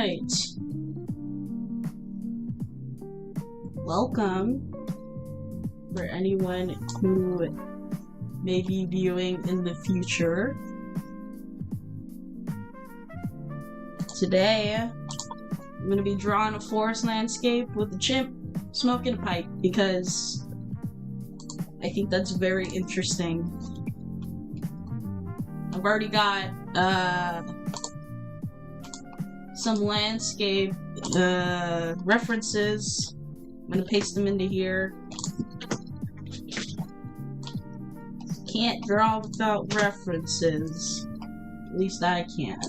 Alright. Welcome for anyone who may be viewing in the future. Today, I'm going to be drawing a forest landscape with a chimp smoking a pipe because I think that's very interesting. I've already got some landscape references. I'm gonna paste them into here. Can't draw without references. At least I can't.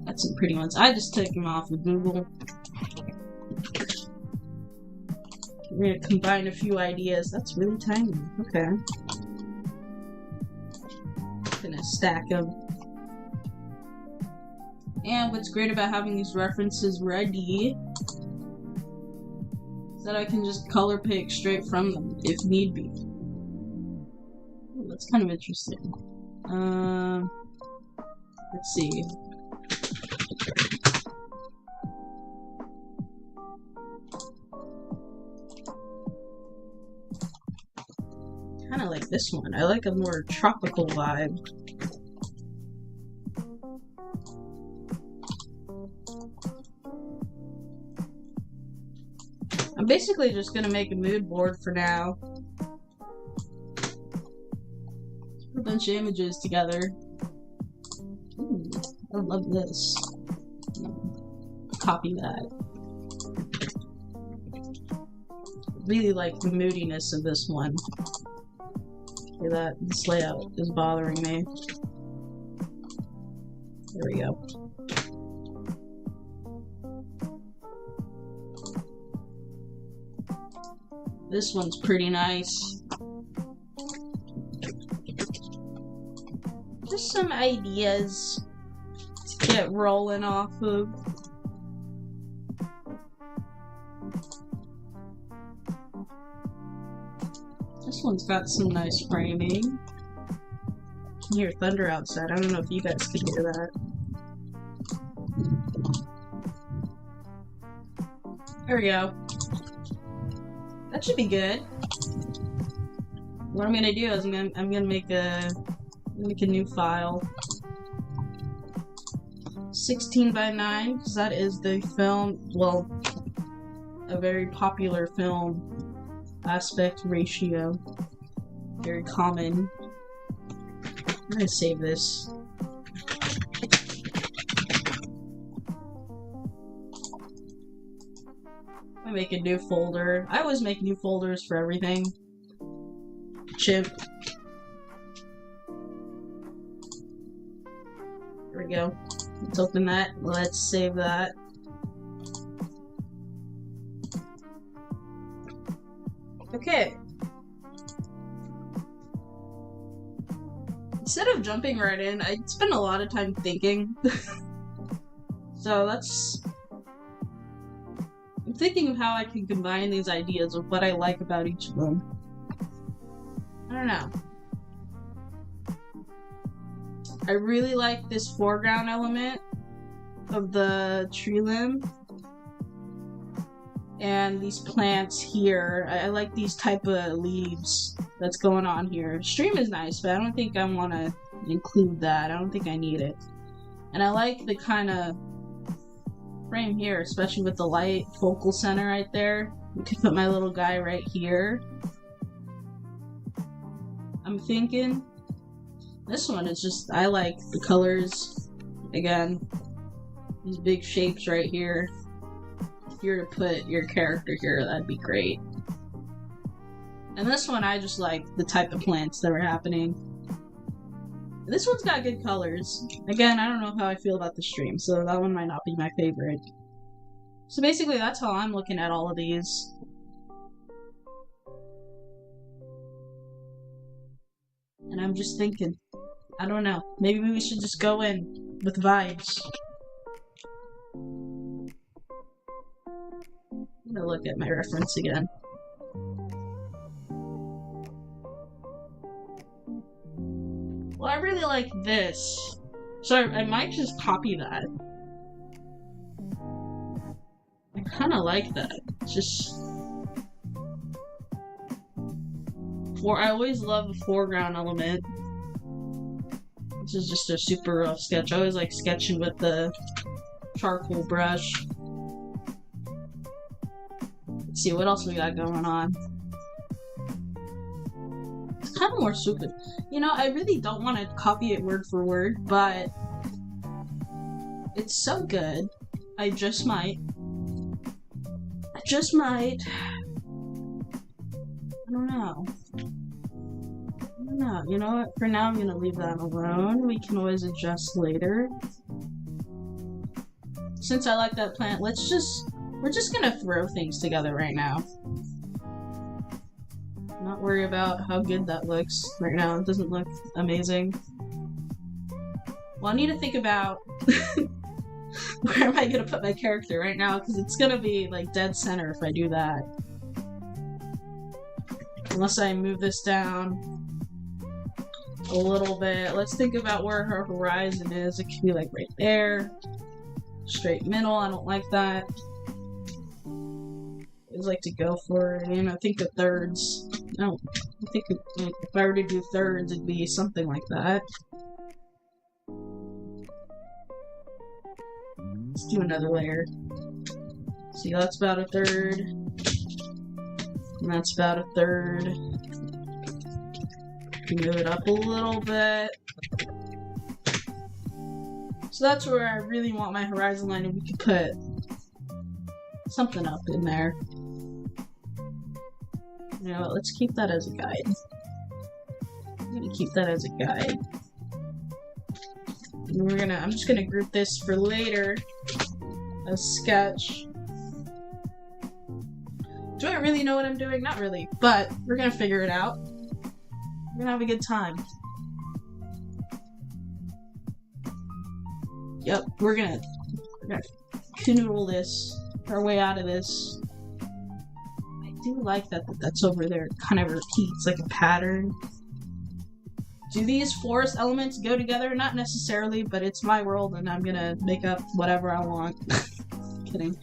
Got some pretty ones. I just took them off of Google. We're gonna combine a few ideas. That's really tiny. Okay. Gonna stack them. And what's great about having these references ready is that I can just color pick straight from them if need be. Ooh, that's kind of interesting. Let's see. Kind of like this one. I like a more tropical vibe. I'm basically just gonna make a mood board for now. Put a bunch of images together. Ooh, I love this. Copy that. Really like the moodiness of this one. See that? This layout is bothering me. There we go. This one's pretty nice. Just some ideas to get rolling off of. This one's got some nice framing. I can hear thunder outside. I don't know if you guys can hear that. There we go. That should be good. What I'm gonna do is I'm gonna make a new file. 16:9, because that is the film, well, a very popular film aspect ratio. Very common. I'm gonna save this. I make a new folder. I always make new folders for everything. Chimp. There we go. Let's open that. Let's save that. Okay. Instead of jumping right in, I spend a lot of time thinking. So I'm thinking of how I can combine these ideas of what I like about each of them. I don't know. I really like this foreground element of the tree limb. And these plants here. I like these type of leaves that's going on here. Stream is nice, but I don't think I want to include that. I don't think I need it. And I like the kind of frame here, especially with the light focal center right there. You could put my little guy right here. I'm thinking this one is just, I like the colors. Again, these big shapes right here. If you were to put your character here, that'd be great. And this one, I just like the type of plants that are happening. This one's got good colors. Again, I don't know how I feel about the stream, so that one might not be my favorite. So basically, that's how I'm looking at all of these. And I'm just thinking, I don't know, maybe we should just go in with vibes. I'm gonna look at my reference again. Well, I really like this. So I might just copy that. kind of like that. It's just... I always love a foreground element. This is just a super rough sketch. I always like sketching with the charcoal brush. Let's see, what else we got going on? It's kind of more stupid. You know, I really don't want to copy it word for word, but it's so good. I just might. I don't know. No, you know what? For now, I'm gonna leave that alone. We can always adjust later. Since I like that plant, we're just gonna throw things together right now. Not worry about how good that looks right now. It doesn't look amazing. Well, I need to think about where am I gonna put my character right now, because it's gonna be like dead center if I do that. Unless I move this down a little bit. Let's think about where her horizon is. It could be like right there. Straight middle, I don't like that. I always like to go for, you know, think of thirds. No, I think if I were to do thirds, it'd be something like that. Let's do another layer. See, that's about a third. And that's about a third. Move it up a little bit. So that's where I really want my horizon line, and we could put something up in there. You know, let's keep that as a guide. I'm gonna keep that as a guide. And I'm just gonna group this for later. A sketch. Do I really know what I'm doing? Not really, but we're gonna figure it out. We're gonna have a good time. Yep, we're gonna canoodle this, our way out of this. I do like that's over there. It kind of repeats like a pattern. Do these forest elements go together? Not necessarily, but it's my world and I'm gonna make up whatever I want. Kidding.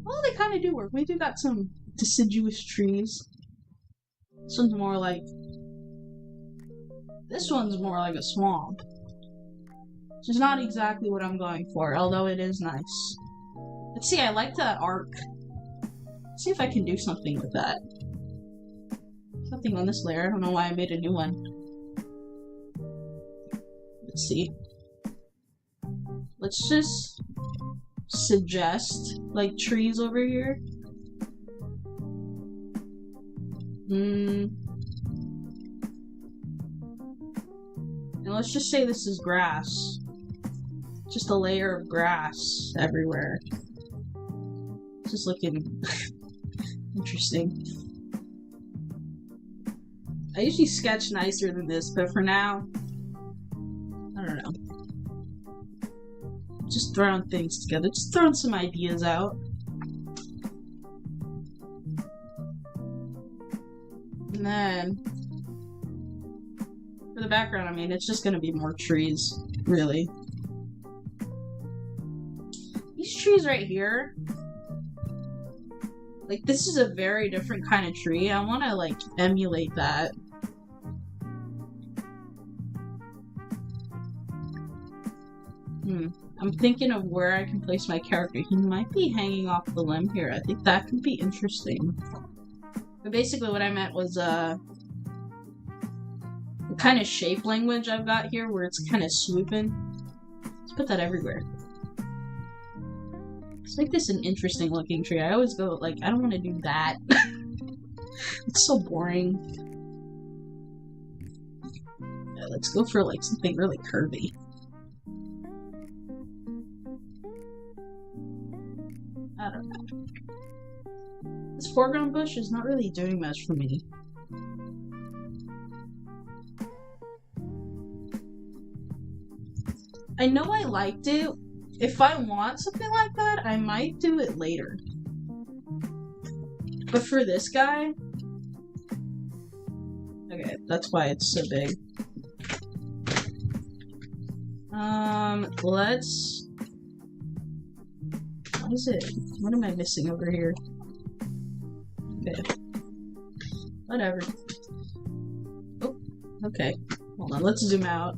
Well, they kind of do work. We do got some deciduous trees. This one's more like a swamp. Which is not exactly what I'm going for, although it is nice. Let's see, I like that arc. Let's see if I can do something with that. Something on this layer, I don't know why I made a new one. Let's see. Let's just suggest, like, trees over here. And let's just say this is grass. Just a layer of grass everywhere. It's just looking interesting. I usually sketch nicer than this, but for now, I don't know. Just throwing things together. Just throwing some ideas out. And then, for the background, I mean, it's just gonna be more trees, really. These trees right here, like, this is a very different kind of tree. I want to, like, emulate that. I'm thinking of where I can place my character. He might be hanging off the limb here. I think that could be interesting. But basically what I meant was, the kind of shape language I've got here, where it's kind of swooping. Let's put that everywhere. Let's make this an interesting looking tree. I always go, like, I don't want to do that. It's so boring. Yeah, let's go for, like, something really curvy. I don't know. This foreground bush is not really doing much for me. I know I liked it. If I want something like that, I might do it later. But for this guy... Okay, that's why it's so big. What is it? What am I missing over here? Okay. Whatever. Oh, okay. Hold on, let's zoom out.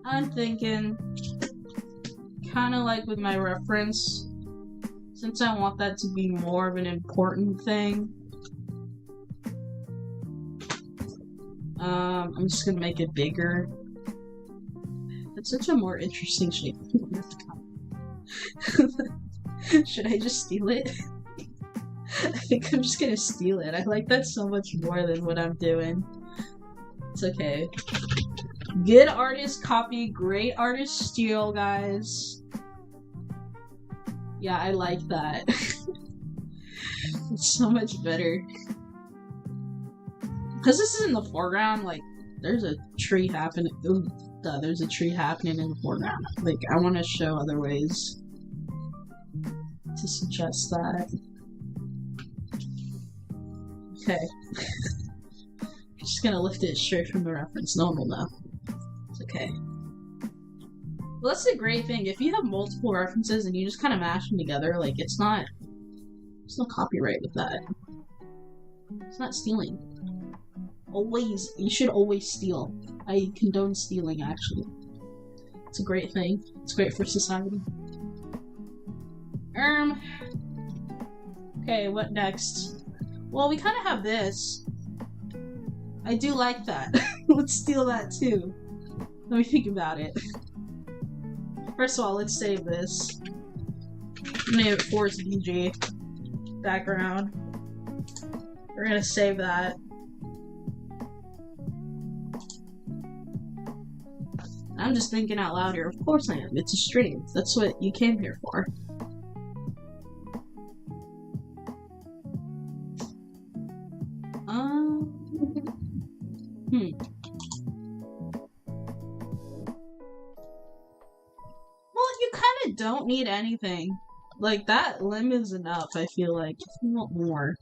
I'm thinking, kind of like with my reference, since I want that to be more of an important thing, I'm just gonna make it bigger. It's such a more interesting shape. Should I just steal it? I think I'm just gonna steal it. I like that so much more than what I'm doing. It's okay. Good artist copy, great artist steal, guys. Yeah, I like that. It's so much better. Because this is in the foreground, like, there's a tree happening. Ooh, there's a tree happening in the foreground. Like, I want to show other ways to suggest that. Okay. Just gonna lift it straight from the reference. No one will know. It's okay. Well, that's a great thing. If you have multiple references and you just kind of mash them together, like, there's no copyright with that. It's not stealing. You should always steal. I condone stealing, actually. It's a great thing. It's great for society. Okay, what next? Well, we kind of have this. I do like that. Let's steal that too. Let me think about it. First of all, let's save this. Name it Force BG. Background. We're gonna save that. I'm just thinking out loud here. Of course I am. It's a stream. That's what you came here for. Well, you kind of don't need anything. Like, that limb is enough, I feel like. If you want more.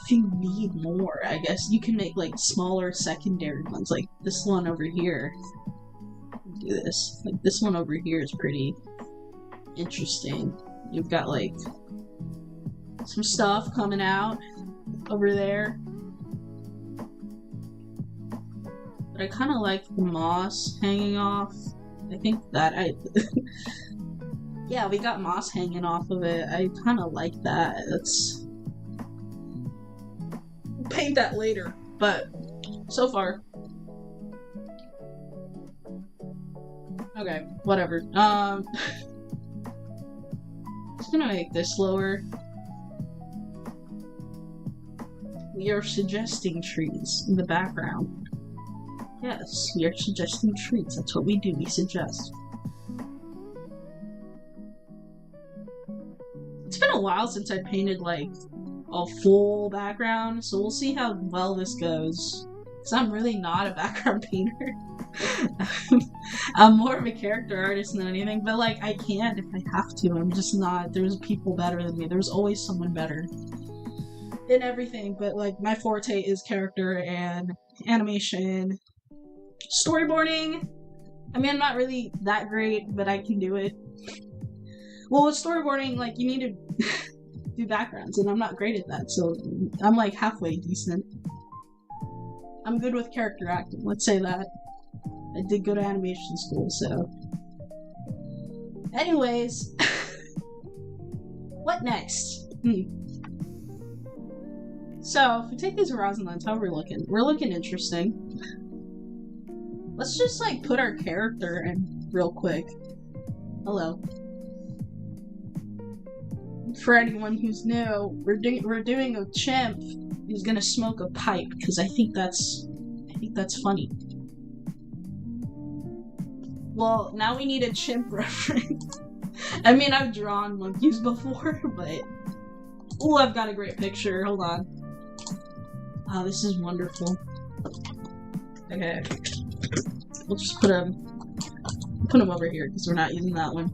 If you need more, I guess you can make, like, smaller secondary ones. Like, this one over here. Do this. Like, this one over here is pretty interesting. You've got, like, some stuff coming out over there. But I kind of like the moss hanging off. I think that yeah, we got moss hanging off of it. I kind of like that. We'll paint that later, but so far. Okay, whatever. Just gonna make this lower. We are suggesting trees in the background. Yes, we are suggesting trees. That's what we do. We suggest. It's been a while since I painted, like, a full background, so we'll see how well this goes. Because I'm really not a background painter. I'm more of a character artist than anything, but, like, I can if I have to. I'm just not. There's people better than me. There's always someone better in everything, but, like, my forte is character and animation. Storyboarding. I mean, I'm not really that great, but I can do it. Well, with storyboarding, like, you need to do backgrounds, and I'm not great at that, so I'm, like, halfway decent. I'm good with character acting, let's say that. I did go to animation school, so. Anyways. What next? So, if we take these horizon lines, how are we looking? We're looking interesting. Let's just, like, put our character in real quick. Hello. For anyone who's new, we're doing a chimp who's gonna smoke a pipe, because I think that's funny. Well, now we need a chimp reference. I mean, I've drawn monkeys before, but... Ooh, I've got a great picture. Hold on. Oh, this is wonderful. Okay. We'll just put him over here, because we're not using that one.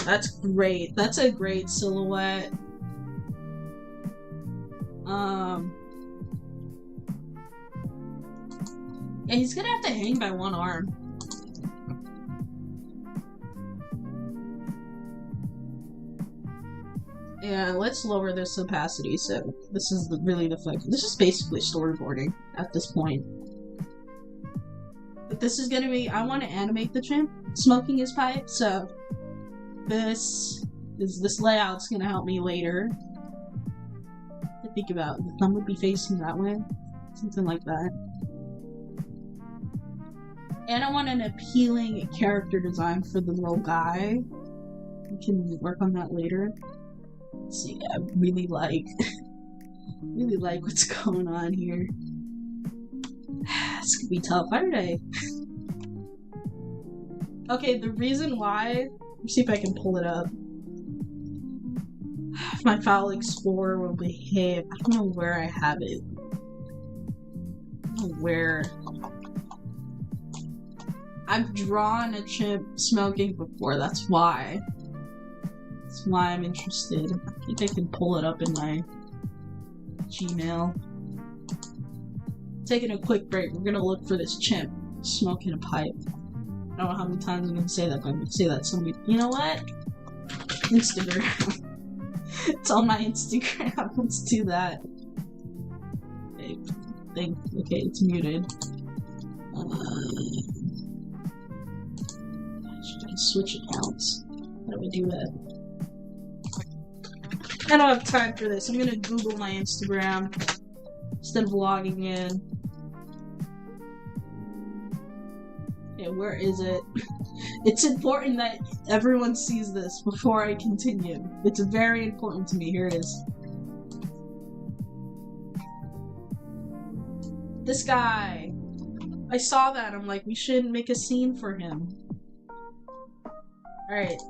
That's great. That's a great silhouette. And he's gonna have to hang by one arm. And let's lower this opacity. So this is really the fun. This is basically storyboarding at this point. But this is gonna be. I want to animate the chimp smoking his pipe. So this layout's gonna help me later. To think about the thumb would be facing that way, something like that. And I want an appealing character design for the little guy. We can work on that later. Let's see, I really like what's going on here. It's gonna be tough. Why did I? Okay, the reason why. Let's see if I can pull it up. My file explorer will behave. I don't know where I have it. I don't know where. I've drawn a chimp smoking before. That's why. That's why I'm interested. I think I can pull it up in my Gmail. Taking a quick break. We're gonna look for this chimp smoking a pipe. I don't know how many times I'm gonna say that, but I'm gonna say that somebody. You know what? Instagram. It's on my Instagram. Let's do that. Okay, it's muted. Should I switch accounts? How do we do that? I don't have time for this. I'm gonna Google my Instagram instead of logging in. Okay, where is it? It's important that everyone sees this before I continue. It's very important to me. Here it is. This guy. I saw that. I'm like, we should make a scene for him. Alright.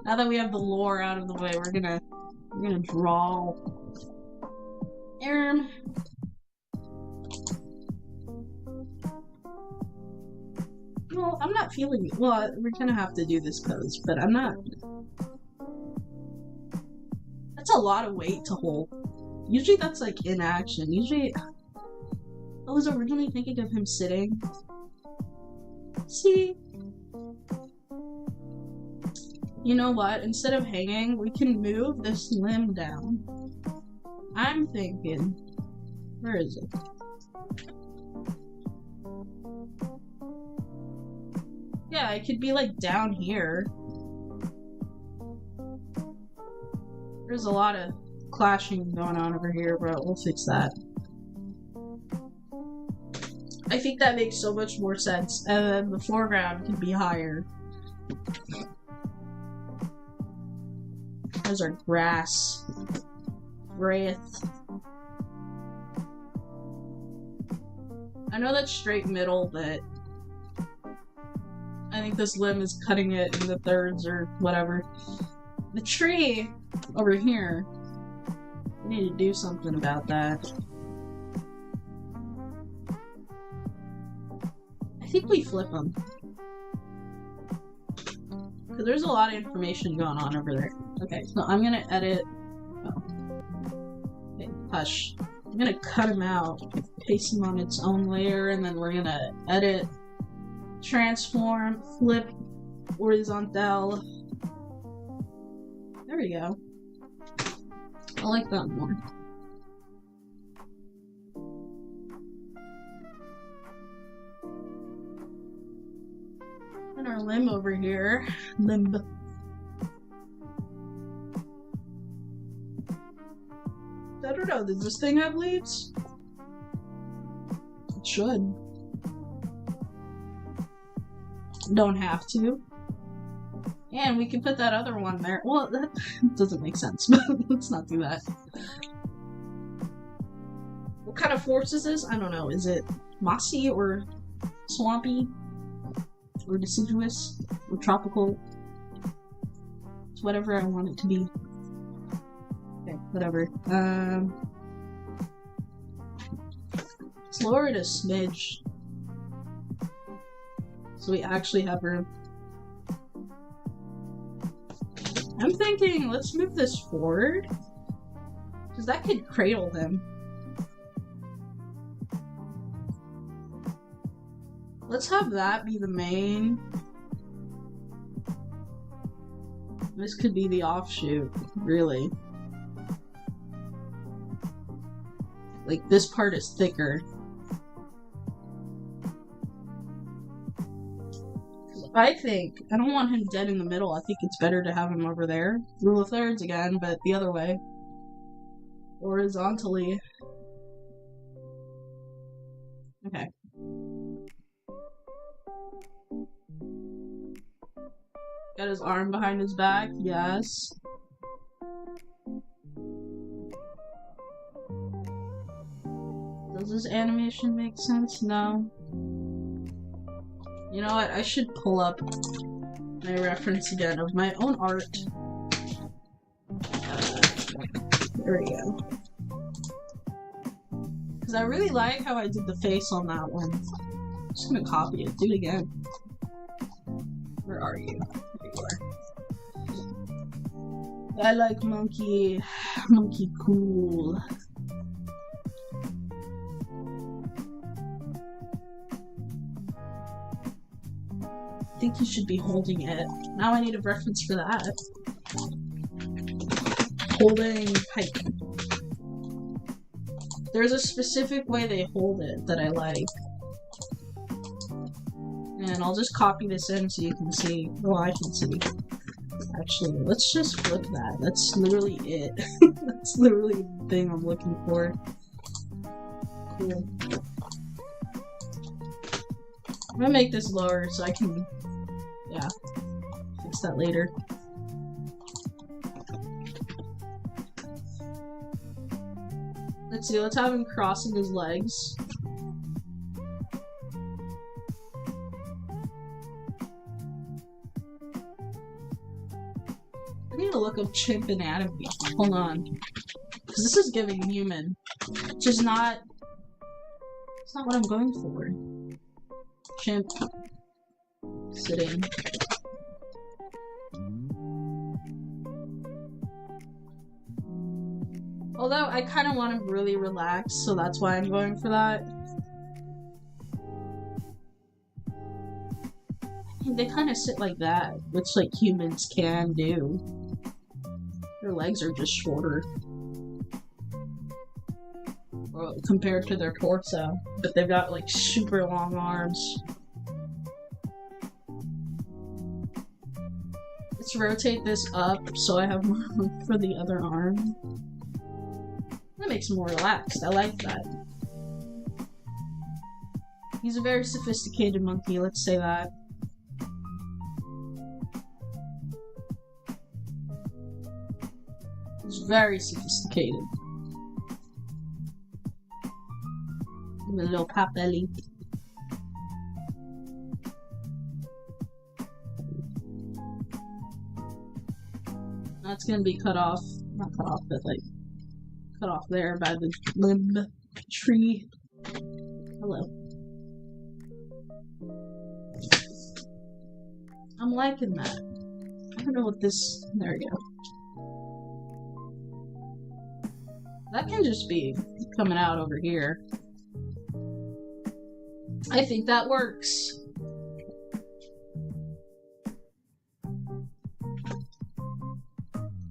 Now that we have the lore out of the way, we're gonna draw. Well, I'm not feeling it. Well, we're gonna have to do this pose, but I'm not. That's a lot of weight to hold. Usually that's like in action. Usually, I was originally thinking of him sitting. See? You know what? Instead of hanging, we can move this limb down. I'm thinking. Where is it? Yeah, it could be like down here. There's a lot of clashing going on over here, but we'll fix that. I think that makes so much more sense. And then the foreground can be higher. Those are grass. Wraith. I know that's straight middle, but I think this limb is cutting it into thirds or whatever. The tree over here, we need to do something about that. I think we flip them. Because there's a lot of information going on over there. Okay, so I'm gonna edit. Oh. Okay, hush. I'm gonna cut him out, paste him on its own layer, and then we're gonna edit, transform, flip, horizontal. There we go. I like that more. And our limb over here. Limb. I don't know, does this thing have leaves? It should. Don't have to. And we can put that other one there. Well, that doesn't make sense, but let's not do that. What kind of forest is this? I don't know. Is it mossy or swampy? Or deciduous? Or tropical? It's whatever I want it to be. Okay, whatever. Let's lower it a smidge. So we actually have room. I'm thinking, let's move this forward. Because that could cradle him. Let's have that be the main. This could be the offshoot, really. Like, this part is thicker. I don't want him dead in the middle. I think it's better to have him over there. Rule of thirds again, but the other way. Horizontally. Okay. Got his arm behind his back, yes. Does this animation make sense? No. You know what? I should pull up my reference again of my own art. There we go. Because I really like how I did the face on that one. I'm just gonna copy it. Do it again. Where are you? There you are. I like monkey. Monkey cool. I think you should be holding it. Now I need a reference for that. Holding pike. There's a specific way they hold it that I like. And I'll just copy this in so you can see. Well, I can see. Actually, let's just flip that. That's literally it. That's literally the thing I'm looking for. Cool. I'm gonna make this lower so I can, yeah, fix that later. Let's see, let's have him crossing his legs. I need to look up chimp anatomy. Hold on. Because this is giving human. Which is not... It's not what I'm going for. Chimp. Sitting. Although, I kind of want him really relaxed, so that's why I'm going for that. They kind of sit like that, which, like, humans can do. Their legs are just shorter. Well, compared to their torso. But they've got, like, super long arms. Let's rotate this up so I have more room for the other arm. That makes him more relaxed. I like that. He's a very sophisticated monkey, let's say that. He's very sophisticated. With a little pot belly. That's gonna be cut off. Not cut off, but like cut off there by the limb tree. Hello. I'm liking that. I don't know what this. There we go. That can just be coming out over here. I think that works.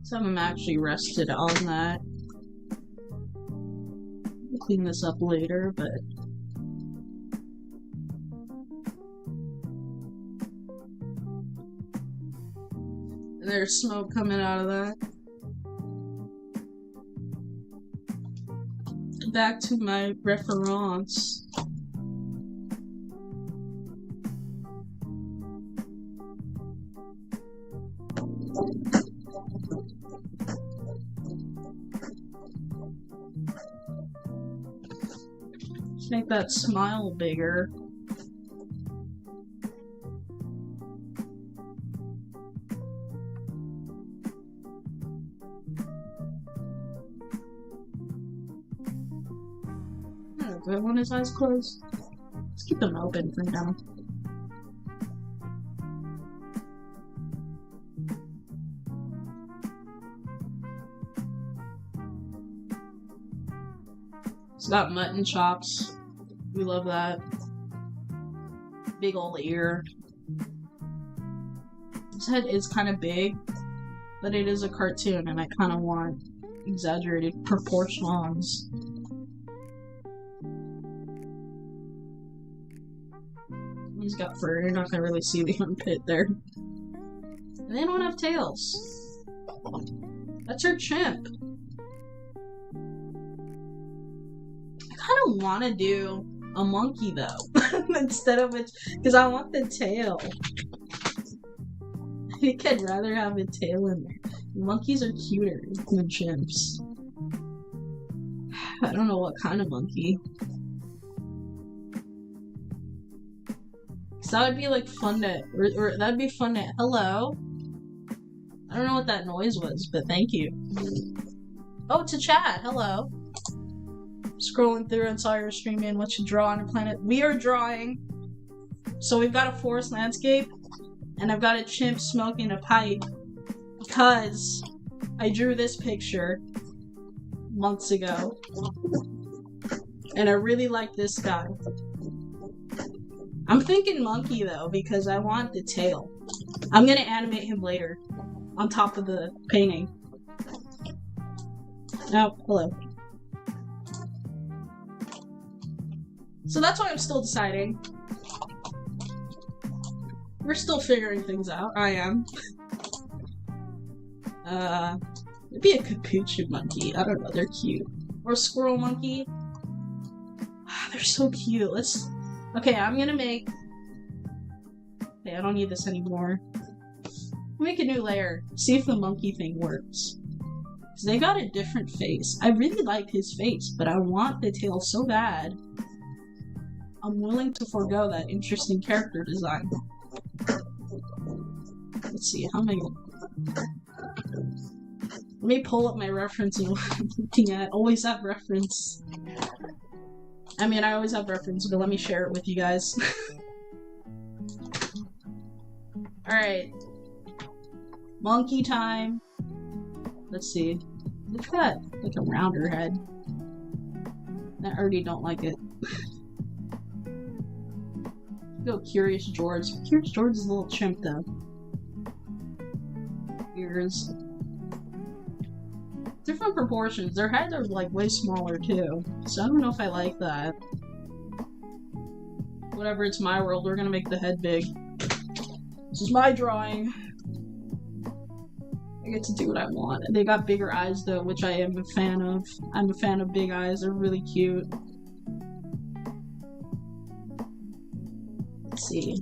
Some of them actually rested on that. We'll clean this up later, but... There's smoke coming out of that. Back to my reference. Let's make that smile bigger. Do I want his eyes closed? Let's keep them open for now. It's got mutton chops. We love that. Big ol' ear. His head is kind of big. but it is a cartoon, and I kind of want exaggerated proportions. He's got fur. You're not gonna really see the armpit there. And they don't have tails. That's her chimp. I kind of want to do a monkey though, instead of it, because I want the tail. I think I'd rather have a tail in there. Monkeys are cuter than chimps. I don't know what kind of monkey. So that would be like fun to, or that'd be fun to, hello? I don't know what that noise was, but thank you. Oh, to chat, hello. Scrolling through and saw your stream in what you draw on a planet. We are drawing. So we've got a forest landscape, and I've got a chimp smoking a pipe, because I drew this picture months ago, and I really like this guy. I'm thinking monkey though, because I want the tail. I'm gonna animate him later, on top of the painting. Oh, hello. So that's why I'm still deciding. We're still figuring things out. I am. Maybe a capuchin monkey. I don't know, they're cute. Or a squirrel monkey. They're so cute. Okay, I'm gonna make... Okay, I don't need this anymore. Make a new layer. See if the monkey thing works. Because they got a different face. I really like his face, but I want the tail so bad. I'm willing to forego that interesting character design. Let's see, how am I gonna... Let me pull up my reference and what I'm looking at. Always have reference. I mean, I always have reference, but let me share it with you guys. Alright. Monkey time. Let's see. They've got, like, a rounder head. I already don't like it. Go Curious George. Curious George is a little chimp, though. Ears. Different proportions. Their heads are like way smaller too. So I don't know if I like that. Whatever, it's my world. We're gonna make the head big. This is my drawing. I get to do what I want. They got bigger eyes though, which I am a fan of. I'm a fan of big eyes. They're really cute. Let's see.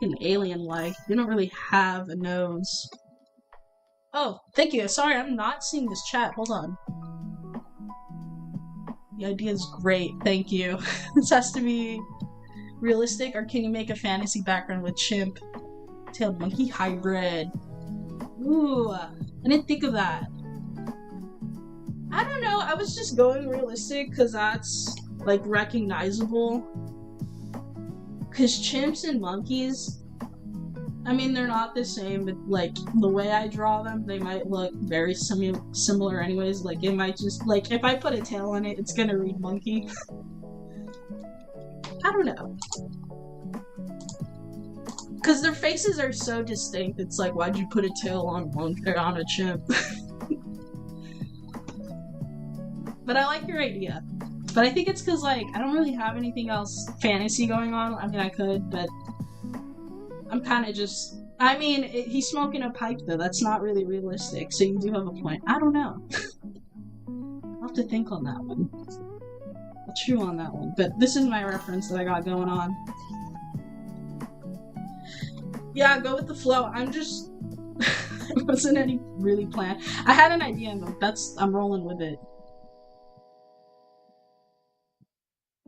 An alien-like. You don't really have a nose. Oh, thank you. Sorry, I'm not seeing this chat. Hold on. The idea is great. Thank you. This has to be realistic, or can you make a fantasy background with chimp? Tailed monkey hybrid. Ooh, I didn't think of that. I don't know. I was just going realistic because that's like recognizable. Because chimps and monkeys, I mean, they're not the same, but, like, the way I draw them, they might look very similar anyways. Like, it might just, like, if I put a tail on it, it's gonna read monkey. I don't know. Because their faces are so distinct, it's like, why'd you put a tail on a chimp? But I like your idea. But I think it's because, like, I don't really have anything else fantasy going on. I mean, I could, but I'm kind of just... I mean, he's smoking a pipe, though. That's not really realistic, so you do have a point. I don't know. I'll have to think on that one. I'll chew on that one. But this is my reference that I got going on. Yeah, go with the flow. I'm just... It wasn't any really planned. I had an idea, but I'm rolling with it.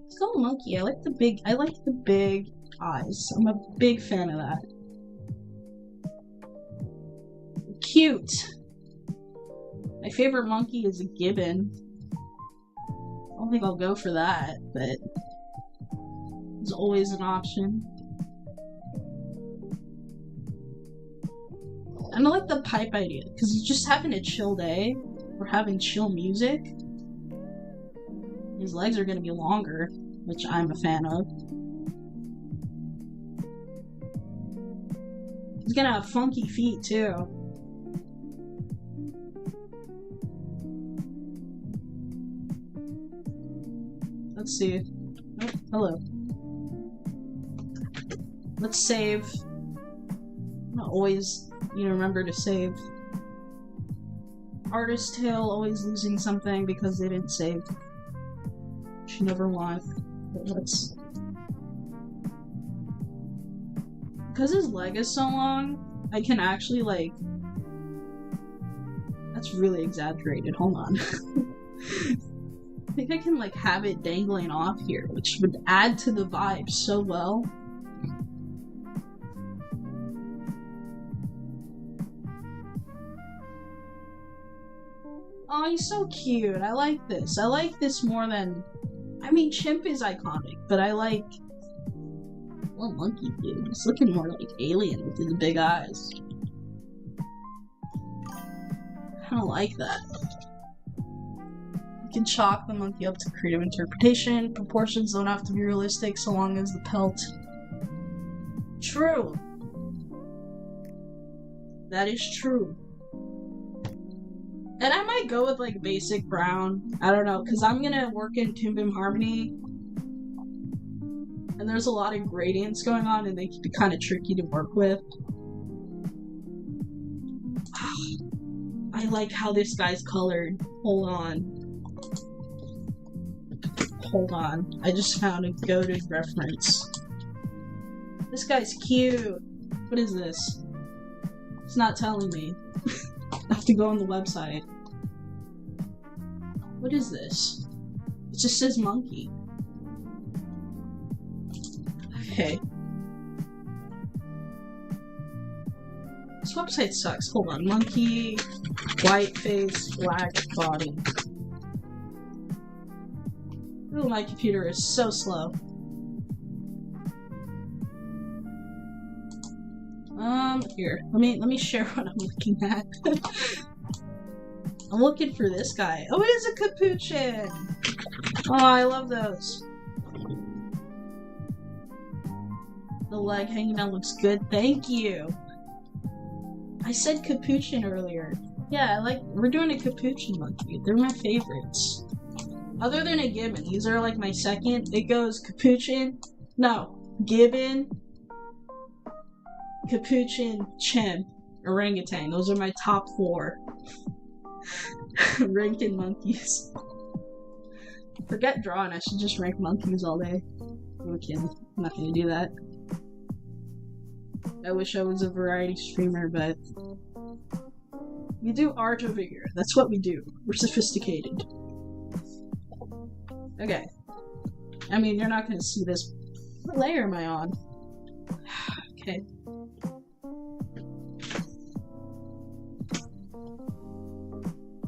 It's called monkey. I like the big eyes. I'm a big fan of that. Cute. My favorite monkey is a gibbon. I don't think I'll go for that, but it's always an option. And I like the pipe idea, because he's just having a chill day. We're having chill music. His legs are gonna be longer, which I'm a fan of. He's gonna have funky feet too. Let's see. Oh, hello. Let's save. Not always, remember to save. Artist Tail always losing something because they didn't save. Which you never want. But let's. Because his leg is so long, I can actually, like... That's really exaggerated. Hold on. I think I can, like, have it dangling off here, which would add to the vibe so well. Oh, he's so cute. I like this. I like this more than... I mean, Chimp is iconic, but I like... What monkey, dude? He's looking more like alien with his big eyes. I don't like that. You can chalk the monkey up to creative interpretation. Proportions don't have to be realistic so long as the pelt... True. That is true. And I might go with, like, basic brown. I don't know, because I'm gonna work in Toon Boom Harmony. And there's a lot of gradients going on, and they can be kind of tricky to work with. I like how this guy's colored. Hold on. Hold on. I just found a goated reference. This guy's cute. What is this? It's not telling me. I have to go on the website. What is this? It just says monkey. Okay. This website sucks. Hold on. Monkey, white face, black body. Ooh, my computer is so slow. Here. Let me share what I'm looking at. I'm looking for this guy. Oh, it is a capuchin! Oh, I love those. The leg hanging down looks good. Thank you! I said capuchin earlier. Yeah, we're doing a capuchin monkey. They're my favorites. Other than a gibbon, these are like my second. It goes capuchin, no, gibbon, capuchin, chimp, orangutan. Those are my top 4. Ranking monkeys. Forget drawing, I should just rank monkeys all day. I'm kidding. I'm not gonna do that. I wish I was a variety streamer, but we do art over here. That's what we do. We're sophisticated. Okay. I mean, you're not gonna see this. What layer am I on? Okay.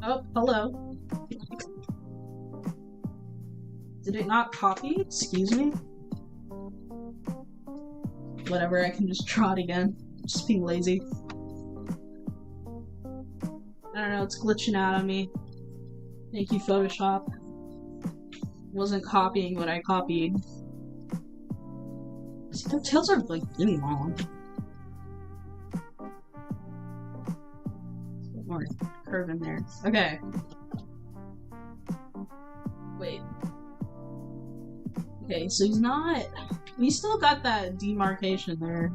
Oh, hello. Did it not copy? Excuse me? Whatever, I can just draw it again. Just being lazy. I don't know, it's glitching out on me. Thank you, Photoshop. Wasn't copying what I copied. See, their tails are like really long. A bit more curve in there. Okay. Wait. Okay, so he's not... We still got that demarcation there.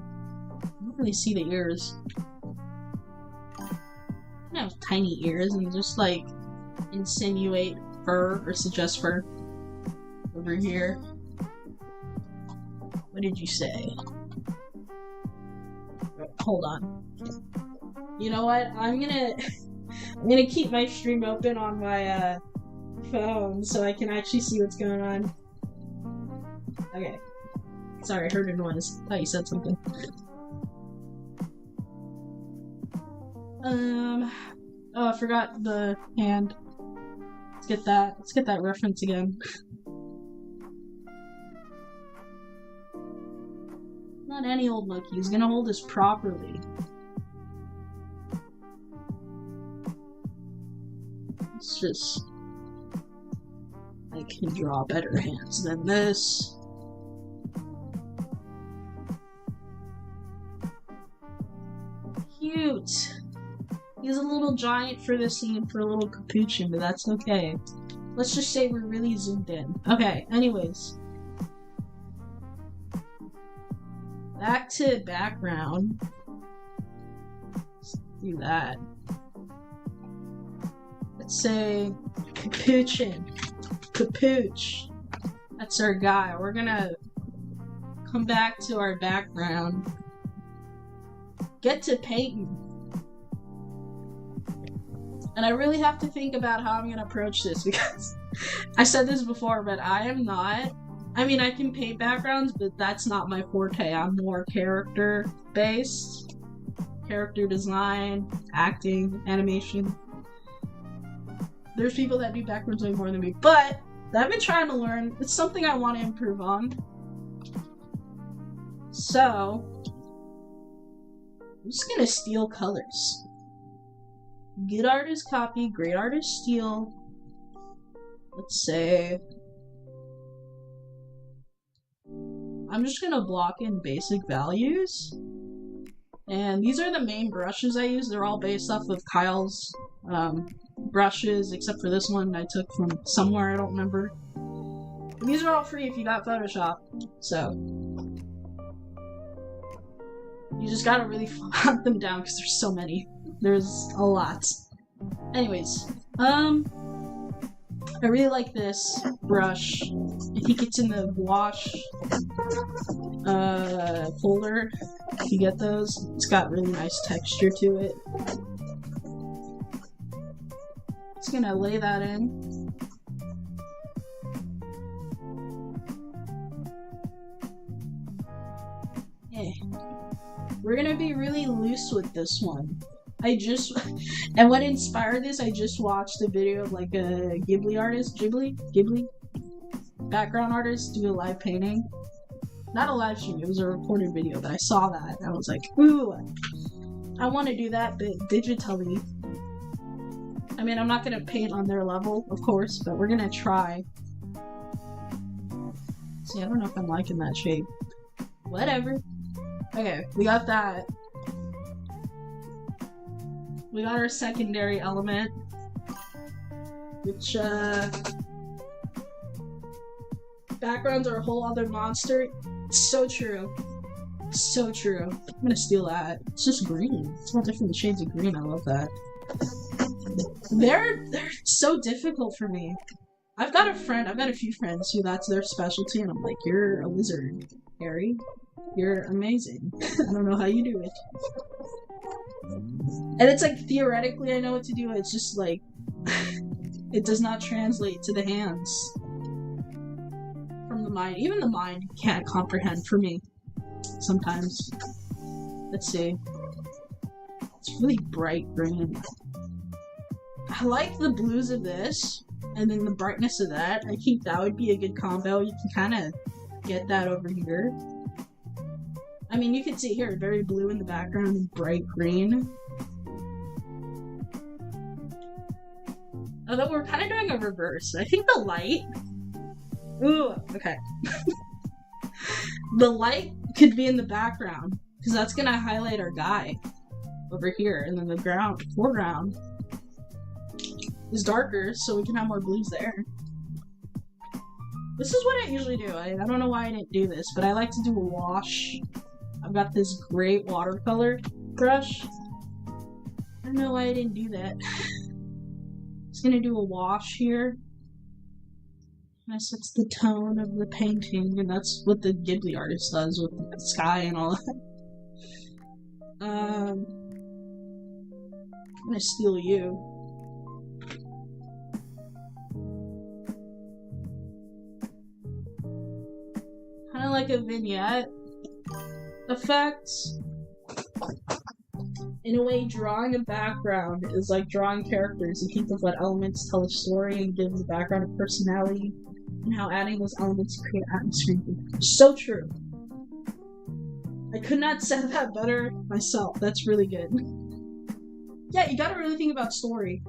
I don't really see the ears. He have tiny ears and just like insinuate fur or suggest fur. Over here. What did you say? Hold on. You know what? I'm gonna keep my stream open on my phone so I can actually see what's going on. Okay. Sorry, I heard a noise. I thought you said something. Oh, I forgot the hand. Let's get that. Let's get that reference again. Not any old monkey. He's gonna hold this properly. It's just... I can draw better hands than this. cute. He's a little giant for this scene for a little capuchin, but that's okay. Let's just say we're really zoomed in. Okay, anyways. Back to background. Let's do that. Let's say capuchin. Capuch. That's our guy. We're gonna come back to our background. Get to painting. And I really have to think about how I'm gonna approach this because I said this before, but I am not. I mean, I can paint backgrounds, but that's not my forte. I'm more character based. Character design, acting, animation. There's people that do backgrounds way more than me, but I've been trying to learn. It's something I want to improve on. So, I'm just gonna steal colors. Good artist copy, great artist steal. Let's say I'm just gonna block in basic values. And these are the main brushes I use. They're all based off of Kyle's brushes, except for this one I took from somewhere, I don't remember. And these are all free if you got Photoshop. So you just gotta really hunt them down because there's so many. There's a lot. Anyways, I really like this brush. I think it's in the wash folder. If you get those, it's got really nice texture to it. Just gonna lay that in. Yeah. We're gonna be really loose with this one. And what inspired this, I just watched a video of like a Ghibli artist, Ghibli background artist do a live painting. Not a live stream, it was a recorded video, but I saw that and I was like, ooh, I want to do that, but digitally. I mean, I'm not gonna paint on their level, of course, but we're gonna try. See, I don't know if I'm liking that shape. Whatever. Okay, we got that. We got our secondary element, which, backgrounds are a whole other monster. It's so true. So true. I'm gonna steal that. It's just green. It's all different shades of green. I love that. They're so difficult for me. I've got a few friends who that's their specialty, and I'm like, you're a wizard, Harry. You're amazing. I don't know how you do it. And it's like, theoretically I know what to do, it's just like, it does not translate to the hands. From the mind. Even the mind can't comprehend for me. Sometimes. Let's see. It's really bright green. I like the blues of this, and then the brightness of that. I think that would be a good combo. You can kind of get that over here. I mean, you can see here, very blue in the background and bright green. Although we're kind of doing a reverse. I think the light... Ooh, okay. The light could be in the background, because that's going to highlight our guy over here, and then the foreground is darker, so we can have more blues there. This is what I usually do. I don't know why I didn't do this, but I like to do a wash. I've got this great watercolor brush. I don't know why I didn't do that. Just gonna do a wash here. That sets the tone of the painting, and that's what the Ghibli artist does with the sky and all that. I'm gonna steal you. Kinda like a vignette effect. In a way, drawing a background is like drawing characters. You think of what elements tell a story and give the background a personality, and how adding those elements create atmosphere. So true. I could not say that better myself. That's really good. Yeah, you gotta really think about story.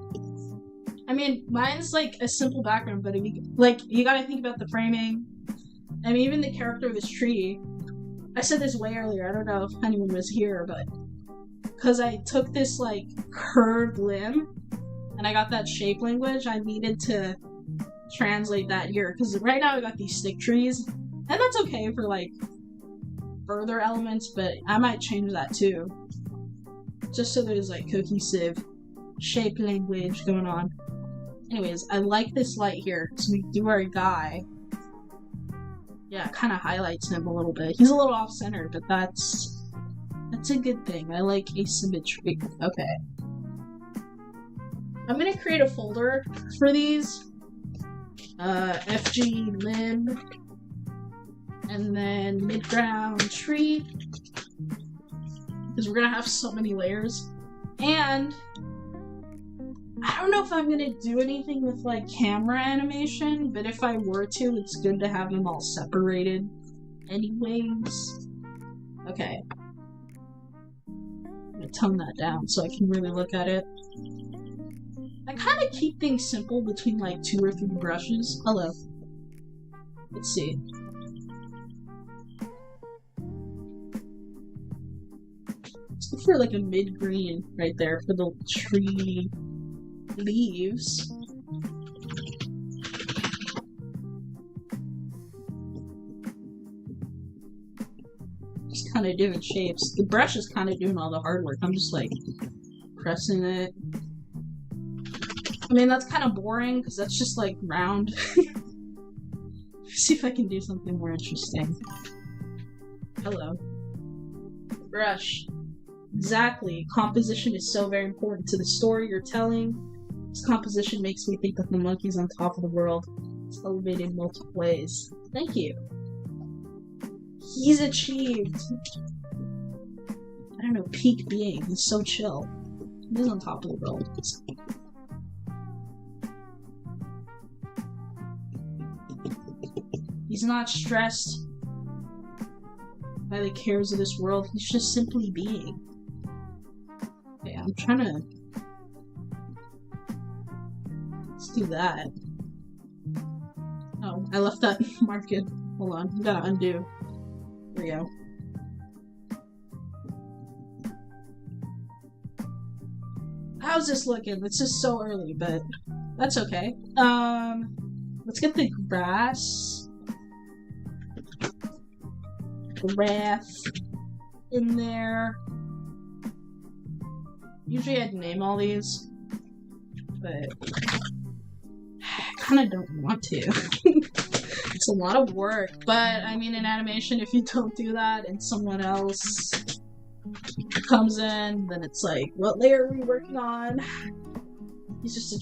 I mean, mine's like a simple background, but you gotta think about the framing. I mean, even the character of this tree. I said this way earlier, I don't know if anyone was here, but because I took this like curved limb and I got that shape language, I needed to translate that here because right now I got these stick trees, and that's okay for like further elements, but I might change that too, just so there's like cohesive shape language going on. Anyways, I like this light here, so we do our guy. Yeah, it kind of highlights him a little bit. He's a little off-center, but that's a good thing. I like asymmetry. Okay. I'm gonna create a folder for these. FG limb, and then midground tree, because we're gonna have so many layers. And I don't know if I'm gonna do anything with like camera animation, but if I were to, it's good to have them all separated anyways. Okay. I'm gonna tone that down so I can really look at it. I kind of keep things simple between like 2 or 3 brushes. Hello. Let's see. Let's go for like a mid-green right there for the tree leaves. Just kind of doing shapes. The brush is kind of doing all the hard work. I'm just like pressing it. I mean, that's kind of boring because that's just like round. See if I can do something more interesting. Hello. Brush. Exactly. Composition is so very important to the story you're telling. This composition makes me think that the monkey's on top of the world. It's elevated in multiple ways. Thank you. He's achieved, I don't know, peak being. He's so chill. He's on top of the world. He's not stressed by the cares of this world. He's just simply being. Okay, I'm trying to... Let's do that. Oh, I left that marked. Hold on, I gotta undo. There we go. How's this looking? It's just so early, but that's okay. Let's get the grass in there. Usually I'd name all these, but I kind of don't want to. It's a lot of work, but I mean, in animation, if you don't do that and someone else comes in, then it's like, what layer are we working on? He is just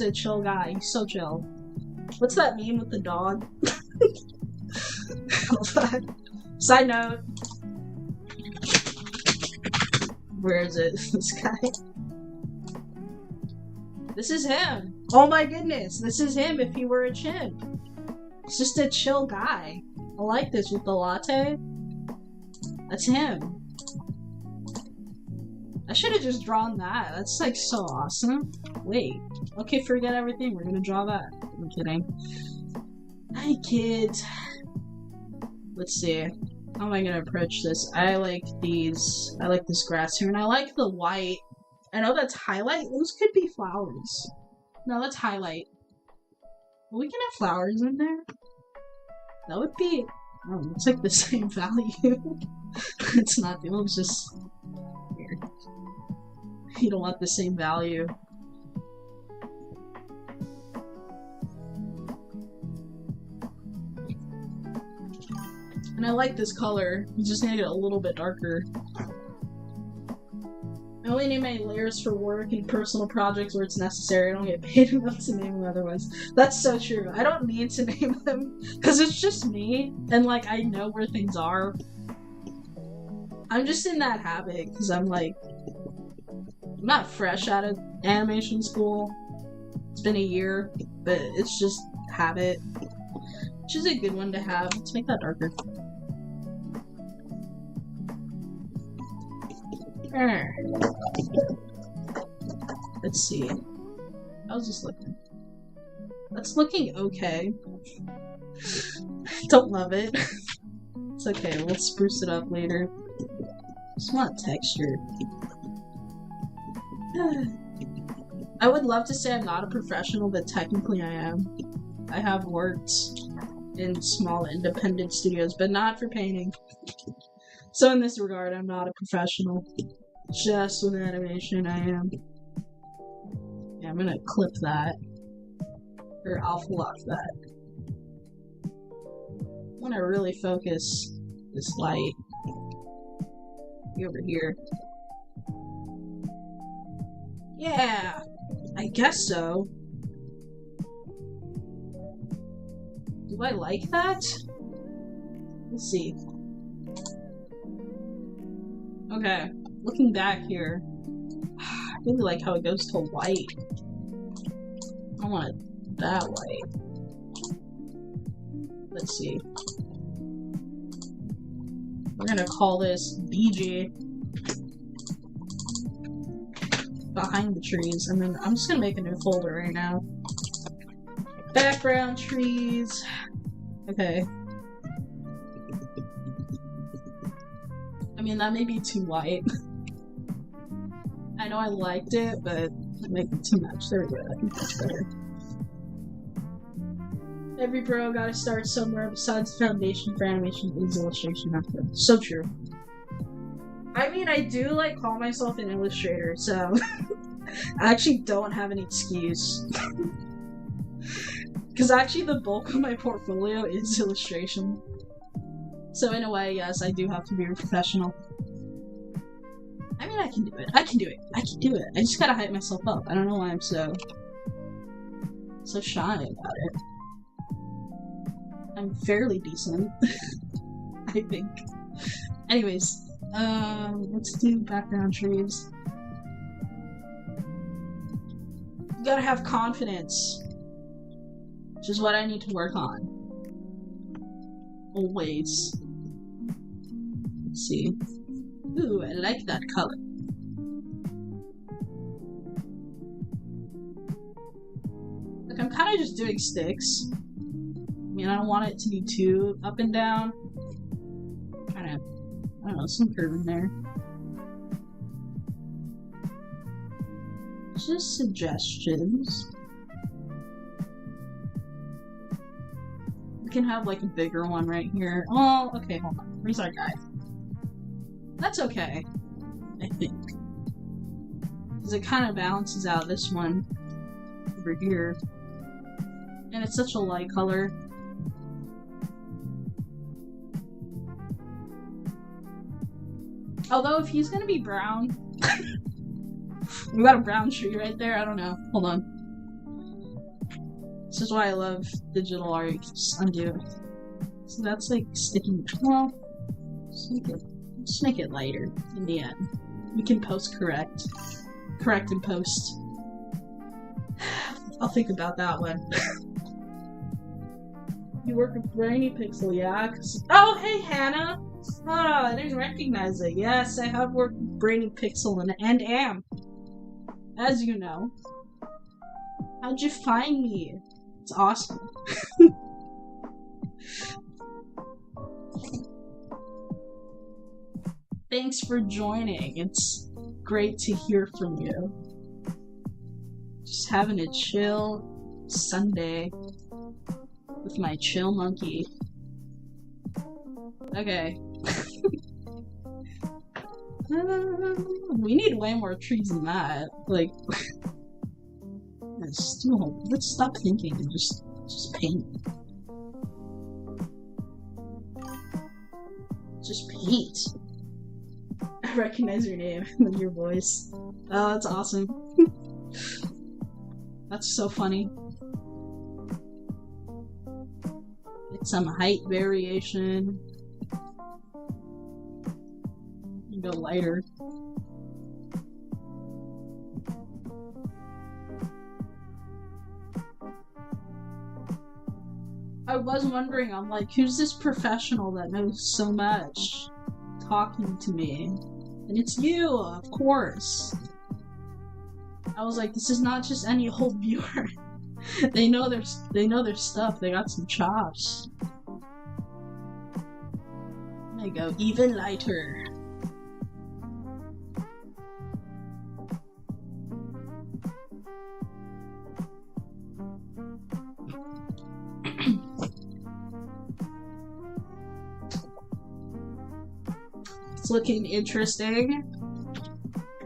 a chill guy. He's so chill. What's that meme with the dog? Side note. Where is it? This guy. This is him. Oh my goodness. This is him if he were a chimp. He's just a chill guy. I like this with the latte. That's him. I should have just drawn that. That's like so awesome. Wait. Okay, forget everything. We're gonna draw that. I'm kidding. Hi, kids. Let's see. How am I gonna approach this? I like these. I like this grass here, and I like the white. I know that's highlight. Those could be flowers. No, that's highlight. We can have flowers in there. That would be... Oh, it's like the same value. It's not. It looks just weird. You don't want the same value. And I like this color. You just need to get a little bit darker. I only name my layers for work and personal projects where it's necessary. I don't get paid enough to name them otherwise. That's so true. I don't need to name them because it's just me, and like I know where things are. I'm just in that habit because I'm like, I'm not fresh out of animation school. It's been a year, but it's just habit, which is a good one to have. Let's make that darker. Let's see. How's this looking? That's looking okay. Don't love it. It's okay, we'll spruce it up later. just want texture. I would love to say I'm not a professional, but technically I am. I have worked in small independent studios, but not for painting. So in this regard, I'm not a professional. Just with animation, I am. Yeah, I'm gonna clip that. Or alpha lock that. I wanna really focus this light. Be over here. Yeah! I guess so. Do I like that? Let's see. Okay, looking back here, I really like how it goes to white. I want it that white. Let's see. We're gonna call this BG. Behind the trees, and then I'm just gonna make a new folder right now. Background trees. Okay. I mean, that may be too white. I know I liked it, but it might be too much. There we go. I think that's better. Every pro gotta start somewhere besides the foundation for animation is illustration. After. So true. I mean, I do like call myself an illustrator, so I actually don't have an excuse. Because actually the bulk of my portfolio is illustration. So in a way, yes, I do have to be a professional. I mean, I can do it. I can do it. I can do it. I just gotta hype myself up. I don't know why I'm so shy about it. I'm fairly decent. I think. Anyways. Let's do background trees. You gotta have confidence, which is what I need to work on. Always. Let's see. Ooh, I like that color. Like, I'm kind of just doing sticks. I mean, I don't want it to be too up and down. Kind of. I don't know, some curve in there. Just suggestions. We can have like a bigger one right here. Oh, okay, hold on. Where's our guy? That's okay, I think. Because it kind of balances out this one over here. And it's such a light color. Although, if he's gonna be brown... we got a brown tree right there, I don't know. Hold on. This is why I love digital art. You can just undo. So that's like sticking... Well, just make it lighter in the end. We can post-correct. Correct and post. I'll think about that one. You work with Brainy Pixel, yeah? Oh, hey, Hannah! Oh, I didn't recognize it. Yes, I have worked with Brainy Pixel and am. As you know. How'd you find me? It's awesome. Thanks for joining. It's great to hear from you. Just having a chill Sunday with my chill monkey. Okay. We need way more trees than that. Like, let's stop thinking and just paint. Just paint. I recognize your name and your voice. Oh, that's awesome. That's so funny. It's some height variation. You go lighter. I was wondering, I'm like, who's this professional that knows so much talking to me? And it's you, of course. I was like, this is not just any old viewer. They know their stuff. They got some chops. There you go, even lighter. It's looking interesting.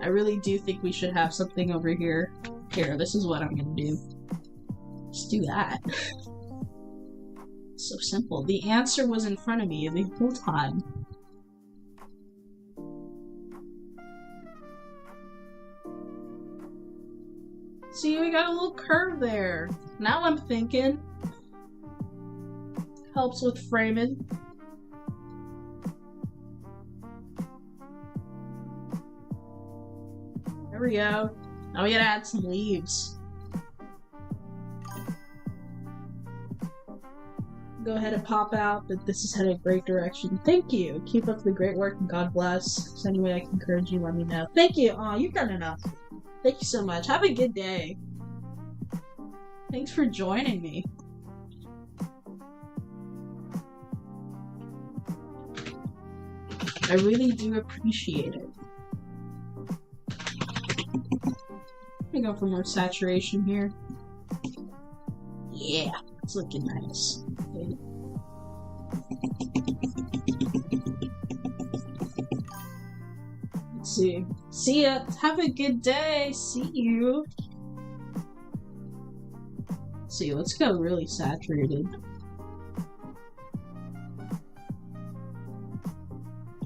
I really do think we should have something over here. Here, this is what I'm gonna do. Just do that. So simple. The answer was in front of me the whole time. See, we got a little curve there. Now I'm thinking. Helps with framing. There we go. Now we gotta add some leaves. Go ahead and pop out that this is headed a great direction. Thank you. Keep up the great work and God bless. If there's any way I can encourage you, let me know. Thank you. Aw, you've done enough. Thank you so much. Have a good day. Thanks for joining me. I really do appreciate it. Let me go for more saturation here. Yeah, it's looking nice. Okay. Let's see. See ya. Have a good day. See you. Let's see, let's go really saturated.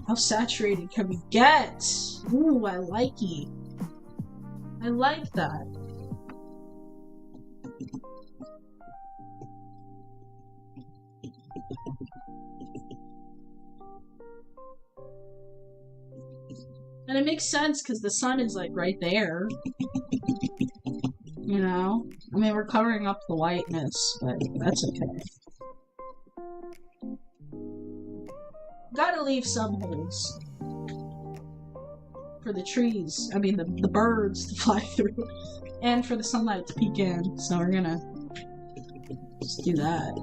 How saturated can we get? Ooh, I like it. I like that. And it makes sense because the sun is like right there. You know? I mean, we're covering up the whiteness, but that's okay. Gotta leave some holes. For the trees, I mean the birds to fly through. And for the sunlight to peek in. So we're gonna just do that.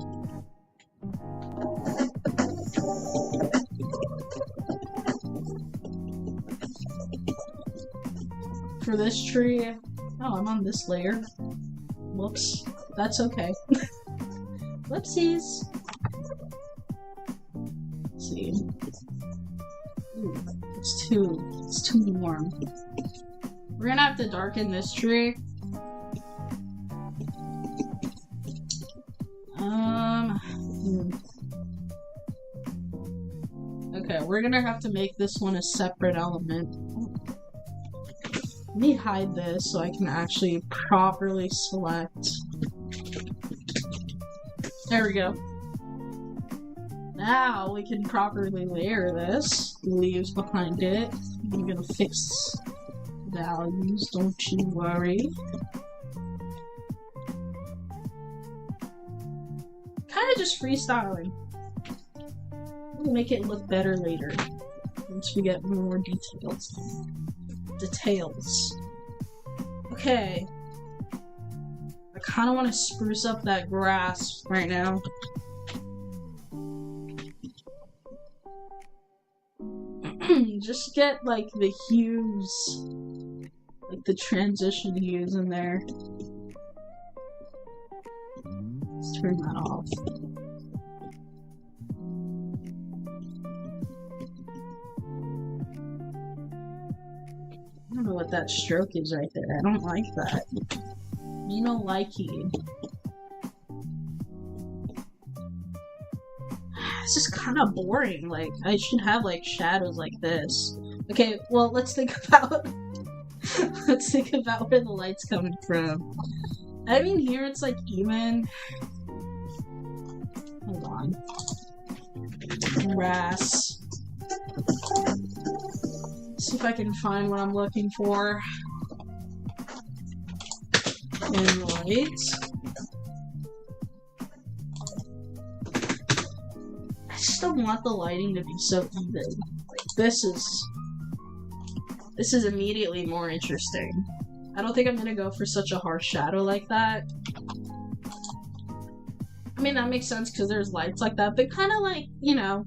For this tree, oh, I'm on this layer. Whoops. That's okay. Whoopsies. Let's see. Ooh, it's too warm. We're gonna have to darken this tree. Okay, we're gonna have to make this one a separate element. Let me hide this so I can actually properly select. There we go. Now we can properly layer this. Leaves behind it. I'm gonna fix values, don't you worry. Kinda just freestyling. We'll make it look better later. Once we get more details. Okay. I kinda wanna spruce up that grass right now. Just get like the hues, like the transition hues in there. Let's turn that off. I don't know what that stroke is right there. I don't like that. You don't like it. This is kind of boring. Like, I should have like shadows like this. Okay, well, let's think about let's think about where the light's coming from. I mean, here it's like even. Hold on. Grass. See if I can find what I'm looking for. And light. I just don't want the lighting to be so even. Like, this is immediately more interesting. I don't think I'm gonna go for such a harsh shadow like that. I mean, that makes sense because there's lights like that, but kind of like, you know,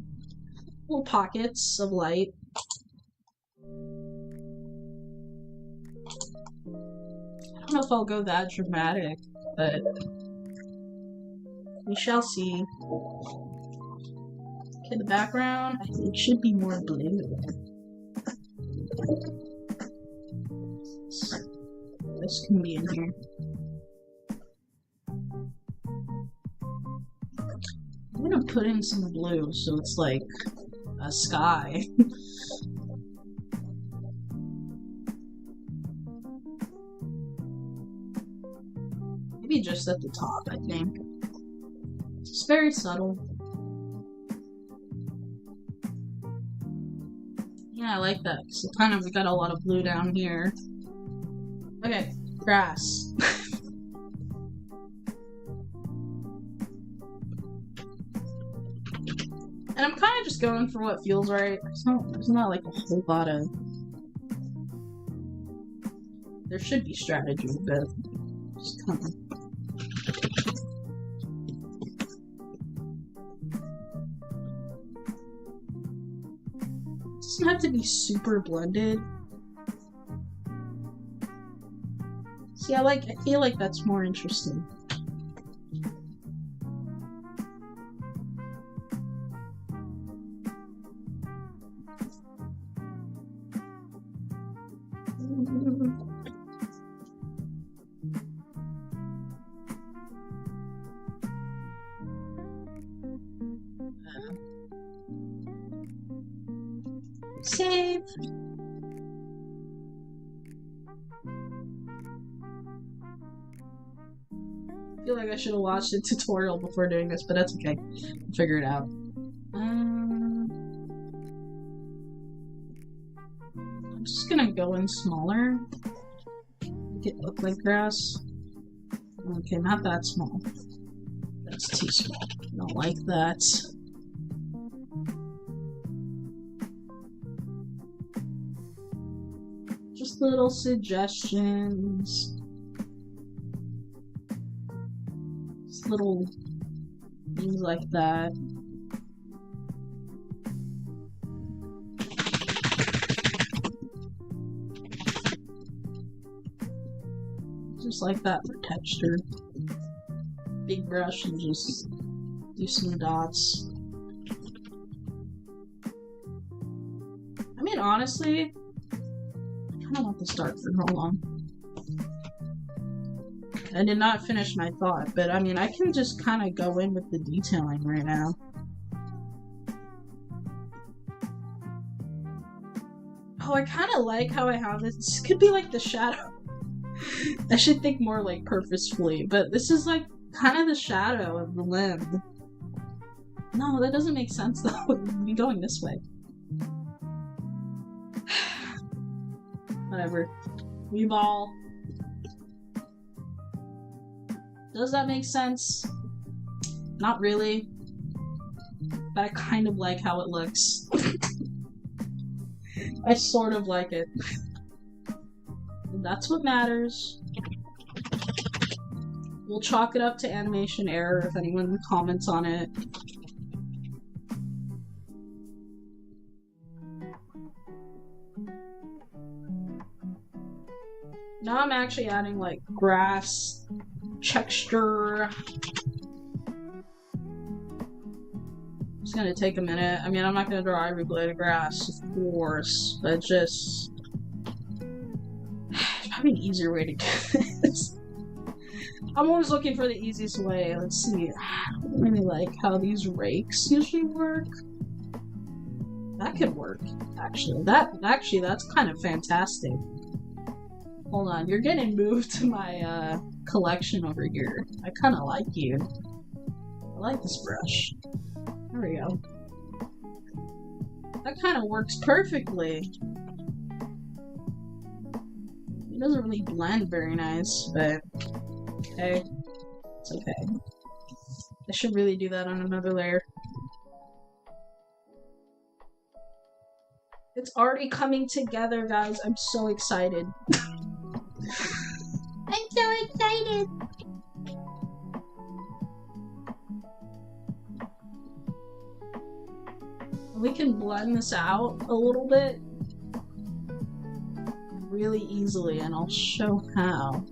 little pockets of light. I don't know if I'll go that dramatic, but we shall see. Okay, the background, I think, should be more blue. This can be in here. I'm gonna put in some blue so it's like a sky. Maybe just at the top, I think. It's very subtle. Yeah, I like that. So kind of, we got a lot of blue down here. Okay, grass. And I'm kind of just going for what feels right. There's not like a whole lot of... There should be strategy, but just kind of... It doesn't have to be super blended. See, I feel like that's more interesting. Save. I feel like I should have watched a tutorial before doing this, but that's okay. I'll figure it out. I'm just gonna go in smaller. Make it look like grass. Okay, not that small. That's too small. I don't like that. Just little suggestions. Just little things like that. Just like that for texture. Big brush and just do some dots. I mean, honestly, I kind of want to start for how long. I did not finish my thought, but I mean, I can just kind of go in with the detailing right now. Oh, I kind of like how I have this. This could be like the shadow. I should think more like purposefully, but this is like kind of the shadow of the limb. No, that doesn't make sense though. We'd be going this way. Whatever. Weeball. Does that make sense? Not really. But I kind of like how it looks. I sort of like it. That's what matters. We'll chalk it up to animation error if anyone comments on it. Now I'm actually adding like grass texture. It's gonna take a minute. I mean, I'm not gonna draw every blade of grass, of course, but just probably an easier way to do this. I'm always looking for the easiest way. Let's see. I don't really like how these rakes usually work. That could work, actually. That's kind of fantastic. Hold on, you're getting moved to my collection over here. I kind of like you. I like this brush. There we go. That kind of works perfectly. It doesn't really blend very nice, but okay. It's okay. I should really do that on another layer. It's already coming together, guys. I'm so excited. I'm so excited! We can blend this out a little bit really easily, and I'll show how.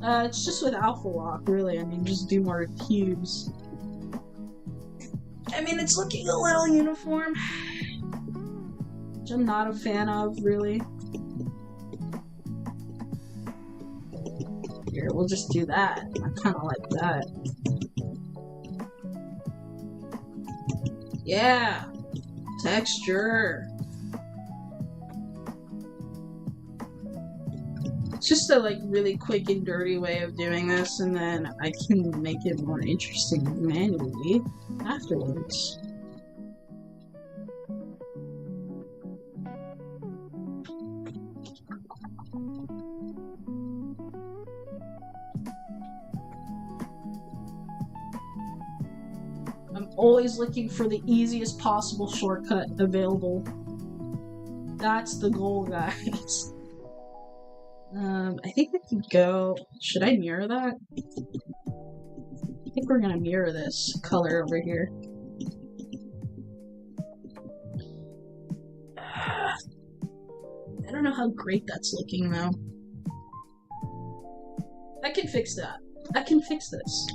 It's just with Alpha Lock, really. I mean, just do more cubes. I mean, it's looking a little uniform, which I'm not a fan of, really. Here, we'll just do that. I kind of like that. Yeah! Texture! It's just a like really quick and dirty way of doing this, and then I can make it more interesting manually afterwards. I'm always looking for the easiest possible shortcut available. That's the goal, guys. I think we can go... Should I mirror that? I think we're gonna mirror this color over here. I don't know how great that's looking, though. I can fix that. I can fix this.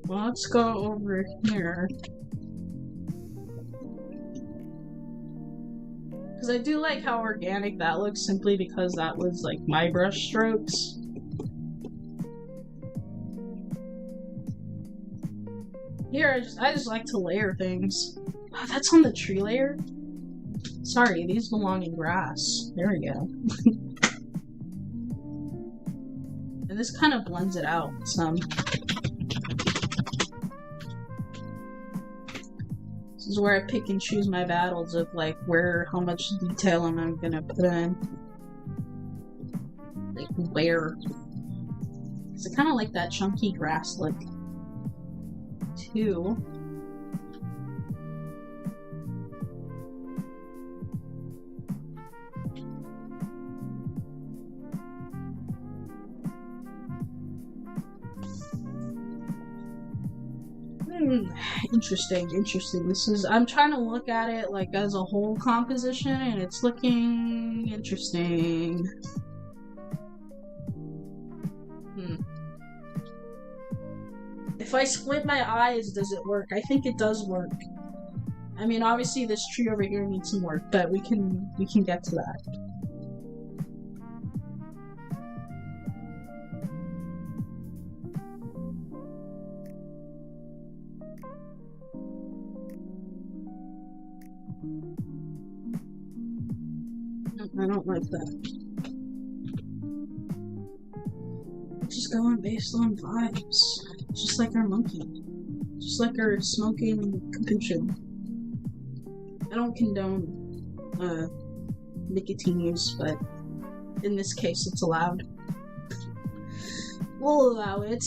Well, let's go over here. Because I do like how organic that looks, simply because that was like my brush strokes. Here, I just like to layer things. Oh, that's on the tree layer? Sorry, these belong in grass. There we go. And this kind of blends it out some. This is where I pick and choose my battles of like how much detail am I gonna put in. Like where. Because I kind of like that chunky grass look too. Interesting. I'm trying to look at it like as a whole composition, and it's looking interesting. If I squint my eyes, does it work? I think it does work. I mean, obviously this tree over here needs some work, but we can get to that. I don't like that. Just going based on vibes. Just like our monkey. Just like our smoking capuchin. I don't condone nicotine use, but in this case it's allowed. We'll allow it.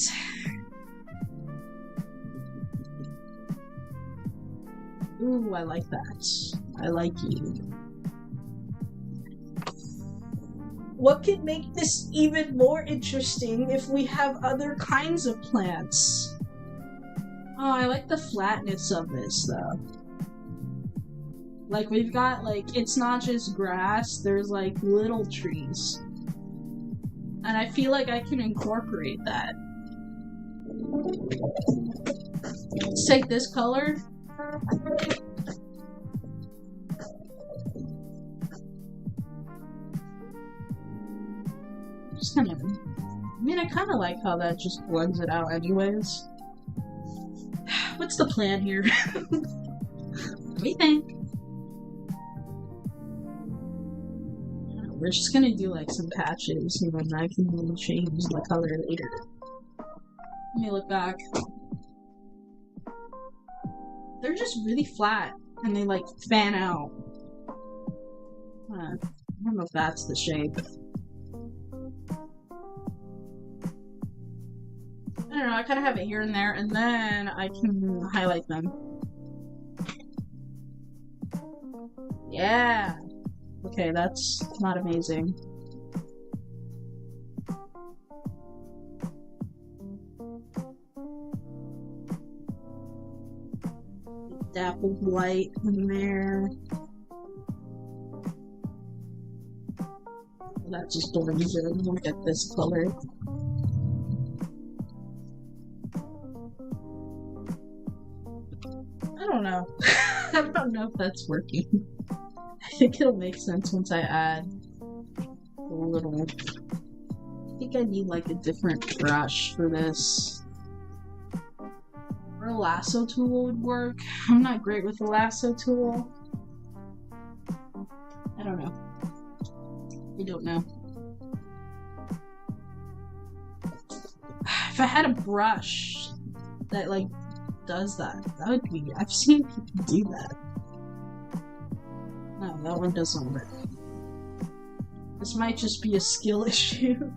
Ooh, I like that. I like you. What could make this even more interesting if we have other kinds of plants? Oh, I like the flatness of this, though. Like, we've got, like, it's not just grass, there's, like, little trees. And I feel like I can incorporate that. Let's take this color. Just kind of... I mean, I kind of like how that just blends it out anyways. What's the plan here? What do you think? We're just gonna do like some patches, and then I can change the color later. Let me look back. They're just really flat, and they like fan out. I don't know if that's the shape. I don't know, I kind of have it here and there, and then I can highlight them. Yeah! Okay, that's not amazing. Dappled white in there. That just blends in. We'll get this color. don't know. I don't know if that's working. I think it'll make sense once I add a little. I think I need like a different brush for this. Or a lasso tool would work. I'm not great with the lasso tool. I don't know. I don't know. If I had a brush that like does that would be. I've seen people do that. No, that one doesn't work. This might just be a skill issue.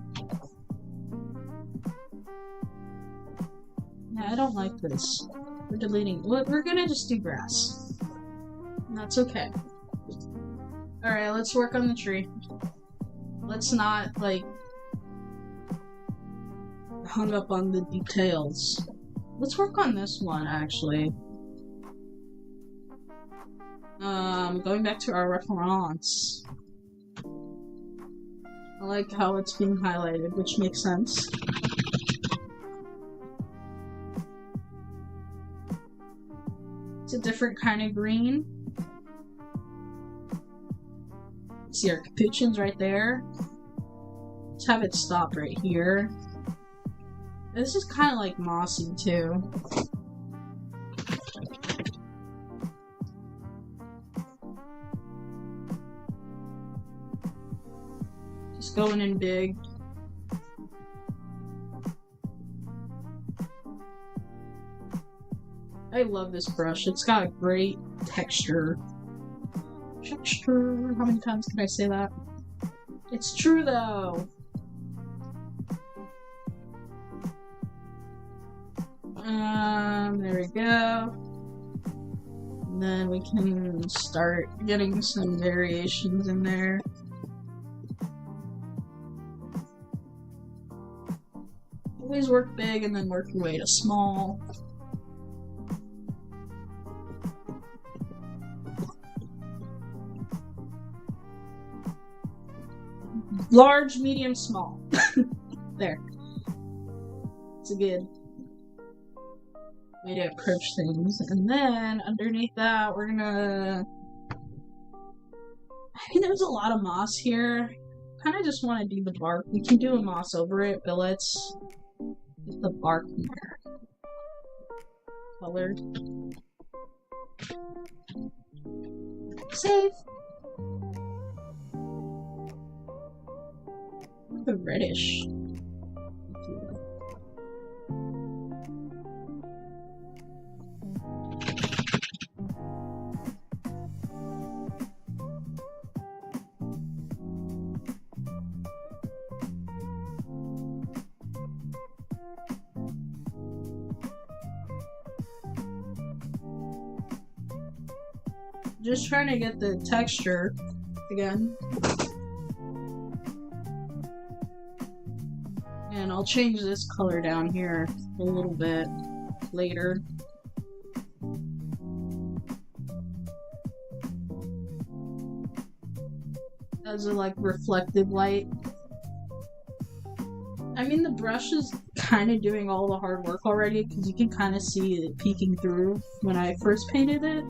Yeah, I don't like this. We're deleting. We're gonna just do grass. And that's okay. Alright, let's work on the tree. Let's not, like, hung up on the details. Let's work on this one, actually. Going back to our reference. I like how it's being highlighted, which makes sense. It's a different kind of green. See our capuchins right there. Let's have it stop right here. This is kind of like mossy too. Just going in big. I love this brush. It's got a great texture. How many times can I say that? It's true though. There we go. And then we can start getting some variations in there. Always work big and then work your way to small. Large, medium, small. There. It's a good way to approach things. And then, underneath that, we're gonna... I mean, there's a lot of moss here. Kinda just want to do the bark. We can do a moss over it, but let's get the bark here. Colored. Save! The reddish. Just trying to get the texture again. And I'll change this color down here a little bit later. As a like reflective light. I mean, the brush is kind of doing all the hard work already because you can kind of see it peeking through when I first painted it.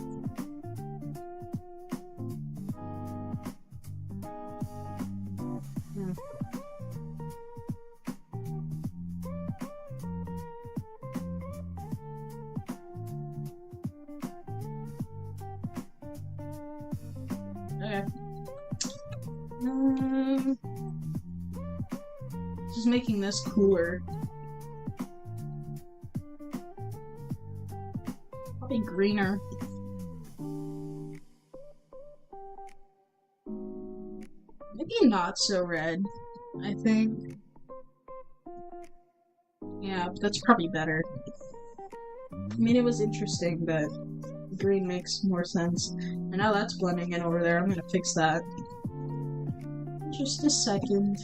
Okay. Just making this cooler. Probably greener. Maybe not so red, I think. Yeah, that's probably better. I mean, it was interesting, but green makes more sense. And now that's blending in over there. I'm gonna fix that. Just a second.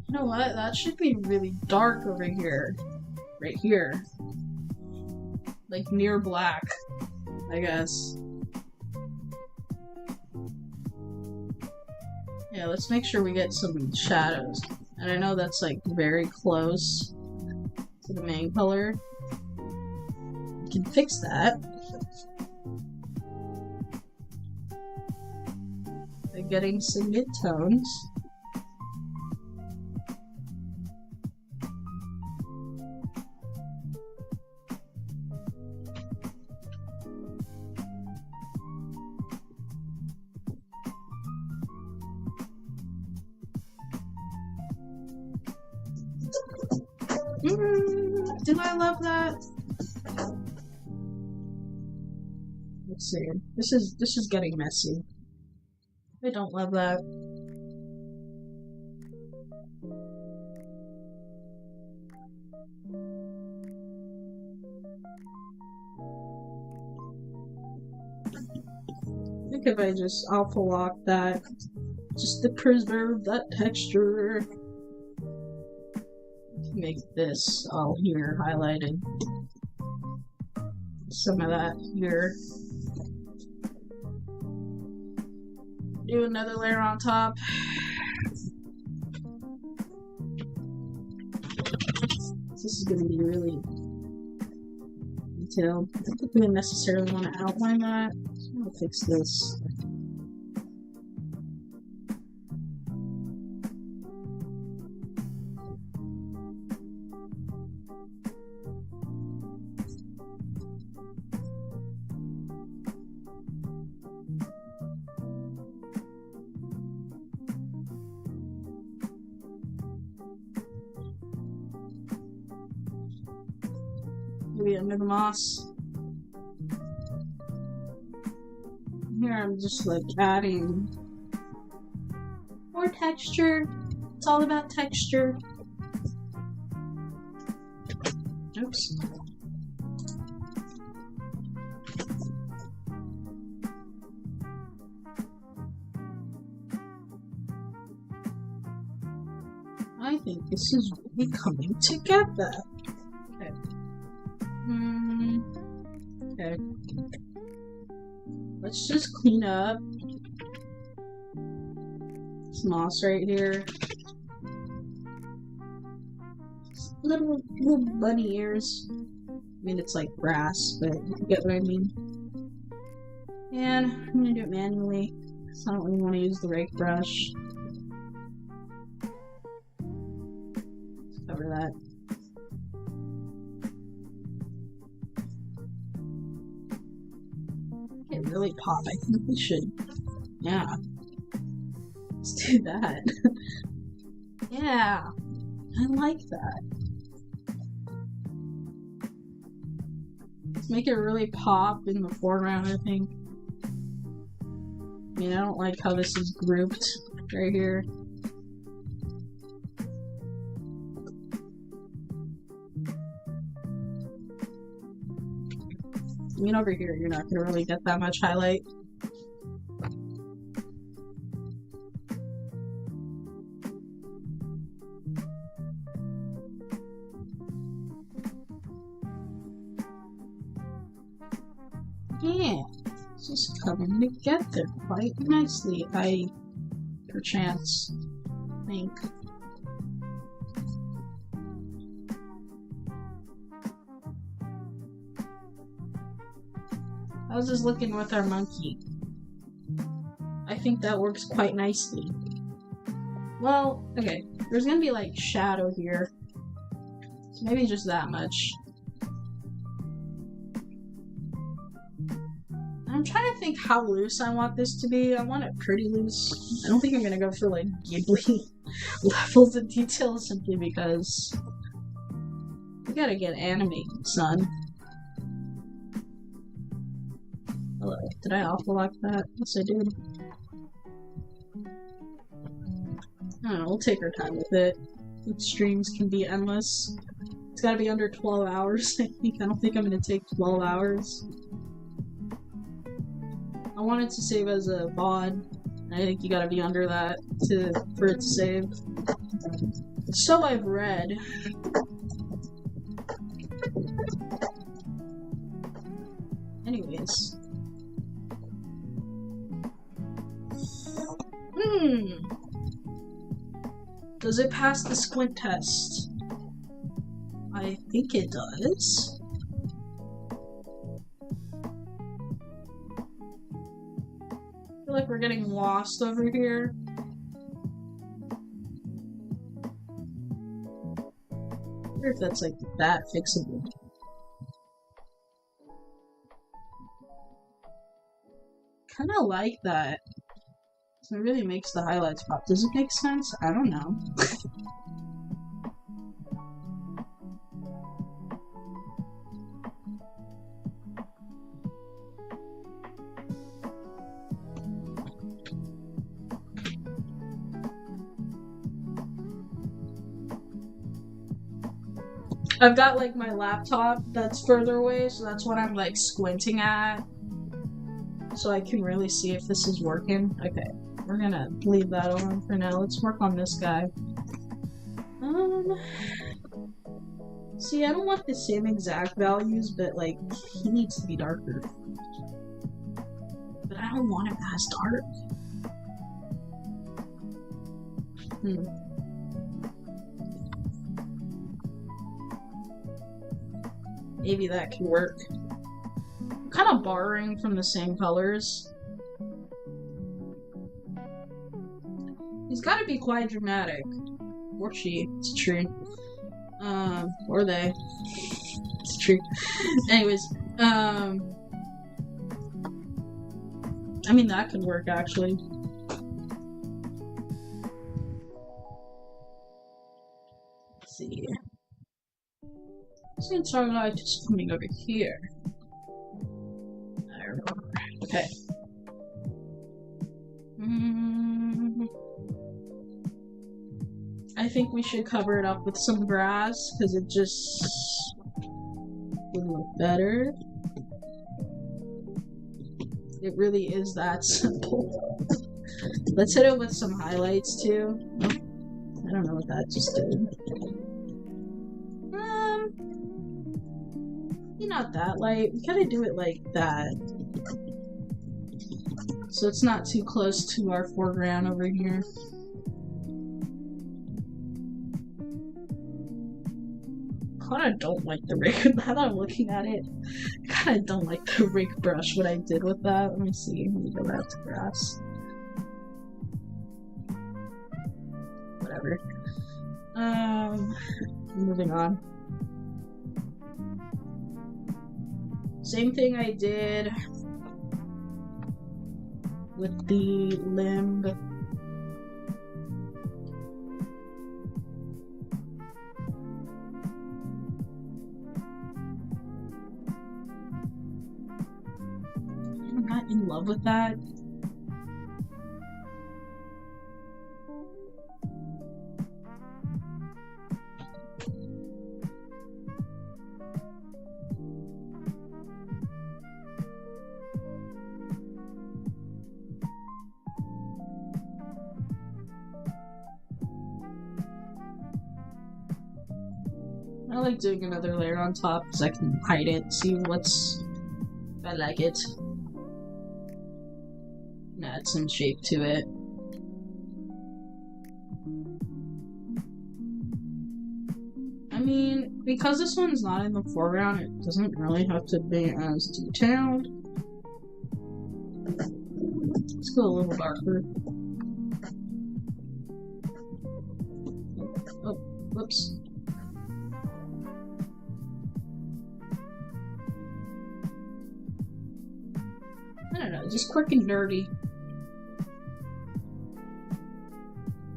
You know what? That should be really dark over here. Right here. Like near black, I guess. Yeah, let's make sure we get some shadows. And I know that's like very close to the main color. can fix that by getting some midtones. Do I love that? Let's see. This is getting messy. I don't love that. I think if I just alpha lock that, just to preserve that texture. Make this all here highlighted. Some of that here. Do another layer on top. This is going to be really detailed. I don't think we necessarily want to outline that. So I'm going to fix this. Maybe under the moss. Here I'm just like adding more texture. It's all about texture. Oops. I think this is really coming together. Okay. Okay. Let's just clean up this moss right here. Little bunny ears. I mean, it's like grass, but you get what I mean. And I'm gonna do it manually, because I don't really want to use the rake brush. Let's cover that. It really pop. I think we should. Yeah. Let's do that. Yeah. I like that. Let's make it really pop in the foreground, I think. I mean, I don't like how this is grouped right here. I mean, over here, you're not gonna really get that much highlight. Yeah, it's just coming together quite nicely, I perchance think. How's this looking with our monkey? I think that works quite nicely. Well, okay, there's gonna be like shadow here. So maybe just that much. I'm trying to think how loose I want this to be. I want it pretty loose. I don't think I'm gonna go for like Ghibli levels of detail simply because we gotta get animated, son. Hello. Did I alpha lock that? Yes, I did. I don't know, we'll take our time with it. Streams can be endless. It's gotta be under 12 hours, I think. I don't think I'm gonna take 12 hours. I want it to save as a VOD. I think you gotta be under that for it to save. So I've read. Anyways. Does it pass the squint test? I think it does. feel like we're getting lost over here. I wonder if that's like that fixable. Kind of like that. So it really makes the highlights pop. Does it make sense? I don't know. I've got like my laptop that's further away, so that's what I'm like squinting at. So I can really see if this is working. Okay, we're gonna leave that on for now. Let's work on this guy. See, I don't want the same exact values, but like, he needs to be darker. But I don't want him as dark. Maybe that can work. I'm kind of borrowing from the same colors. He's got to be quite dramatic. Or she. It's true. Or they. It's true. Anyways, I mean, that could work, actually. Let's see. Since our light is coming over here. I remember. Okay. I think we should cover it up with some grass, because it just would look better. It really is that simple. Let's hit it with some highlights, too. I don't know what that just did. Not that light. We gotta do it like that. So it's not too close to our foreground over here. Kinda don't like the rig. Now that I'm looking at it, I kinda don't like the rig brush, what I did with that. Let me see. Let me go back to grass. Whatever. Moving on. Same thing I did with the limb. I'm not in love with that. I like doing another layer on top because I can hide it, see what's... if I like it. And add some shape to it. I mean, because this one's not in the foreground, it doesn't really have to be as detailed. Let's go a little darker. Oh, whoops. I don't know, just quick and dirty.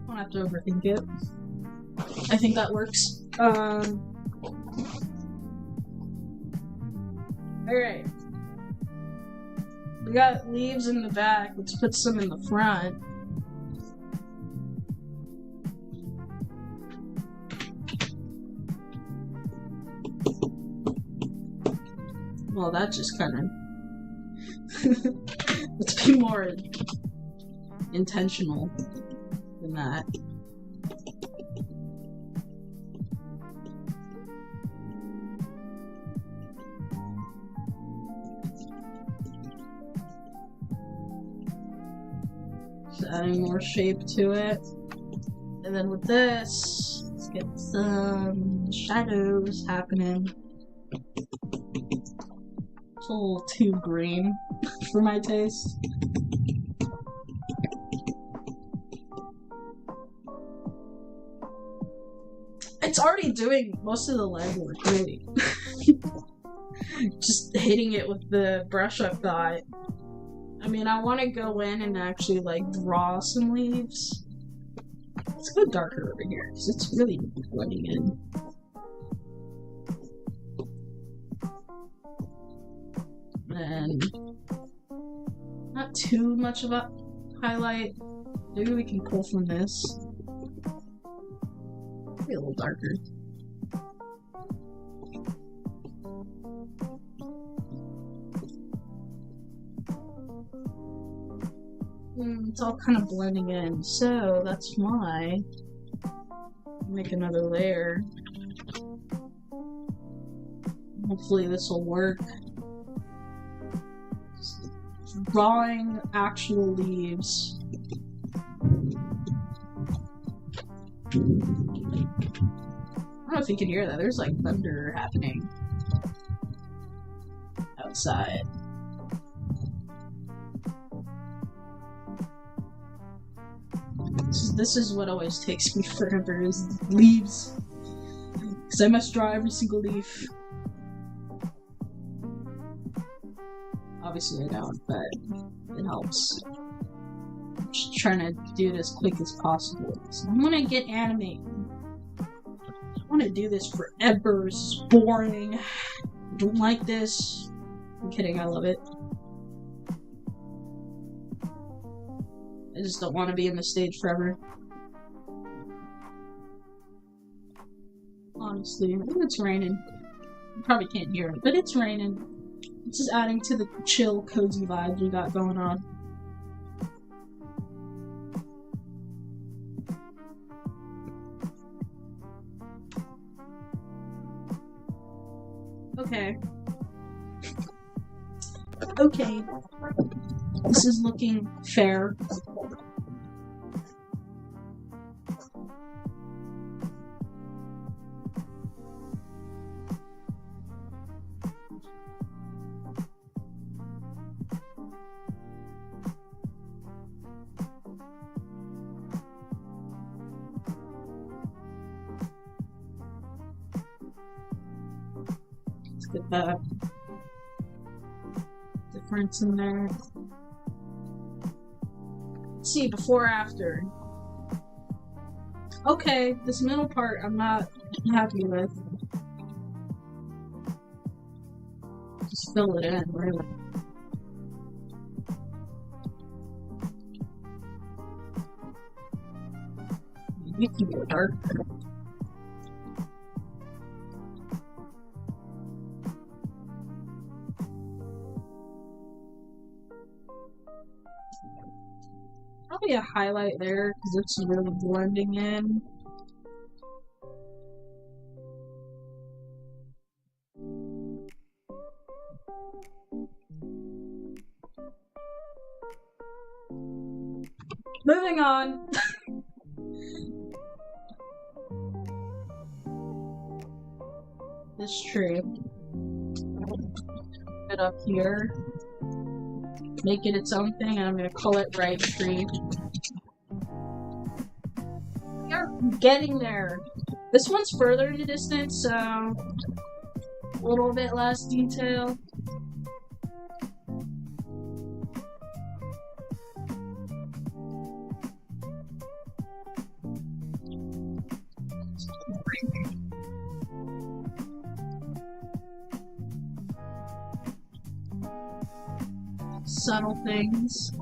Don't have to overthink it. I think that works. Alright. We got leaves in the back, let's put some in the front. Well, that just kind of... let's be more intentional than that. Just adding more shape to it. And then with this, let's get some shadows happening. It's a little too green for my taste. already doing most of the legwork, really. Just hitting it with the brush I've got. I mean, I want to go in and actually, like, draw some leaves. Let's go darker over here, because it's really blending in. And not too much of a highlight. Maybe we can pull from this. Maybe a little darker. It's all kind of blending in, so that's why make another layer. Hopefully this will work. Just drawing actual leaves. I don't know if you can hear that. There's like thunder happening outside. This is what always takes me forever, is leaves. Because I must draw every single leaf. Obviously I don't, but it helps. I'm just trying to do it as quick as possible. So I'm gonna get animating. I want to do this forever. This is boring. I don't like this. I'm kidding, I love it. I just don't want to be in the stage forever. Honestly, I think it's raining. You probably can't hear it, but it's raining. It's just adding to the chill, cozy vibe we got going on. Okay. Okay. This is looking fair. Let's get that difference in there. Let's see, before, after. Okay, this middle part I'm not happy with. Just fill it in, really. You can go darker. Probably a highlight there because it's really blending in. Moving on. This tree. It up here. Make it its own thing, and I'm gonna call it Right Tree. We are getting there. This one's further in the distance, so a little bit less detail. Subtle things.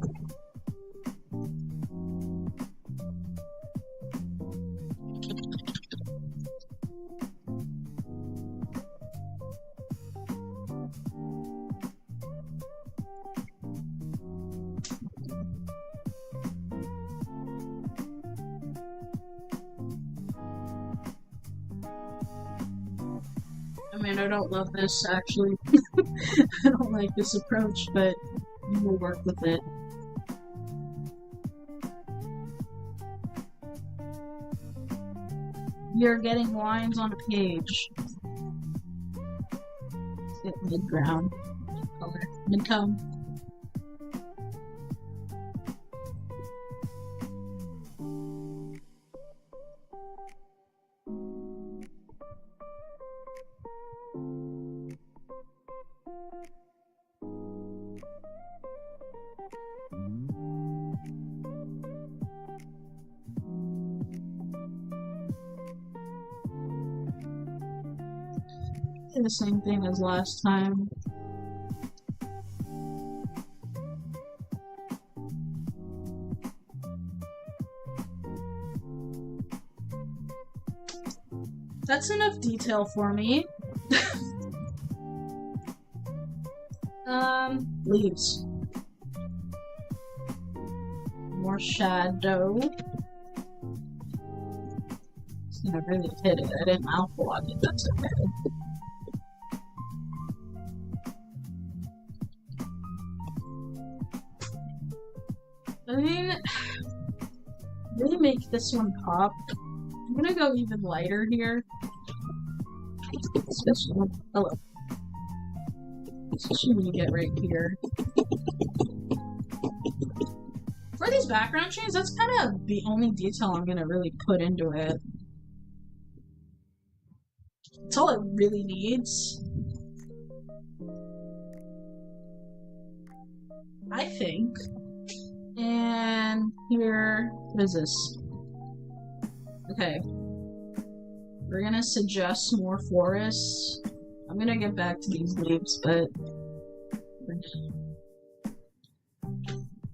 I mean, I don't love this, actually. I don't like this approach, but we'll work with it. You're getting lines on a page. Let's get mid-ground color. Mid-tone. The same thing as last time. That's enough detail for me. Leaves. More shadow. It's gonna really hit it. I didn't mouth block it, that's okay. I mean, really make this one pop. I'm gonna go even lighter here. Especially, hello. Especially when you get right here. For these background shades, that's kind of the only detail I'm gonna really put into it. That's all it really needs. I think. And here, what is this? Okay. We're gonna suggest more forests. I'm gonna get back to these leaves, but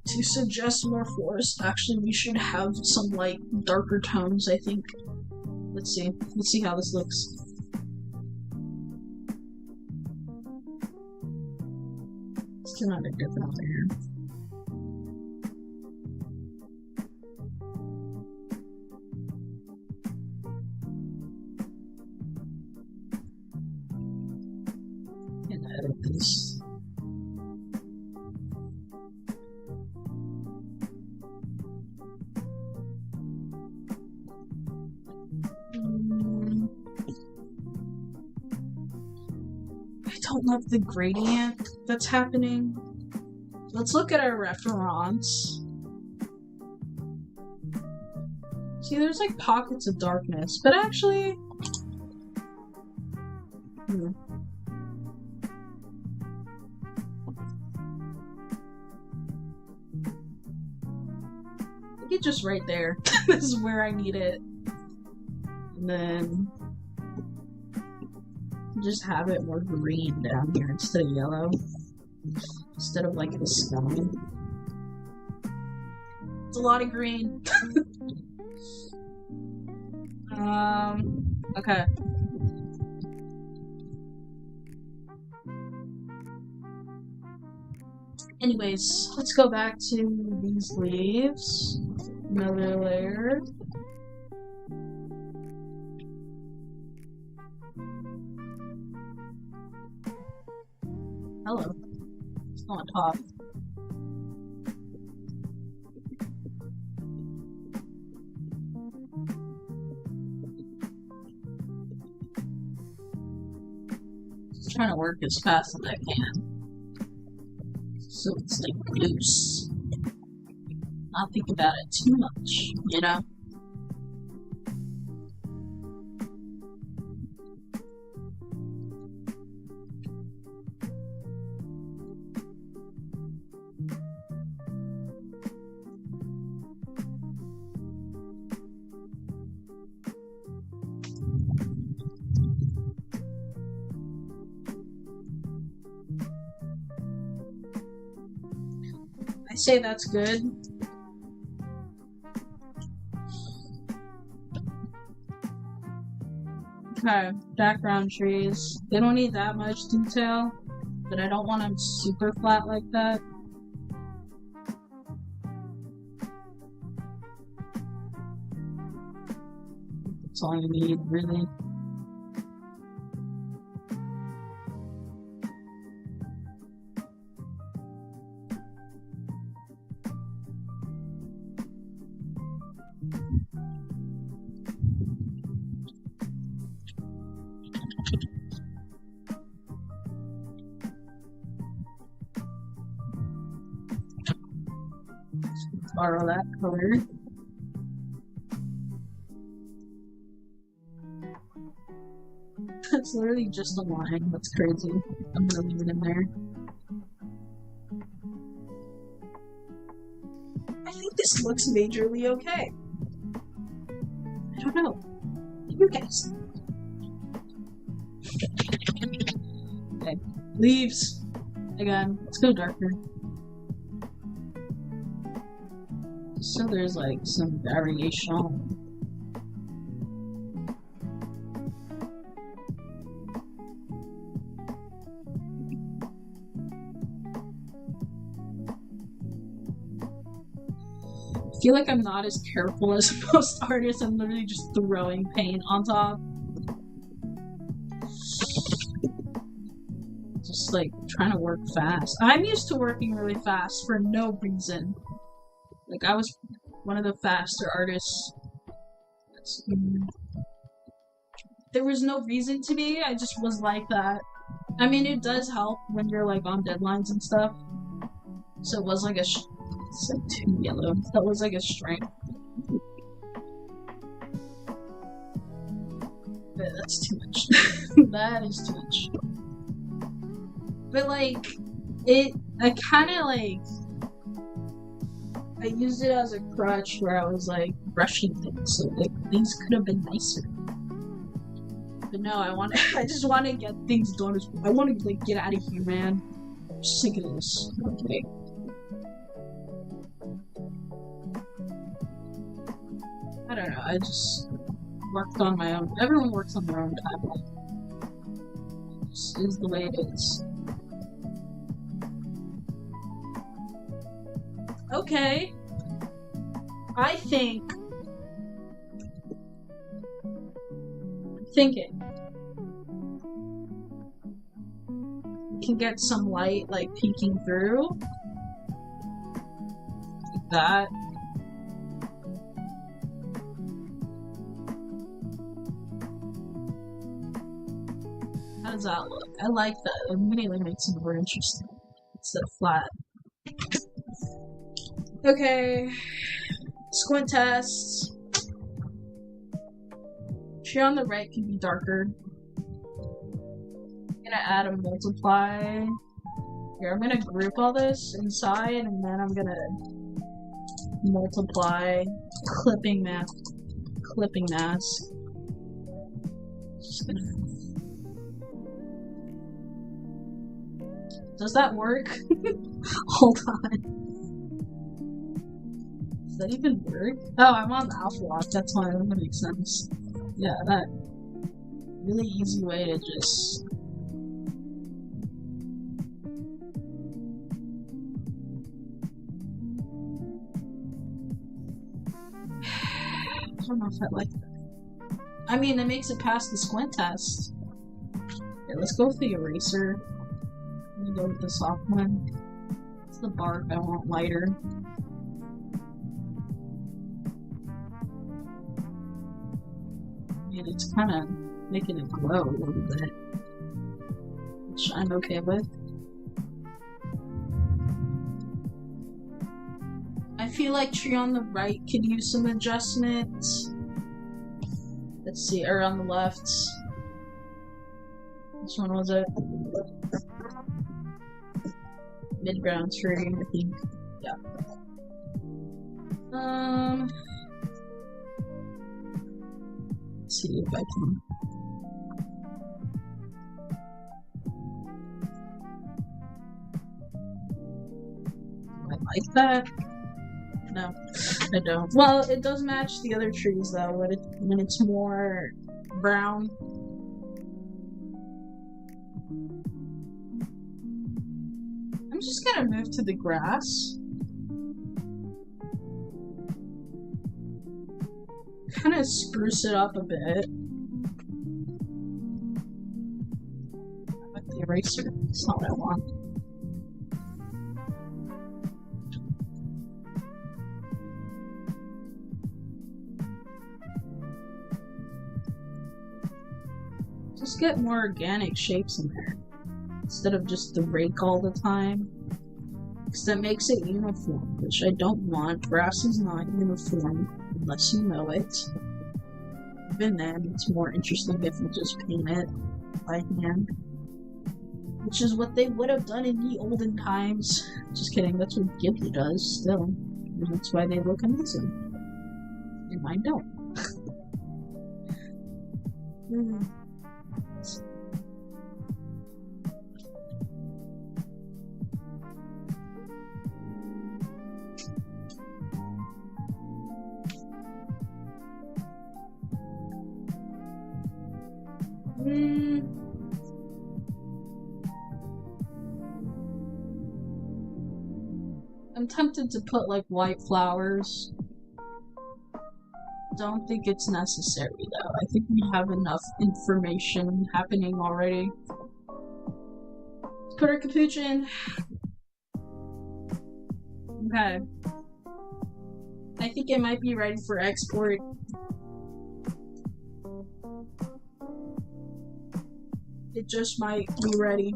to suggest more forest, actually we should have some like darker tones, I think. Let's see. Let's see how this looks. It's kind of different there. Edit this. I don't love the gradient that's happening. Let's look at our reference. See, there's like pockets of darkness, but actually... just right there. This is where I need it. And then just have it more green down here instead of yellow. Instead of like the sky. It's a lot of green. Okay. Anyways, let's go back to these leaves. Another layer. Hello. It's on top. Just trying to work as fast as I can. So it's like loose. Not think about it too much, you know? I say that's good. Okay, background trees. They don't need that much detail, but I don't want them super flat like that. That's all you need, really. Borrow that color. That's literally just a line. That's crazy. I'm gonna leave it in there. I think this looks majorly okay. I don't know. You guys. Leaves. Again, let's go darker. So there's like some variation. I feel like I'm not as careful as most artists. I'm literally just throwing paint on top. Just like trying to work fast. I'm used to working really fast for no reason. Like I was one of the faster artists. There was no reason to be, I just was like that. I mean, it does help when you're like on deadlines and stuff. So it was like it's like too yellow. That was like a strength. But that's too much. That is too much. But like, I kinda like, I used it as a crutch where I was like brushing things, so like things could have been nicer. But no, I just want to get things done. I want to like get out of here, man. I'm sick of this. Okay. I don't know. I just worked on my own. Everyone works on their own timeline. This is the way it is. Okay. I think. I'm thinking. We can get some light, like, peeking through. Like that. How does that look? I like that. It immediately makes it more interesting. Instead of flat. Okay. Squint tests. Tree on the right can be darker. I'm gonna add a multiply. Here, I'm gonna group all this inside, and then I'm gonna multiply clipping mask. Just gonna. Does that work? Hold on. Does that even work? Oh, I'm on the alpha lock. That's why that makes sense. Yeah, that really easy way to just. I don't know if I like that. I mean, it makes it past the squint test. Okay, let's go with the eraser. Let me go with the soft one. It's the bark I want lighter. And it's kind of making it glow a little bit, which I'm okay with. I feel like tree on the right could use some adjustments. Let's see, or on the left. Which one was it? Mid-ground tree, I think. Yeah. Let's see if I can. Do I like that? No, I don't. Well, it does match the other trees though, when it's more brown. I'm just gonna move to the grass. Kind of spruce it up a bit. I like the eraser. It's not what I want. Just get more organic shapes in there instead of just the rake all the time, because that makes it uniform, which I don't want. Grass is not uniform unless you know it. Even then, it's more interesting if you just paint it by hand, which is what they would have done in the olden times. Just kidding, that's what Ghibli does still, and that's why they look amazing. And mine don't. I'm tempted to put like white flowers. Don't think it's necessary though. I think we have enough information happening already. Let's put our capuchin. Okay. I think it might be ready for export. It just might be ready.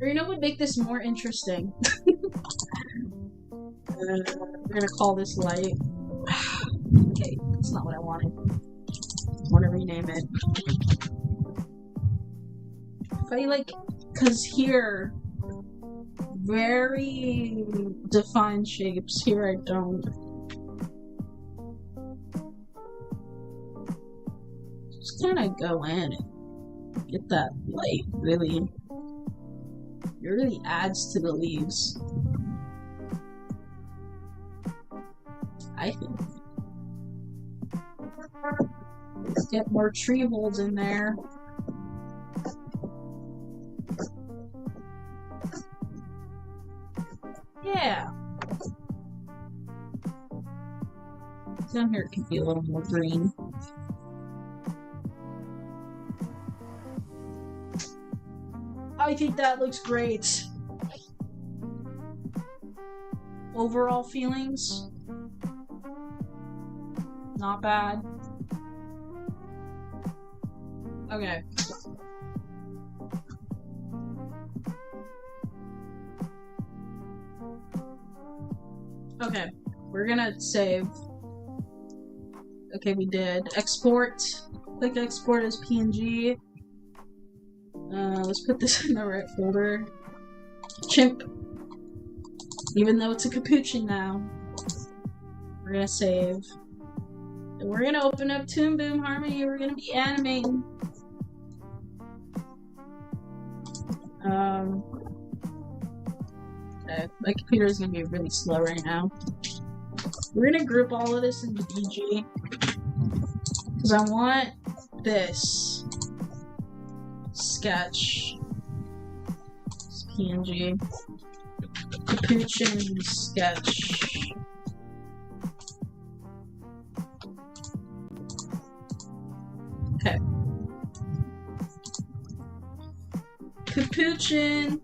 Or you know what would make this more interesting? We're gonna call this light. Okay, that's not what I wanted. I want to rename it. If I like, cause here, very defined shapes. Here I don't. Just kind of go in and get that light. Really, it really adds to the leaves. I think. Let's get more tree holes in there. Yeah. Down here it could be a little more green. I think that looks great. Overall feelings? Not bad. Okay. Okay, we're gonna save. Okay, we did. Export. Click export as PNG. Let's put this in the right folder. Chimp. Even though it's a capuchin now. We're gonna save. And we're gonna open up Toon Boom Harmony. We're gonna be animating. Okay, my computer is gonna be really slow right now. We're gonna group all of this into BG. Because I want this sketch. It's PNG. Capuchin sketch. Okay. Capuchin.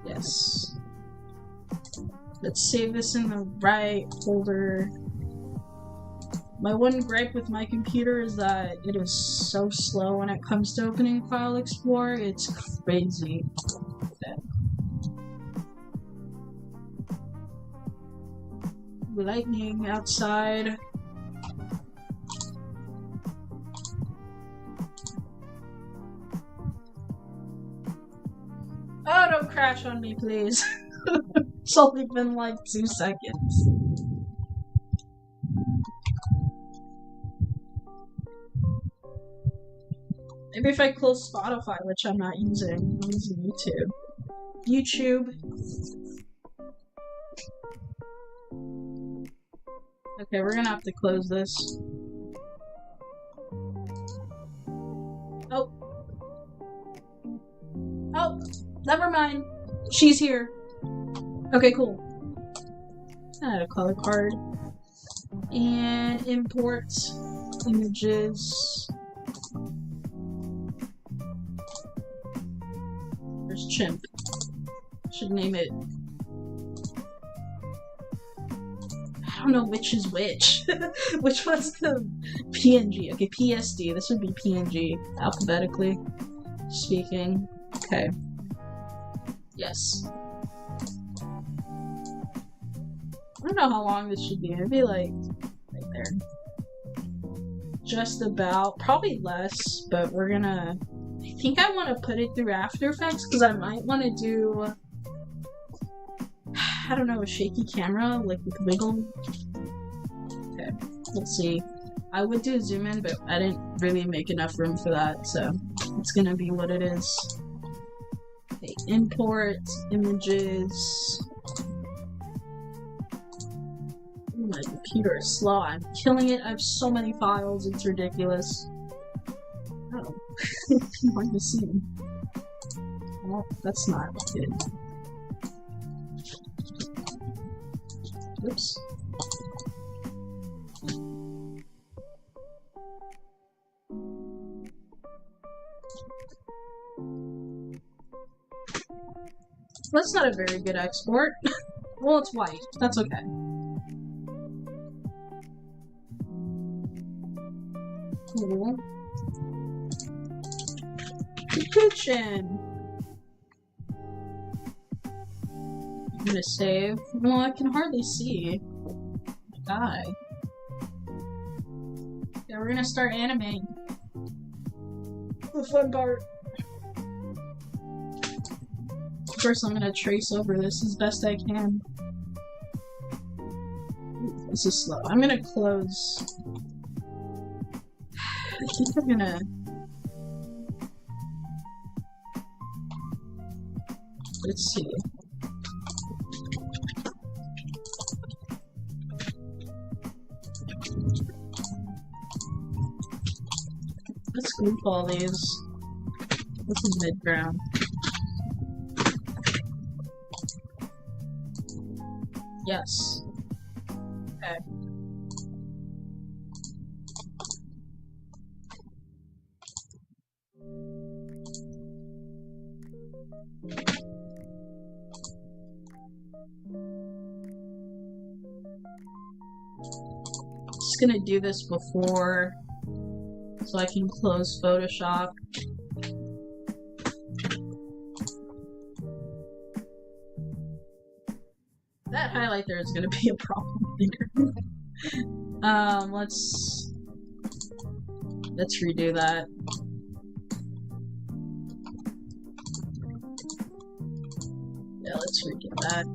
Yes. Let's save this in the right folder. My one gripe with my computer is that it is so slow when it comes to opening File Explorer. It's crazy. Okay. Lightning outside. Oh, don't crash on me, please. It's only been like 2 seconds. Maybe if I close Spotify, which I'm not using, I'm using YouTube. YouTube. Okay, we're gonna have to close this. Oh. Oh, never mind. She's here. Okay, cool. Add a color card. And import images. There's Chimp. Should name it. I don't know which is which. Which one's the PNG? Okay, PSD. This would be PNG, alphabetically speaking. Okay. Yes. I don't know how long this should be. Maybe like right there. Just about. Probably less, but we're gonna. I think I want to put it through After Effects because I might want to do. I don't know, a shaky camera, like with wiggle. Okay, let's see. I would do zoom in, but I didn't really make enough room for that, so it's gonna be what it is. Okay, import images. Ooh, my computer is slow. I'm killing it. I have so many files. It's ridiculous. Oh. I can hardly see him. Well, that's not good. Oops. That's not a very good export. Well, it's white. That's okay. Cool. Kitchen. I'm gonna save. Well, I can hardly see. Die. Yeah, we're gonna start animating. The fun part. First, I'm gonna trace over this as best I can. Ooh, this is slow. I'm gonna close. I think I'm gonna. Let's see. Let's group all these. This is mid-ground. Yes. Okay. Just gonna do this before so I can close Photoshop. That highlight there is gonna be a problem later. Let's redo that. Yeah, let's redo that.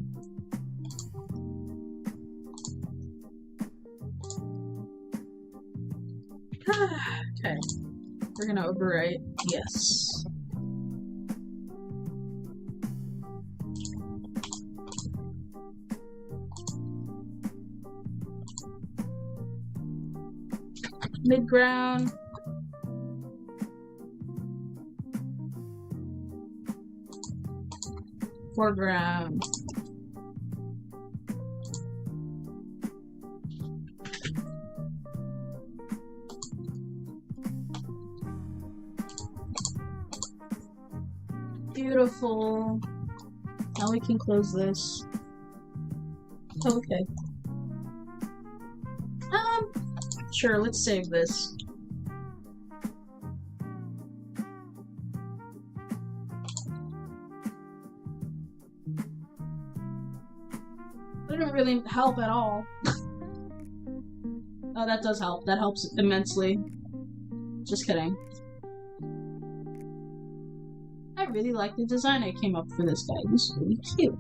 Okay, we're gonna overwrite. Yes. Mid-ground. Foreground. Beautiful. Now we can close this. Okay. Sure, let's save this. That didn't really help at all. Oh, that does help. That helps immensely. Just kidding. I really like the design I came up for this guy. He's really cute.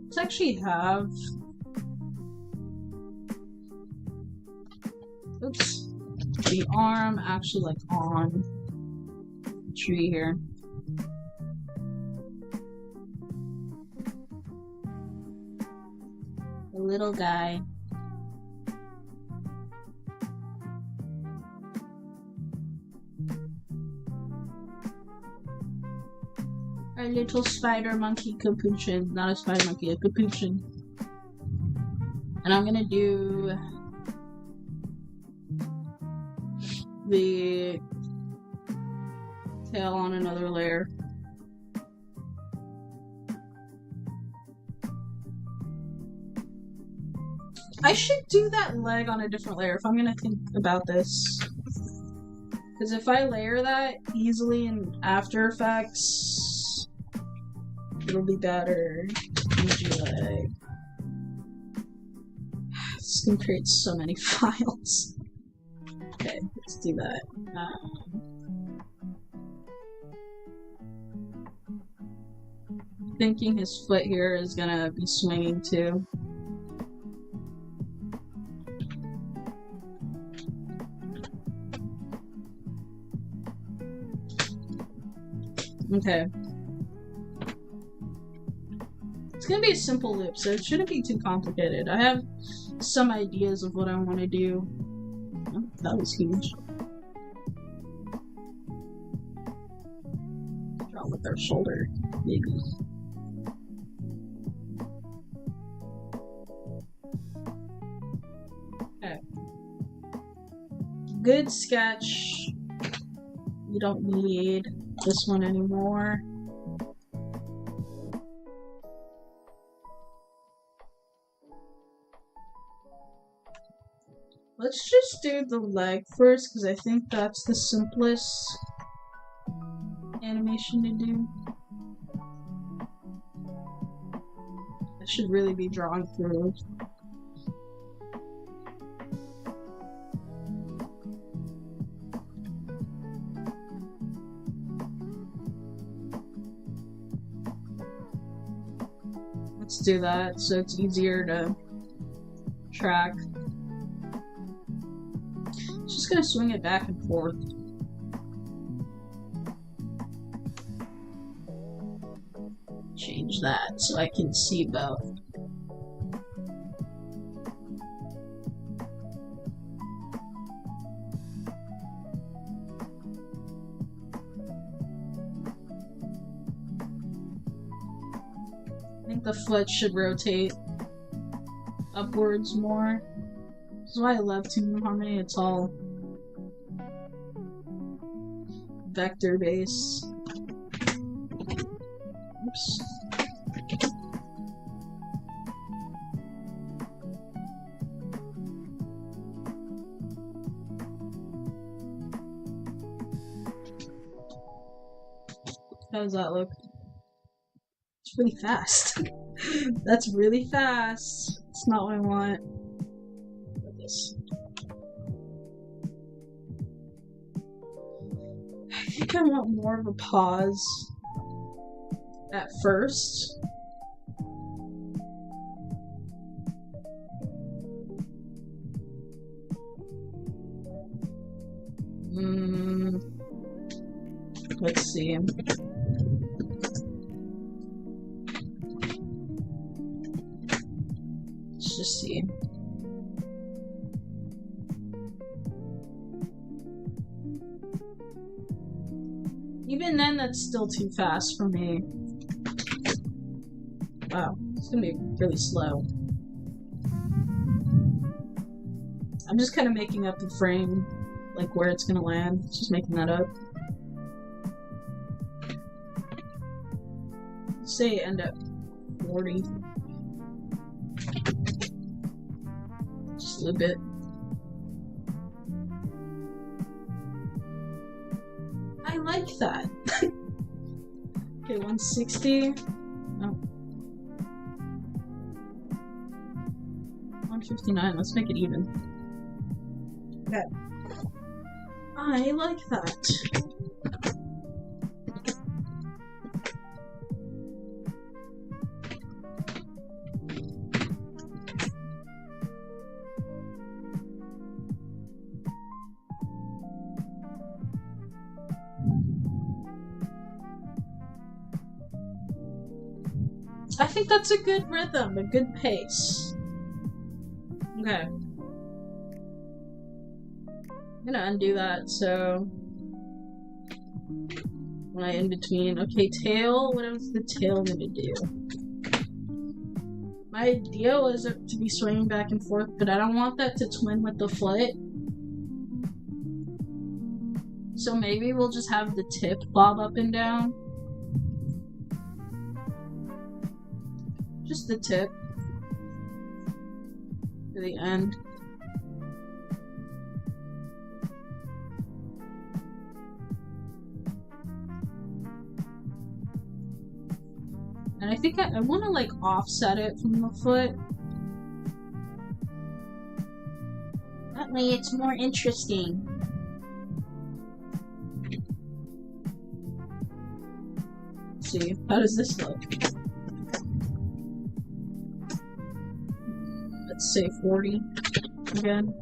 Let's actually have... Oops. The arm actually like on the tree here. The little guy. Our little spider monkey capuchin. Not a spider monkey, a capuchin. And I'm gonna do the tail on another layer. I should do that leg on a different layer if I'm gonna think about this. Because if I layer that easily in After Effects, it'll be better. Lag. This can create so many files. Okay, let's do that. Thinking his foot here is gonna be swinging too. Okay. It's gonna be a simple loop, so it shouldn't be too complicated. I have some ideas of what I want to do. Oh, that was huge. Draw with our shoulder, maybe. Okay. Good sketch. We don't need this one anymore. Let's just do the leg first, because I think that's the simplest animation to do. I should really be drawing through. Let's do that so it's easier to track. Just gonna swing it back and forth. Change that so I can see both. I think the foot should rotate upwards more. This is why I love Toon Harmony. It's all vector based. Oops. How does that look? It's really fast. That's really fast. It's not what I want. I think I want more of a pause at first. Let's see. Let's just see. Even then, that's still too fast for me. Wow, it's gonna be really slow. I'm just kind of making up the frame, like where it's gonna land. Just making that up. Say end at 40. Just a little bit. I like that. Okay, 160. Oh. 159. Let's make it even. Okay. I like that. I think that's a good rhythm, a good pace. Okay. I'm gonna undo that, so when I in between. Okay, tail, what else is the tail gonna do? My idea was to be swinging back and forth, but I don't want that to twin with the foot. So maybe we'll just have the tip bob up and down. Just the tip. To the end. think I want to like offset it from the foot. That way it's more interesting. Let's see, how does this look? Let's say 40 again.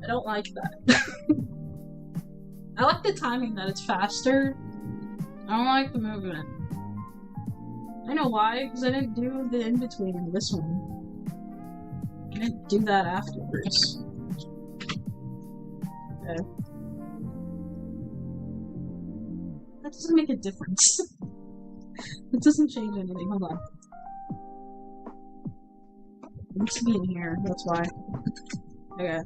I don't like that. I like the timing that it's faster. I don't like the movement. I know why, because I didn't do the in-between in this one. I didn't do that afterwards. Okay. That doesn't make a difference. It doesn't change anything. Hold on. It needs to be in here, that's why. Okay.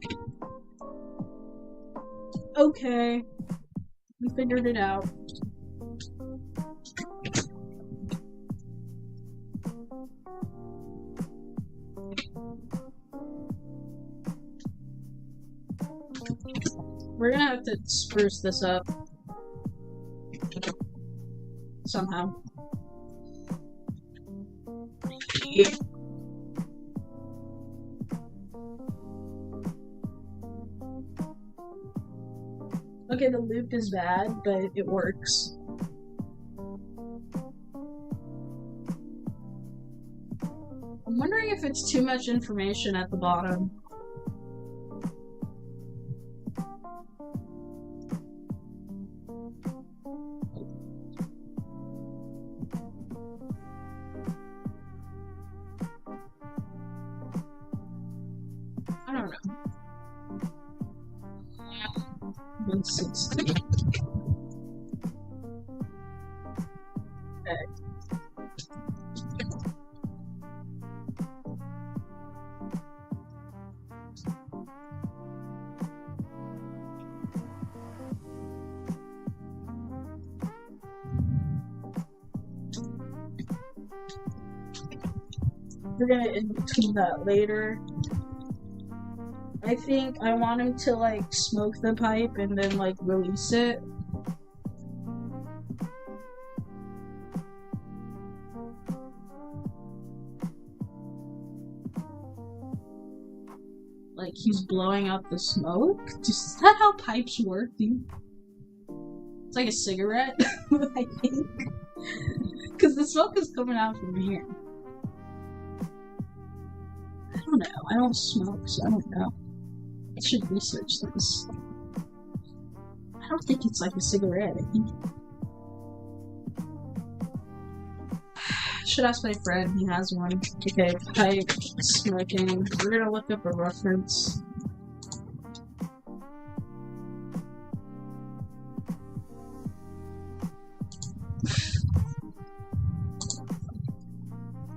Okay. We figured it out. We're gonna have to spruce this up. Somehow. Yeah. Okay, the loop is bad, but it works. I'm wondering if it's too much information at the bottom. I don't know. 160. Okay. We're gonna in-between that later. I think I want him to, like, smoke the pipe and then, like, release it. Like, he's blowing out the smoke? Is that how pipes work, dude? It's like a cigarette, I think. Because the smoke is coming out from here. I don't know. I don't smoke, so I don't know. I should research this. I don't think it's like a cigarette. I think. I should ask my friend. He has one. Okay, pipe smoking. We're gonna look up a reference.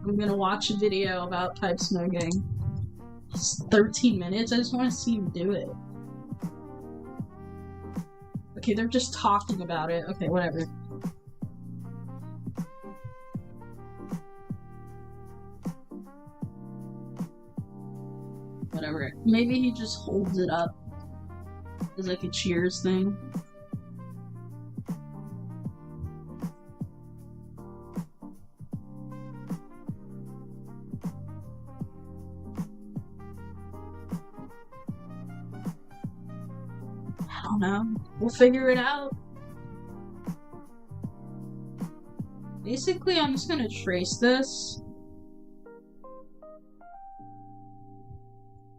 I'm gonna watch a video about pipe smoking. It's 13 minutes, I just want to see him do it. Okay, they're just talking about it. Okay, whatever. Whatever. Maybe he just holds it up as like a cheers thing. I don't know. We'll figure it out. Basically, I'm just gonna trace this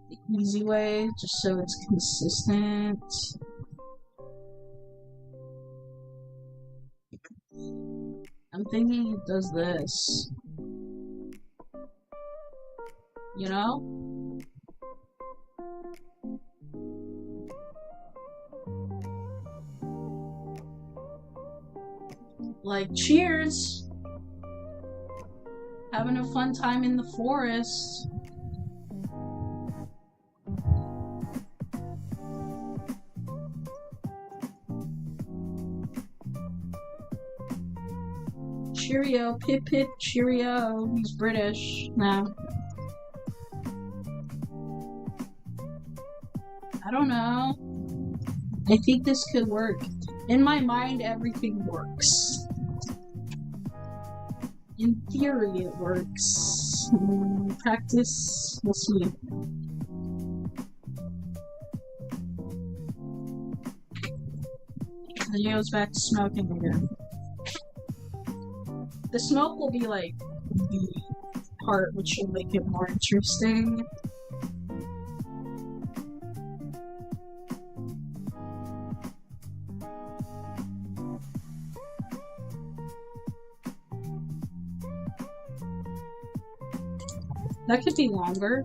the easy way, just so it's consistent. I'm thinking it does this. You know? Like, cheers! Having a fun time in the forest. Cheerio, pip pip, cheerio. He's British now. I don't know. I think this could work. In my mind, everything works. In theory, it works. Practice, we'll see. And he goes back to smoking again. The smoke will be like the part which will make it more interesting. That could be longer.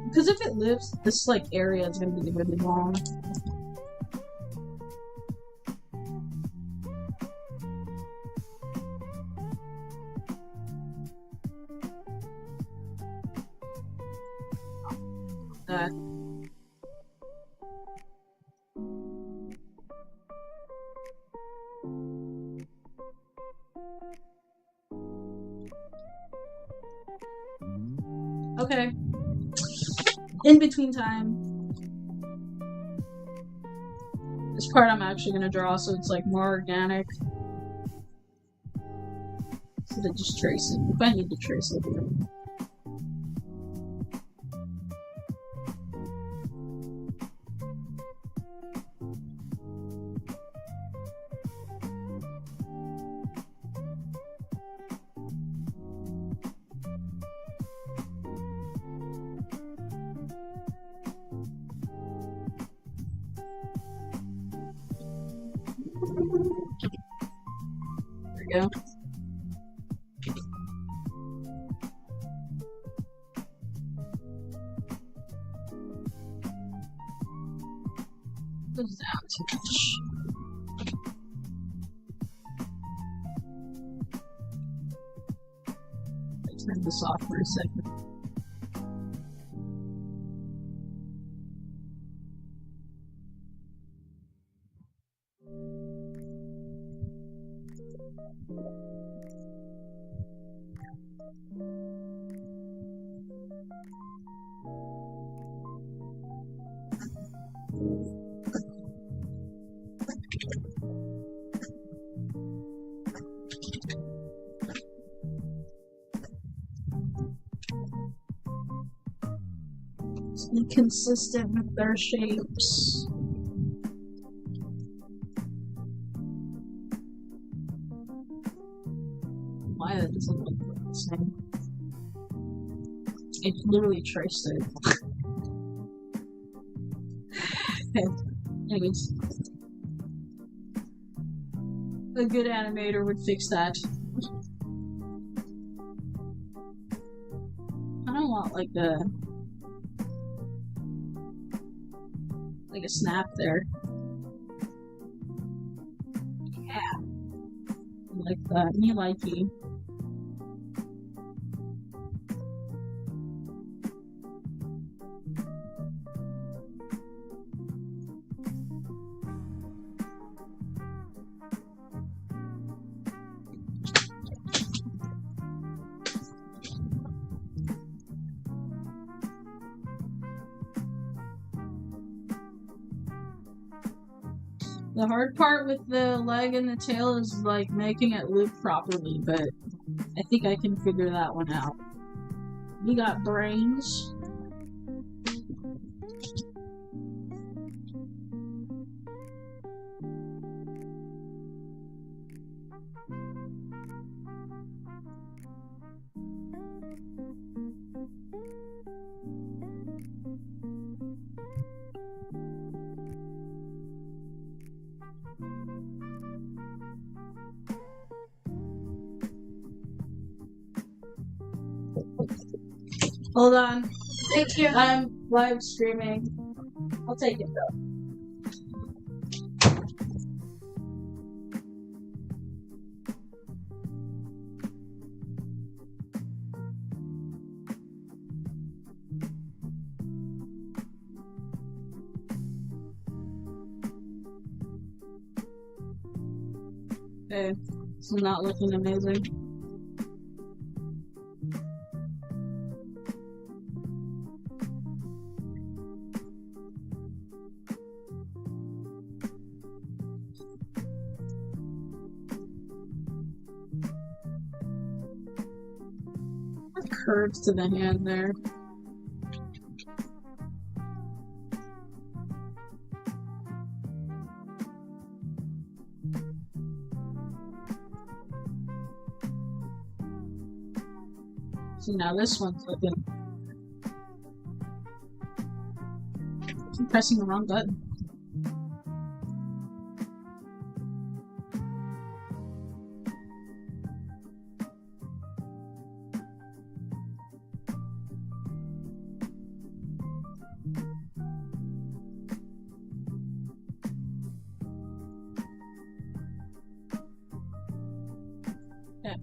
Because if it lives, this like area is gonna be really long. That. Okay. In between time. This part I'm actually gonna draw so it's like more organic. Instead of just tracing. If I need to trace it. There we go. Goes down too much. Turn this off for a second. Be consistent with their shapes. Why that doesn't look the same? It literally traced it. Okay. Anyways, a good animator would fix that. I don't want like a snap there. Yeah. Like that. Me likey. The hard part with the leg and the tail is like making it loop properly, but I think I can figure that one out. We got brains. Hold on. Thank you. I'm live streaming. I'll take it though. Okay, it's not looking amazing. curve to the hand there. So now this one's looking. I'm pressing the wrong button. Yeah.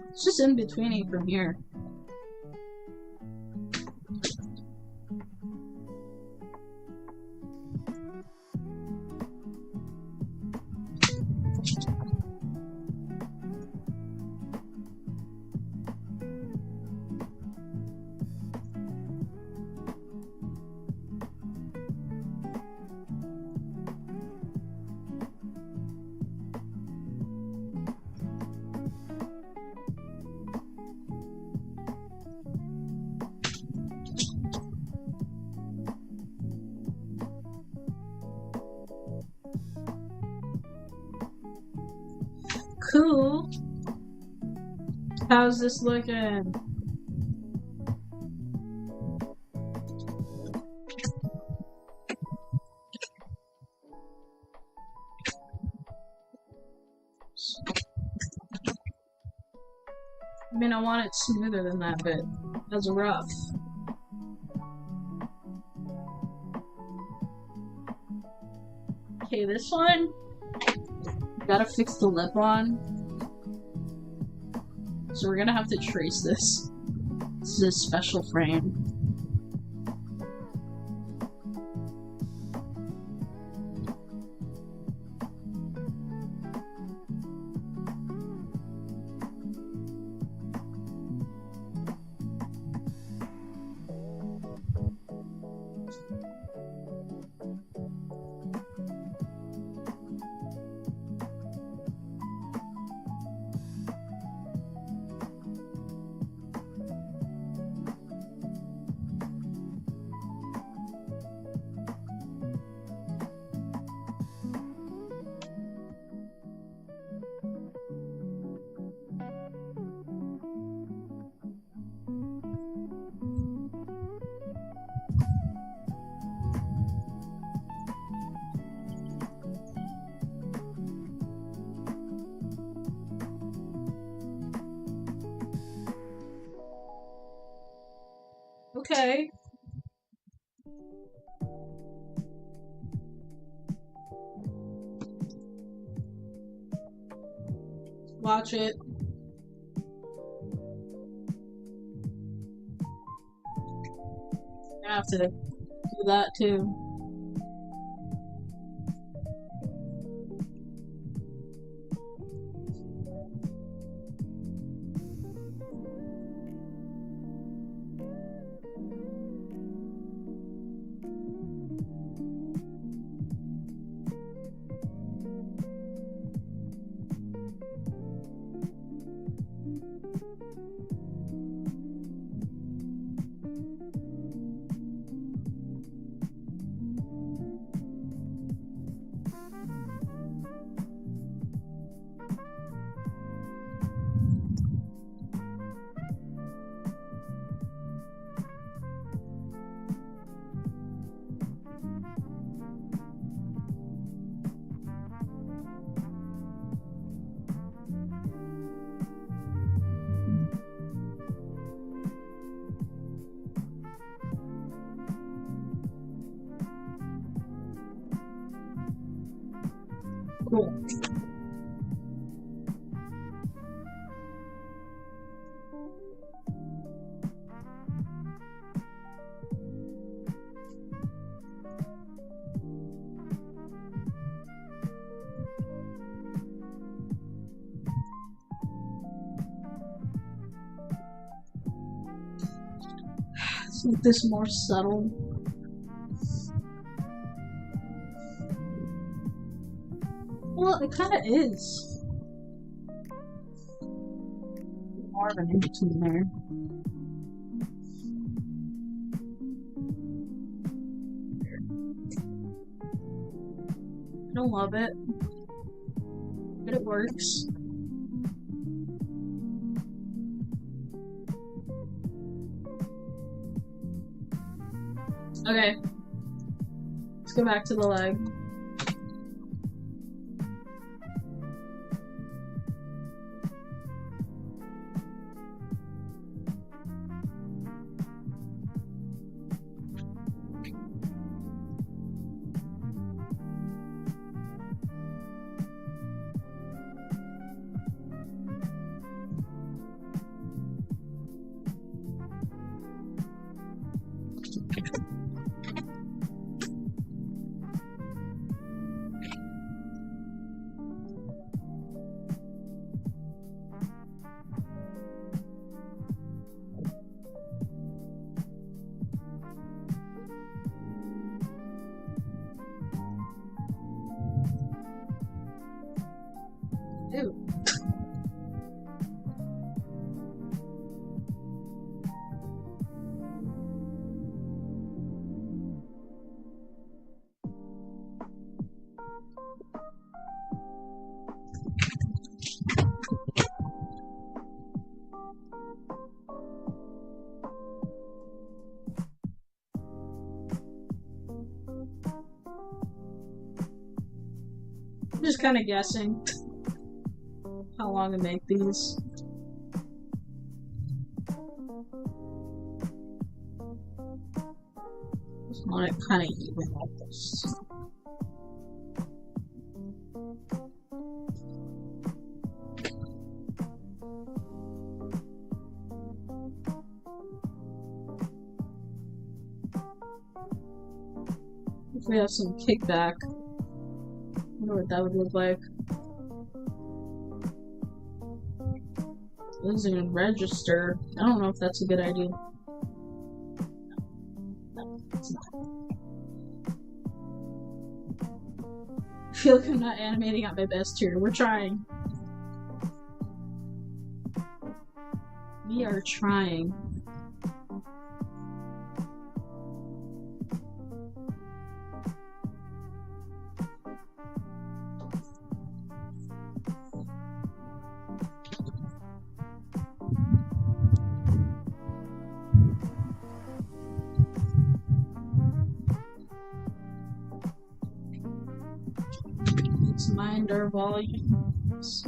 It's just in between from here. Cool. How's this looking? I mean, I want it smoother than that, but that's rough. Okay, this one, gotta fix the lip on. So we're gonna have to trace this. This is a special frame. Okay. Watch it. I have to do that too. Cool. Let's make this more subtle. Well, it kind of is. More of an in between there. I don't love it, but it works. Okay, let's go back to the leg. Ew. I'm just kind of guessing how long to make these. Just want it kind of even like this. If we have some kickback, I wonder what that would look like. It doesn't even register. I don't know if that's a good idea. No, it's not. I feel like I'm not animating at my best here. We're trying. We are trying. Let's mind our volumes.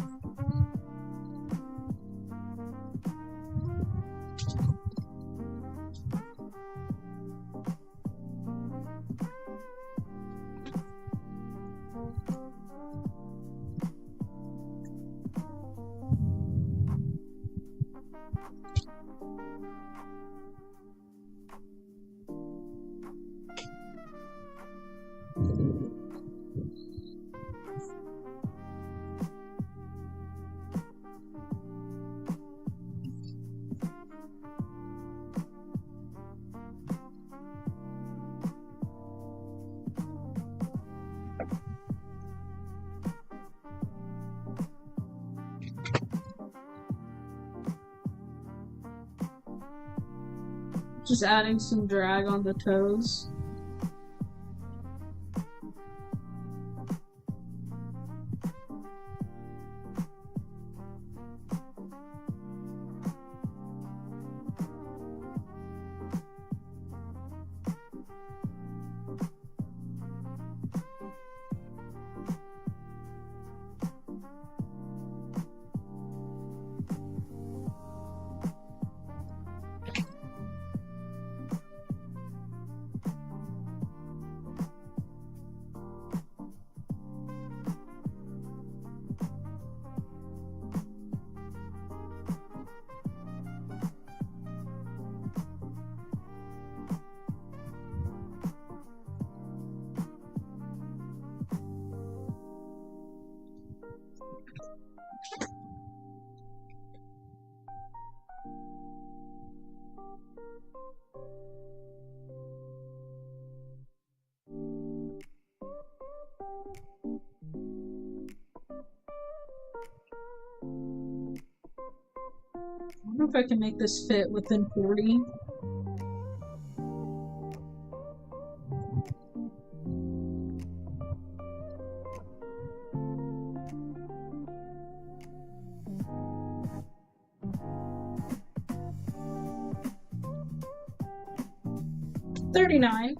Just adding some drag on the toes. if I can make this fit within 40. $39.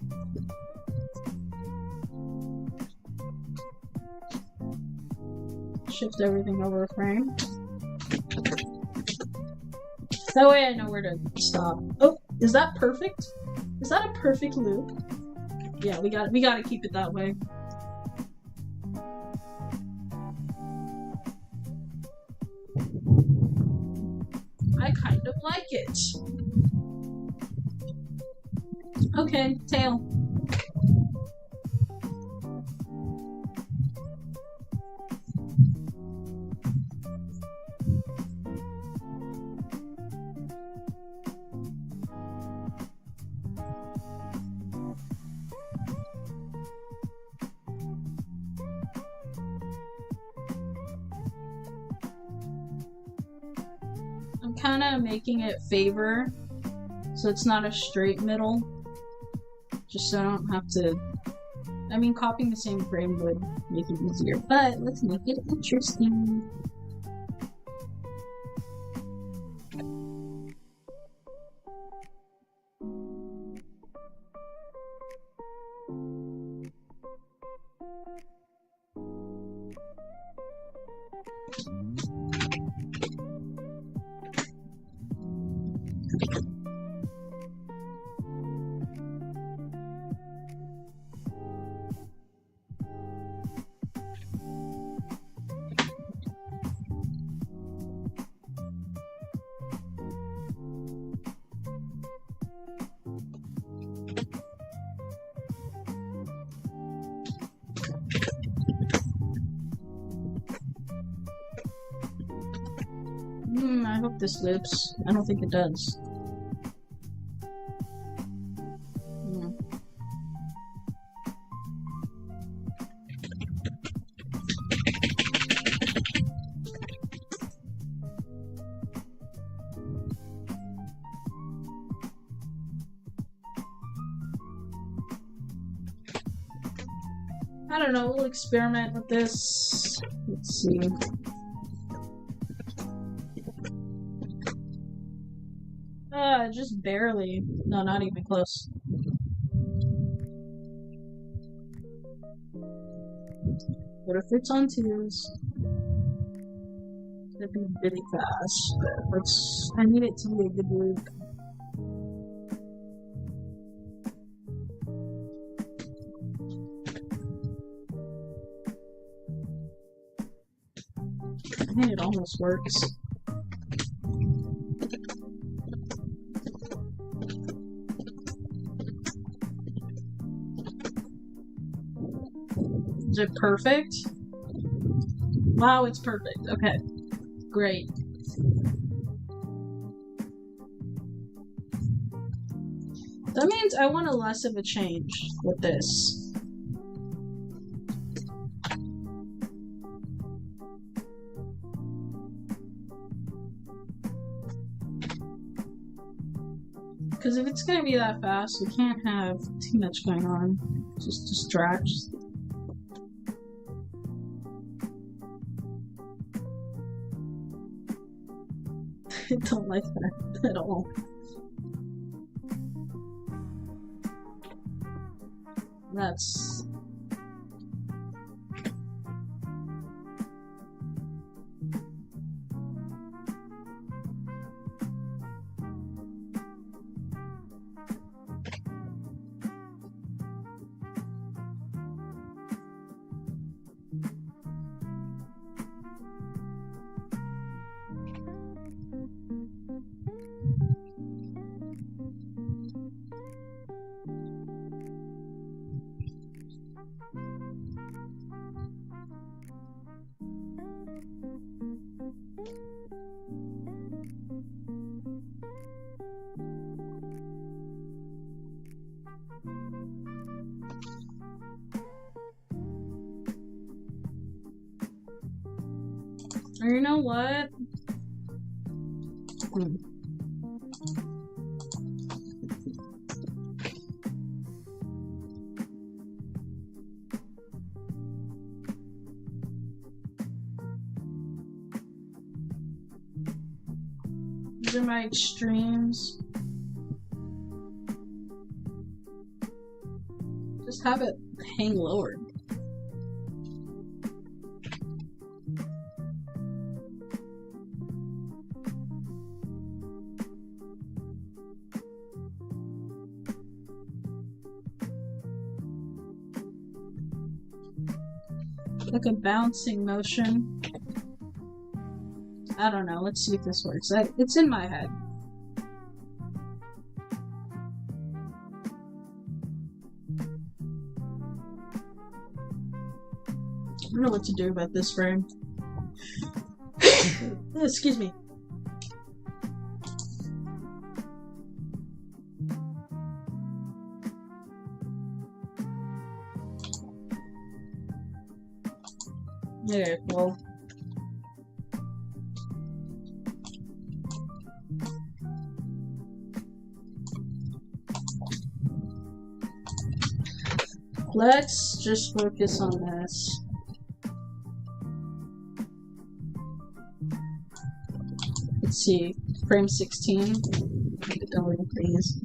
Shift everything over a frame. That way I know where to stop. Oh, is that perfect? Is that a perfect loop? Yeah, we gotta keep it that way. I kind of like it. Okay, tail. I'm kind of making it favor, so it's not a straight middle. Just so I don't have to... I mean, copying the same frame would make it easier, but let's make it interesting. I hope this loops. I don't think it does. I don't know, we'll experiment with this. Let's see. Just barely. No, not even close. What if it's on twos? It'd be really fast. I need it to be a good loop. I think it almost works. Is it perfect? Wow, it's perfect. Okay. Great. That means I want a less of a change with this. Because if it's gonna be that fast, we can't have too much going on. It just distracts. I don't like that at all. That's... You know what? These are my extremes. Just have it hang lower. Like a bouncing motion. I don't know, let's see if this works. It's in my head. I don't know what to do about this frame. Excuse me. Okay, well. Let's just focus on this. Let's see, frame 16. Don't please.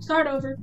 Start over.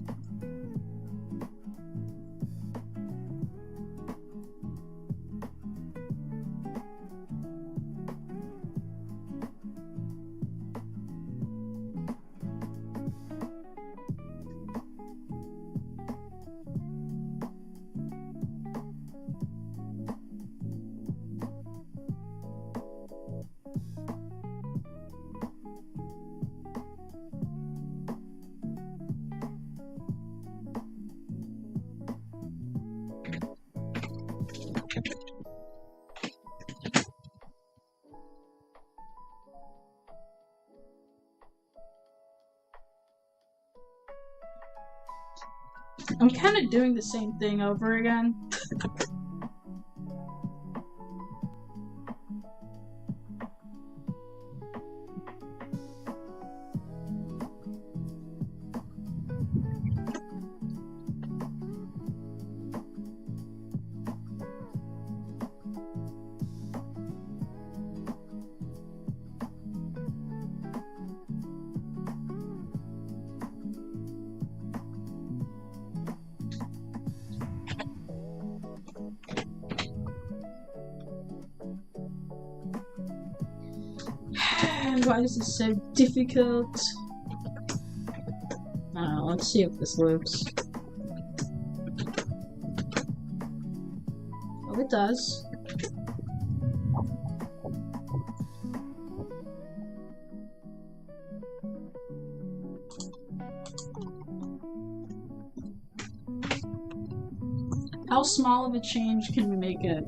I'm kind of doing the same thing over again. Why is this so difficult? I don't know, let's see if this works. Oh, it does. How small of a change can we make it?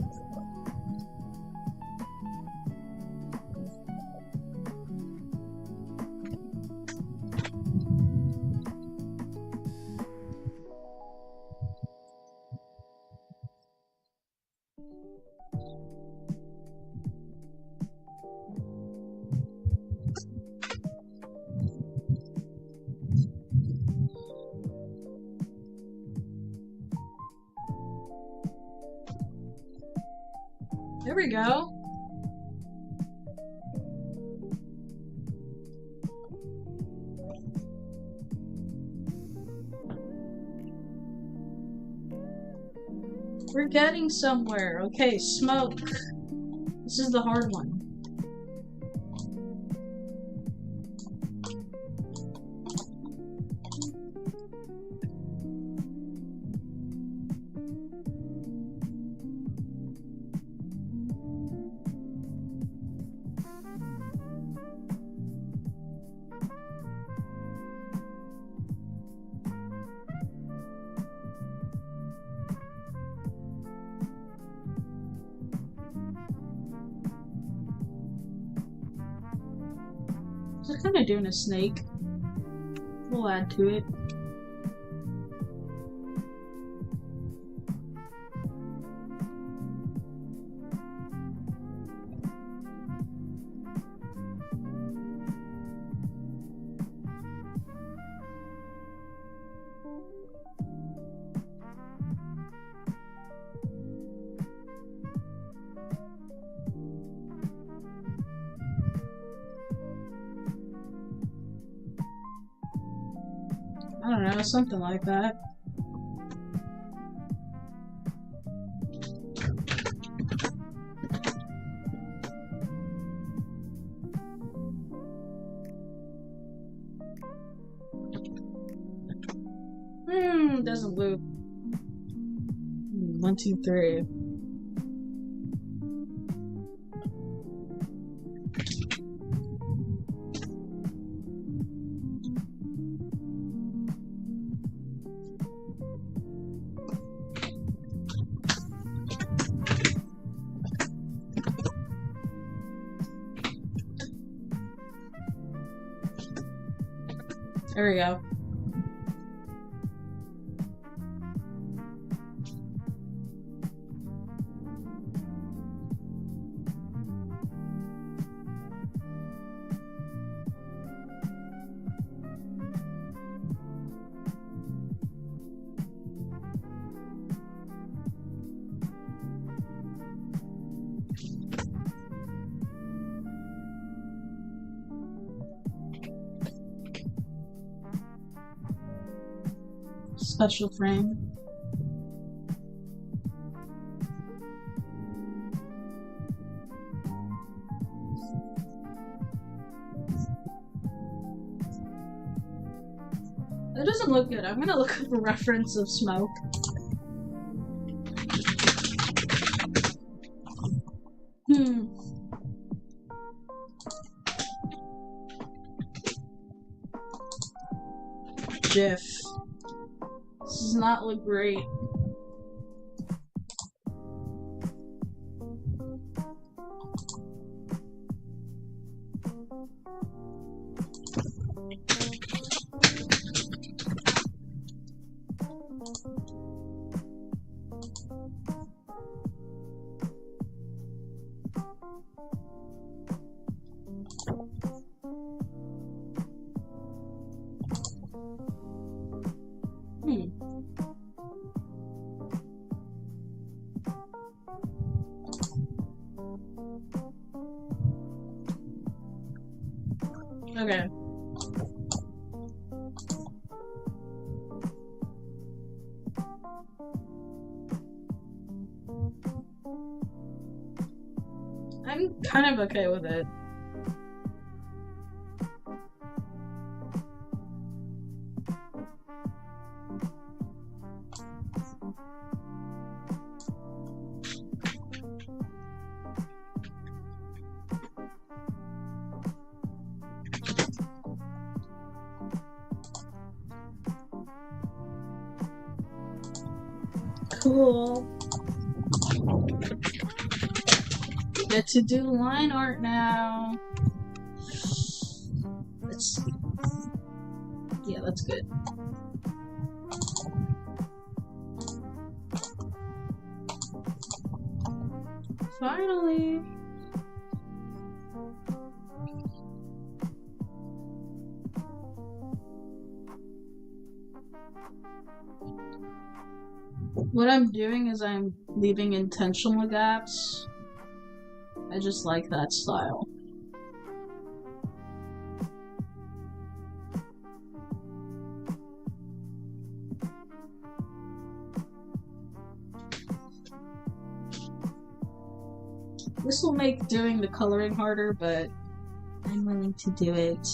There we go. We're getting somewhere. Okay, smoke. This is the hard one. We're kind of doing a snake. We'll add to it. know, something like that. Doesn't loop. 1, 2, 3. There we go. Special frame. That doesn't look good. I'm gonna look up a reference of smoke. GIF. This does not look great. Okay. I'm kind of okay with it. Cool. Get to do line art now. Let's see. Yeah, that's good. Finally. What I'm doing is I'm leaving intentional gaps. I just like that style. This will make doing the coloring harder, but I'm willing to do it.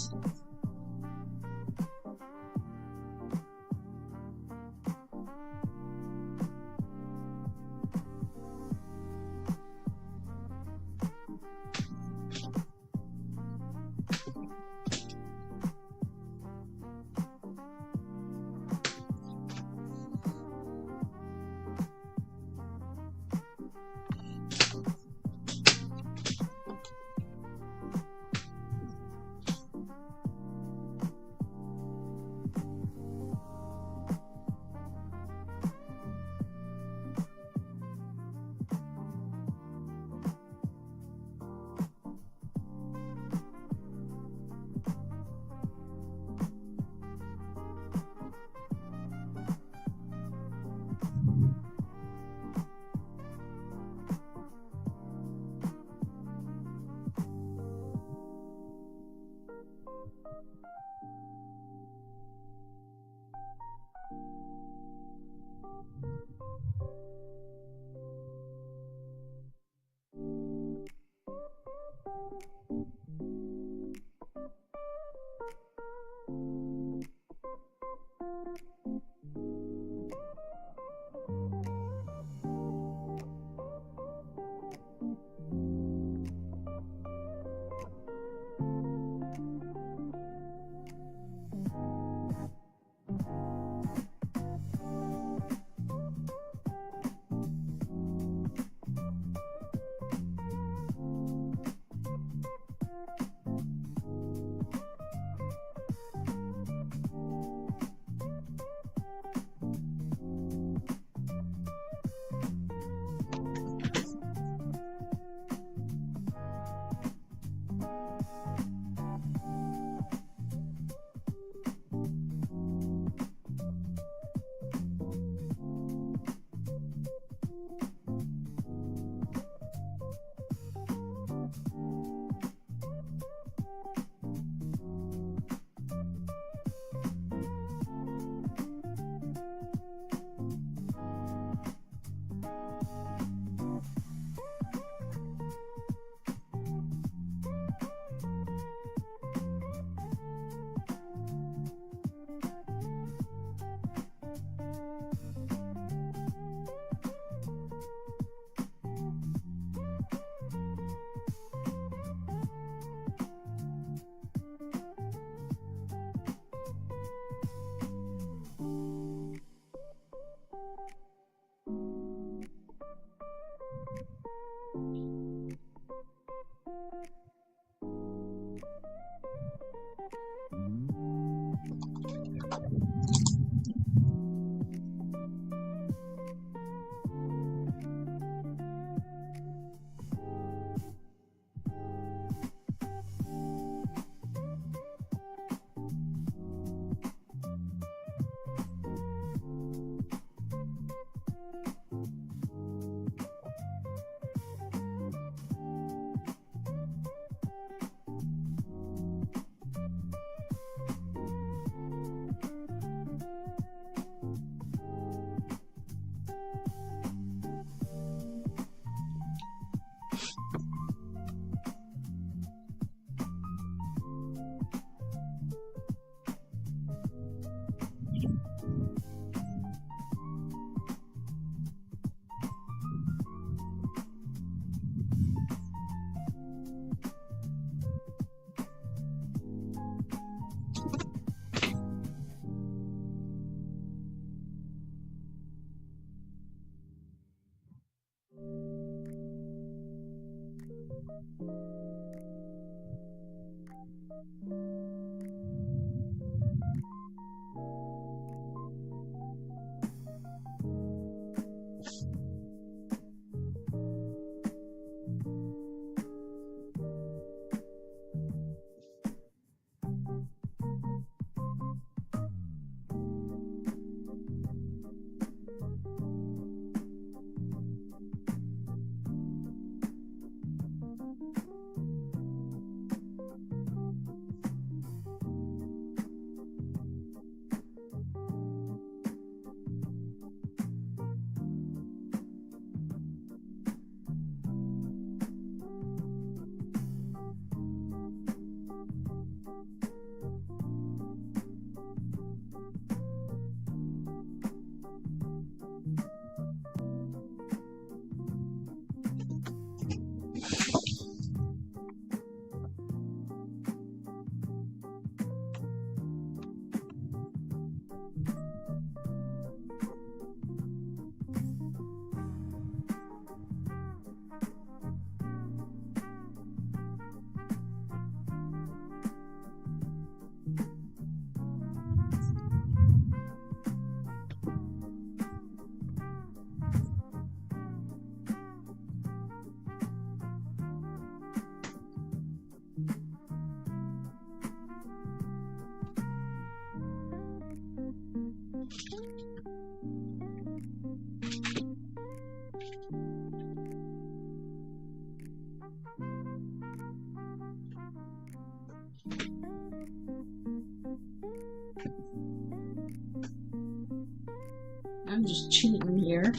I'm just cheating here.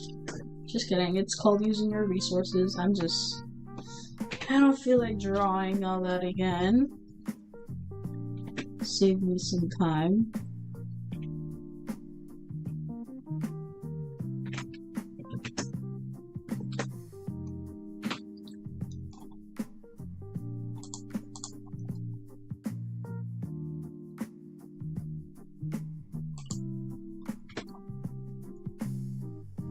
Just kidding. It's called using your resources. I don't feel like drawing all that again. Save me some time.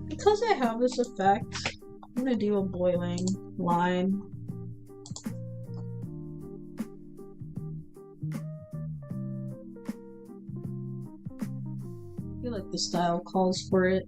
Because I have this effect, I'm gonna do a boiling line. I feel like the style calls for it.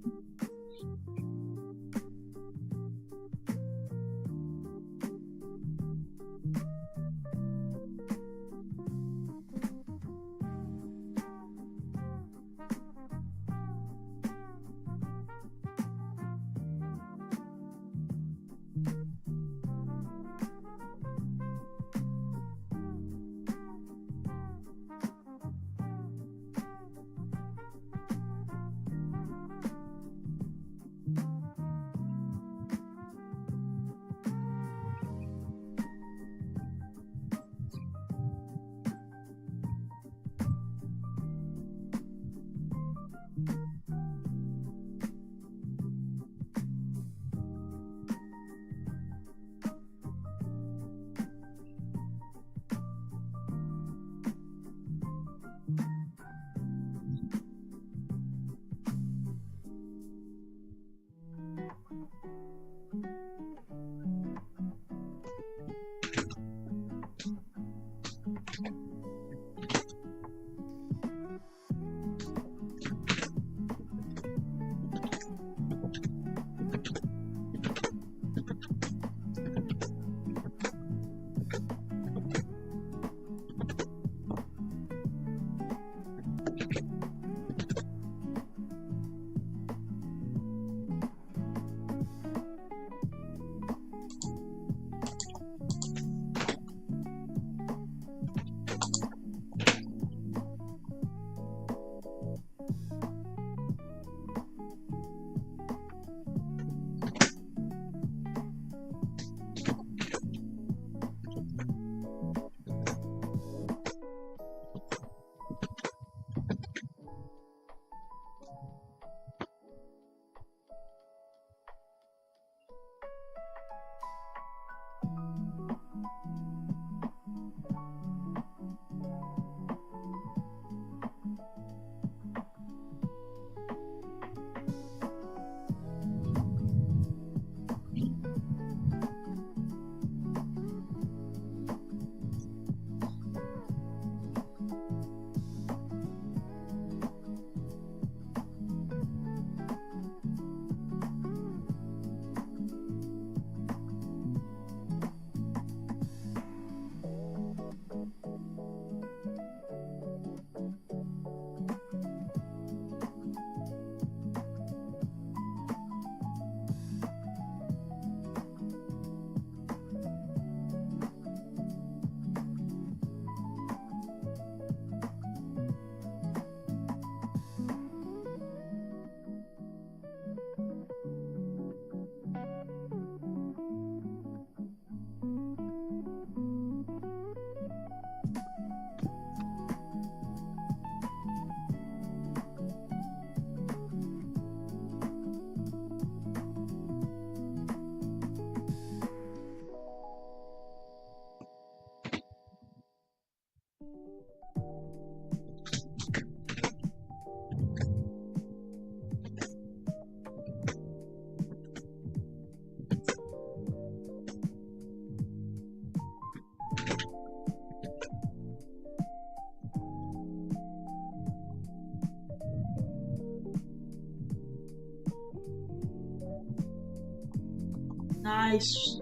Nice.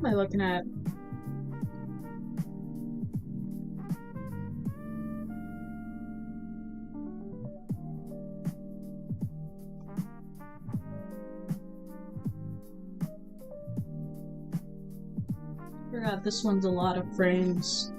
What am I looking at? Forgot this one's a lot of frames.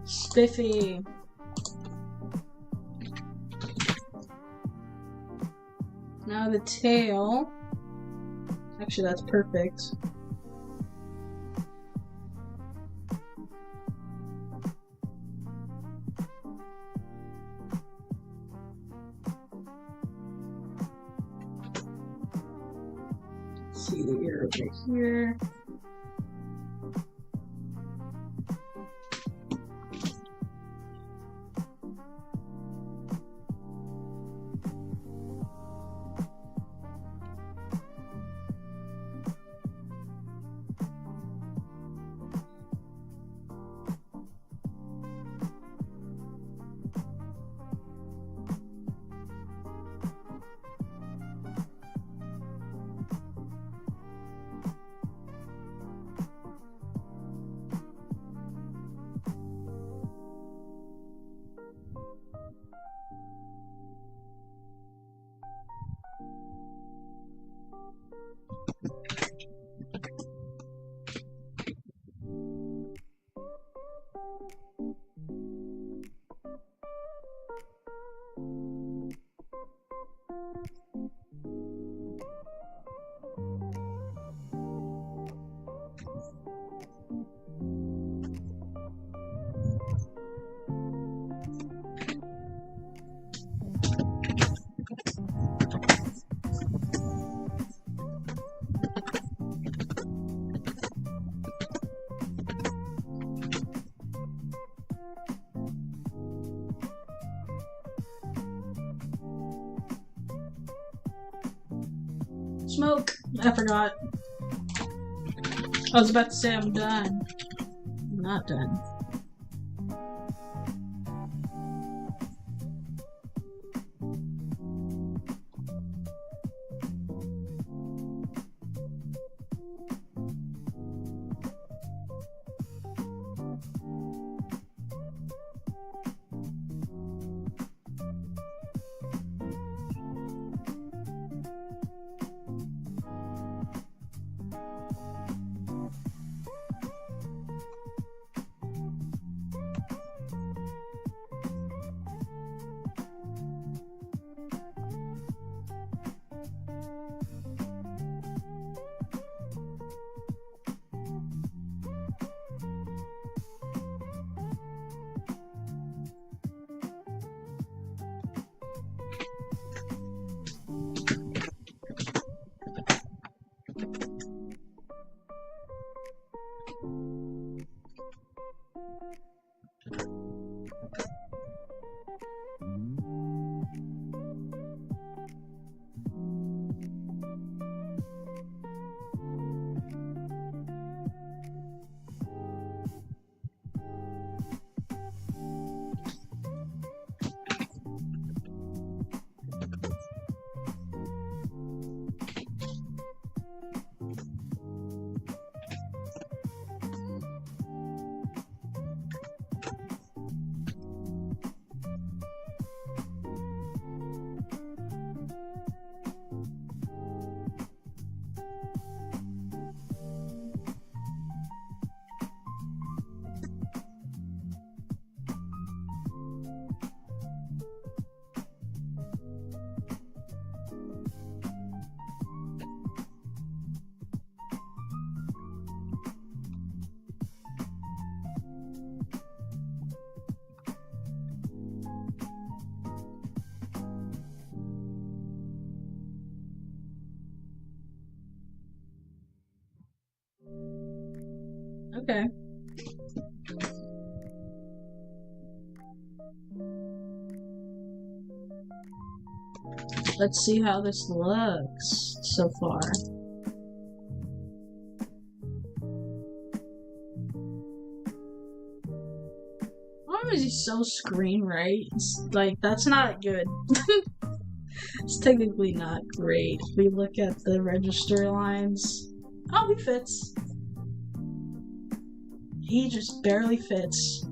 Spiffy. Now the tail. Actually, that's perfect. See the ear over here. Smoke! I forgot. I was about to say I'm done. I'm not done. Okay. Let's see how this looks so far. Why is he so screen right? It's like, that's not good. It's technically not great. If we look at the register lines, oh, he fits. He just barely fits.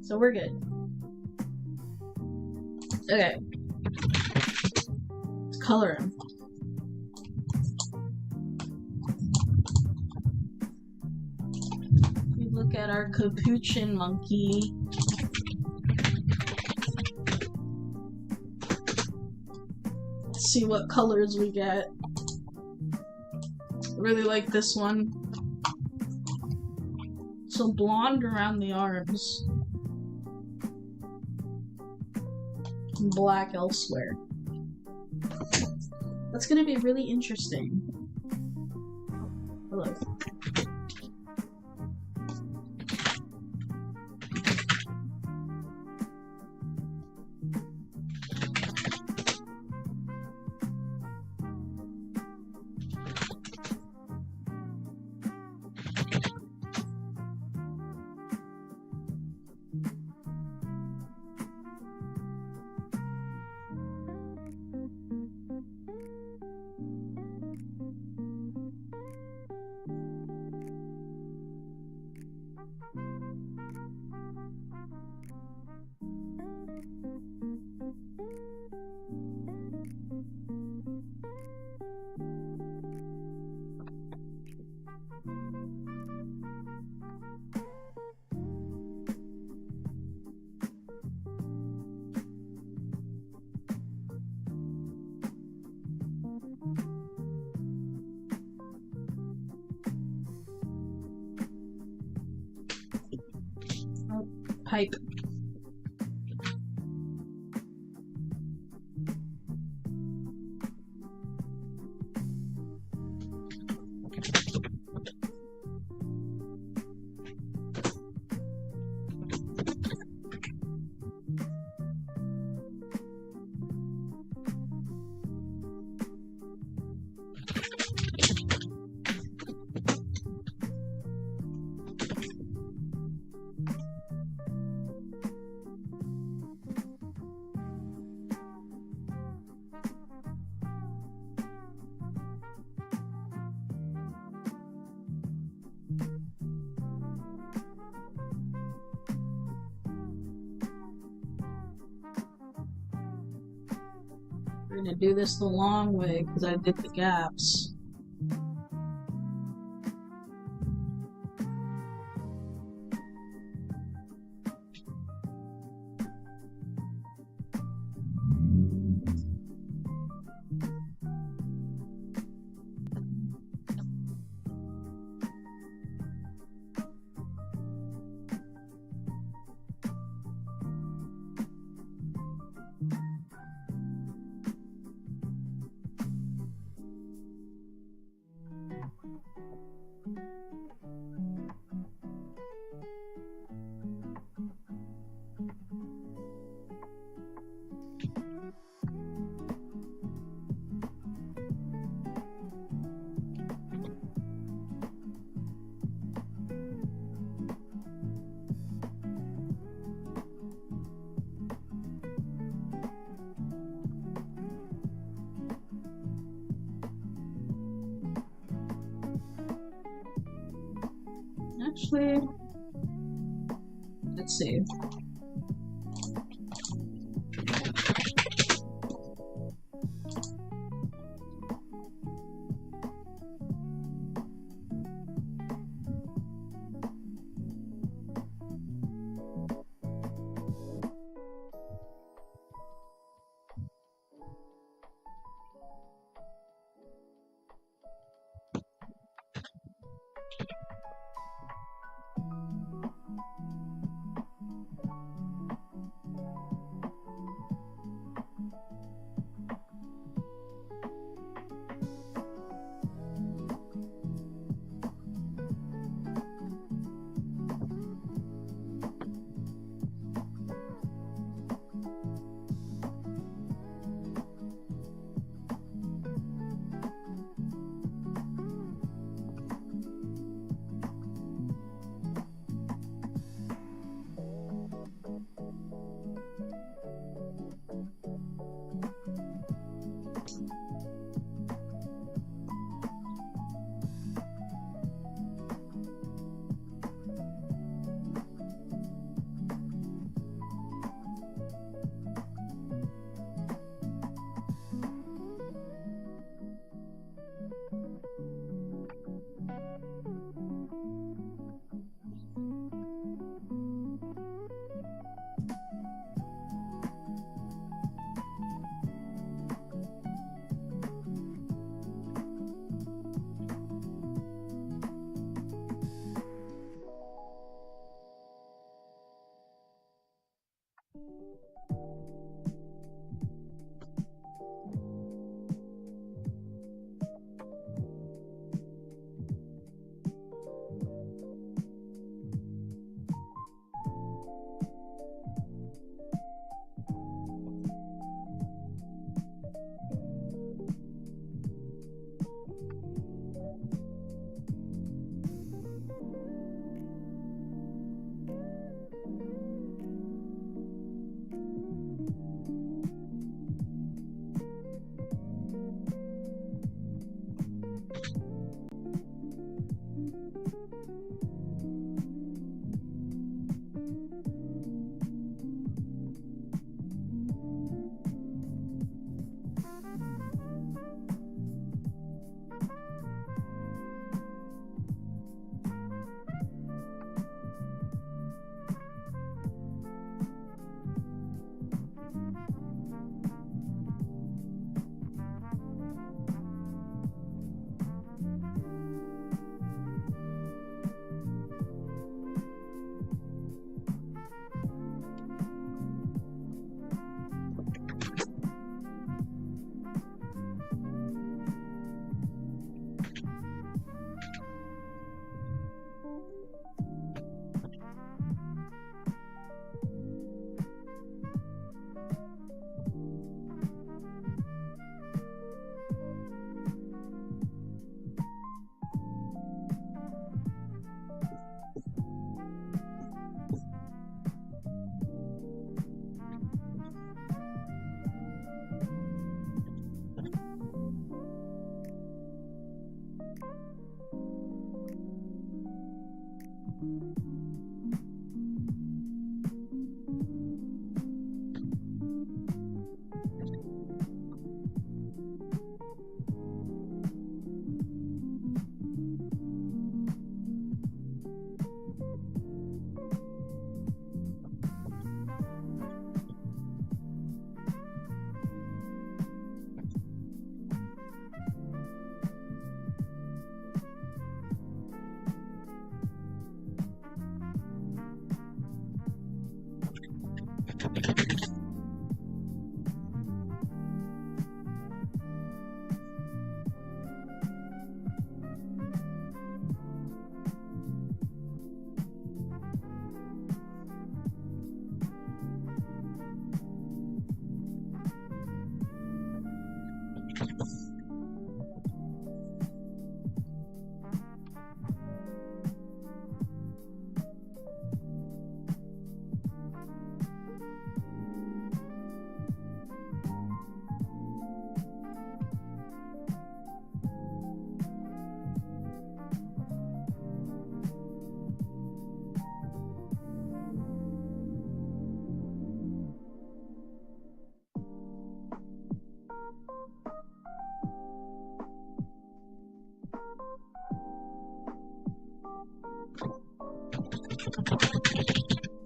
So we're good. Okay. Let's color him. We look at our capuchin monkey. Let's see what colors we get. I really like this one. So blonde around the arms. And black elsewhere. That's gonna be really interesting. Hello. Pipe. We're gonna do this the long way because I did the gaps. Actually, let's see.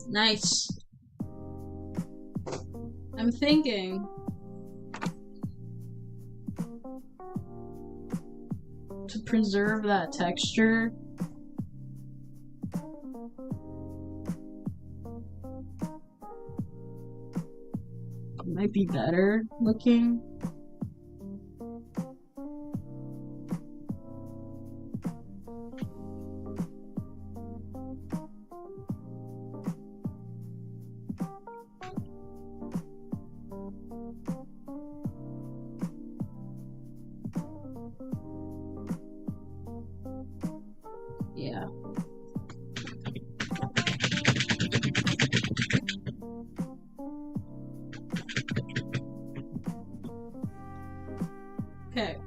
Nice. I'm thinking to preserve that texture. It might be better looking. Yeah. Okay.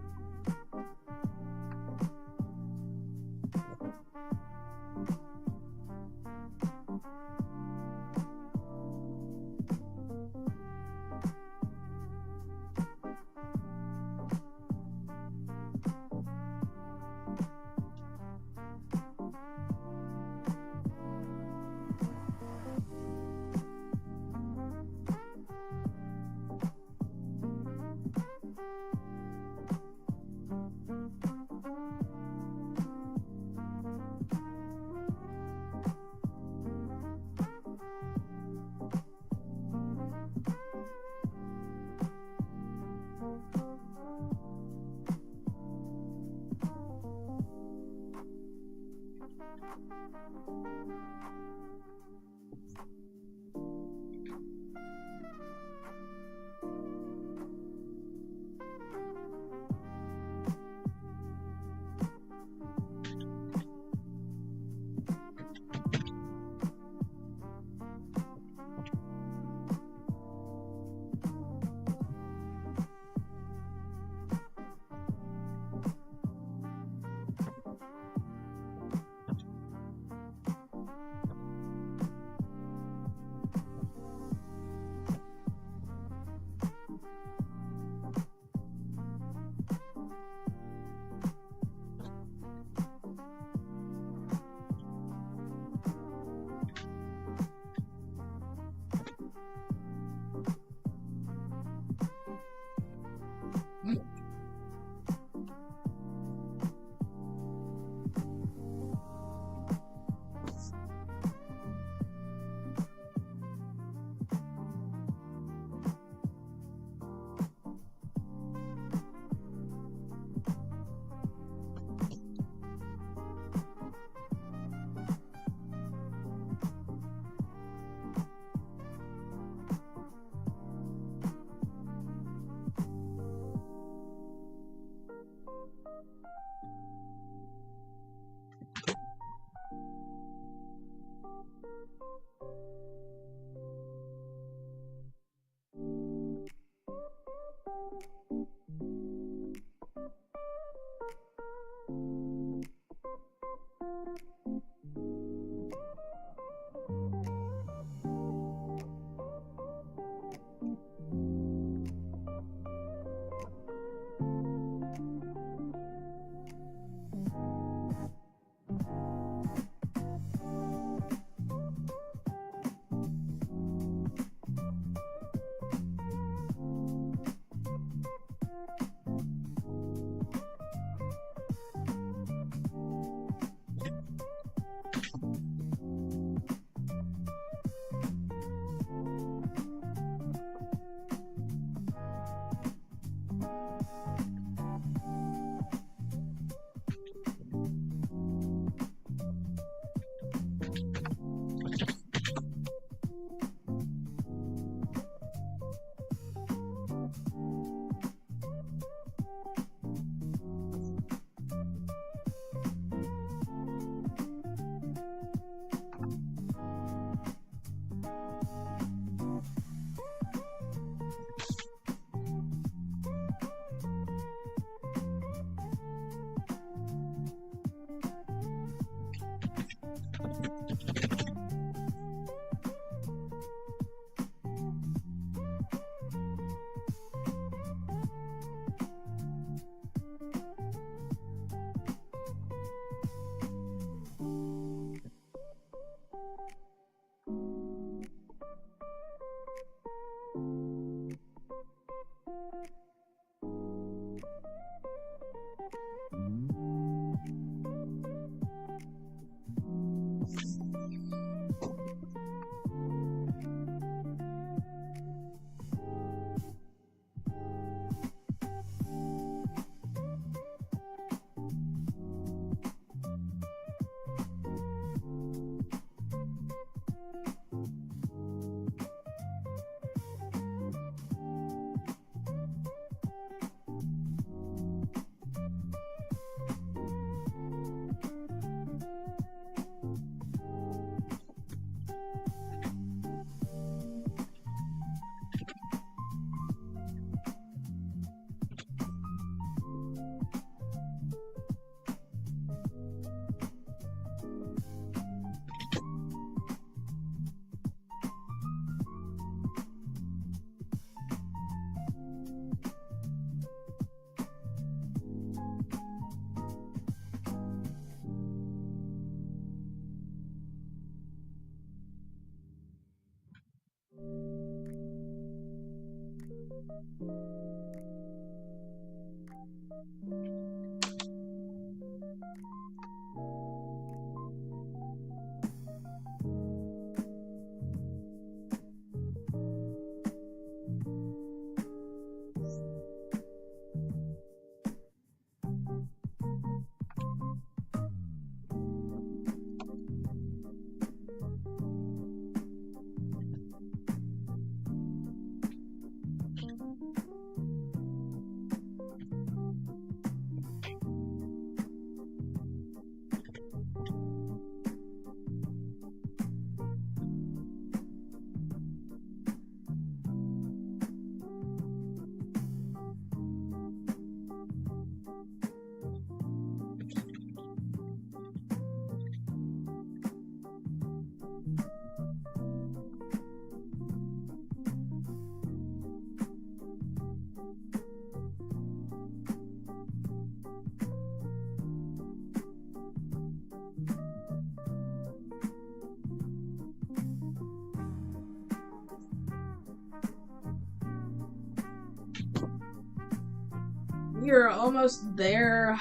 You're almost there.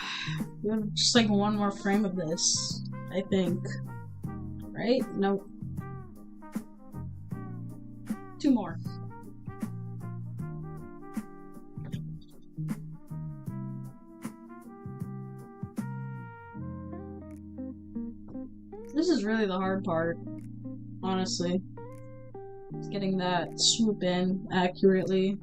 You have just like one more frame of this, I think. Right? Nope. 2 more. This is really the hard part, honestly. It's getting that swoop in accurately.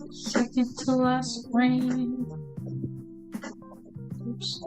Second to last frame. Oops.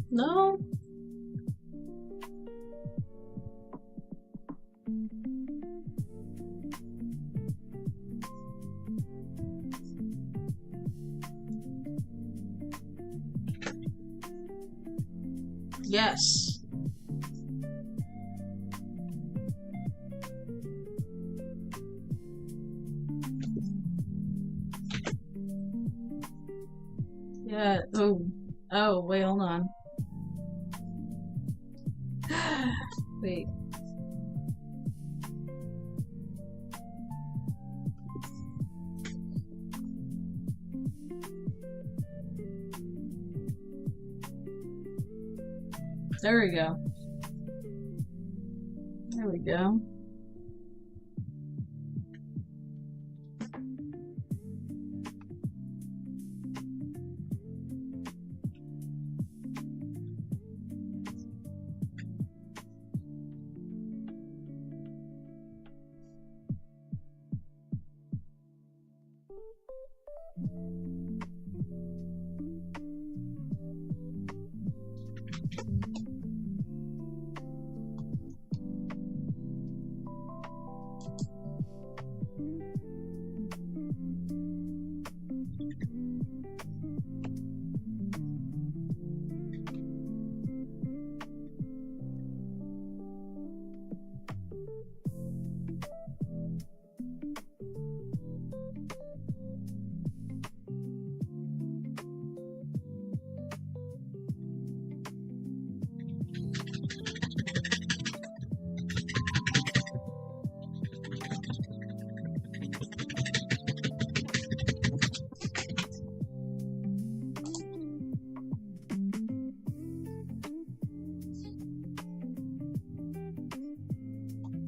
No? Yes. Yeah. Oh. Oh, wait, hold on. Wait. There we go. There we go.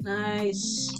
Nice.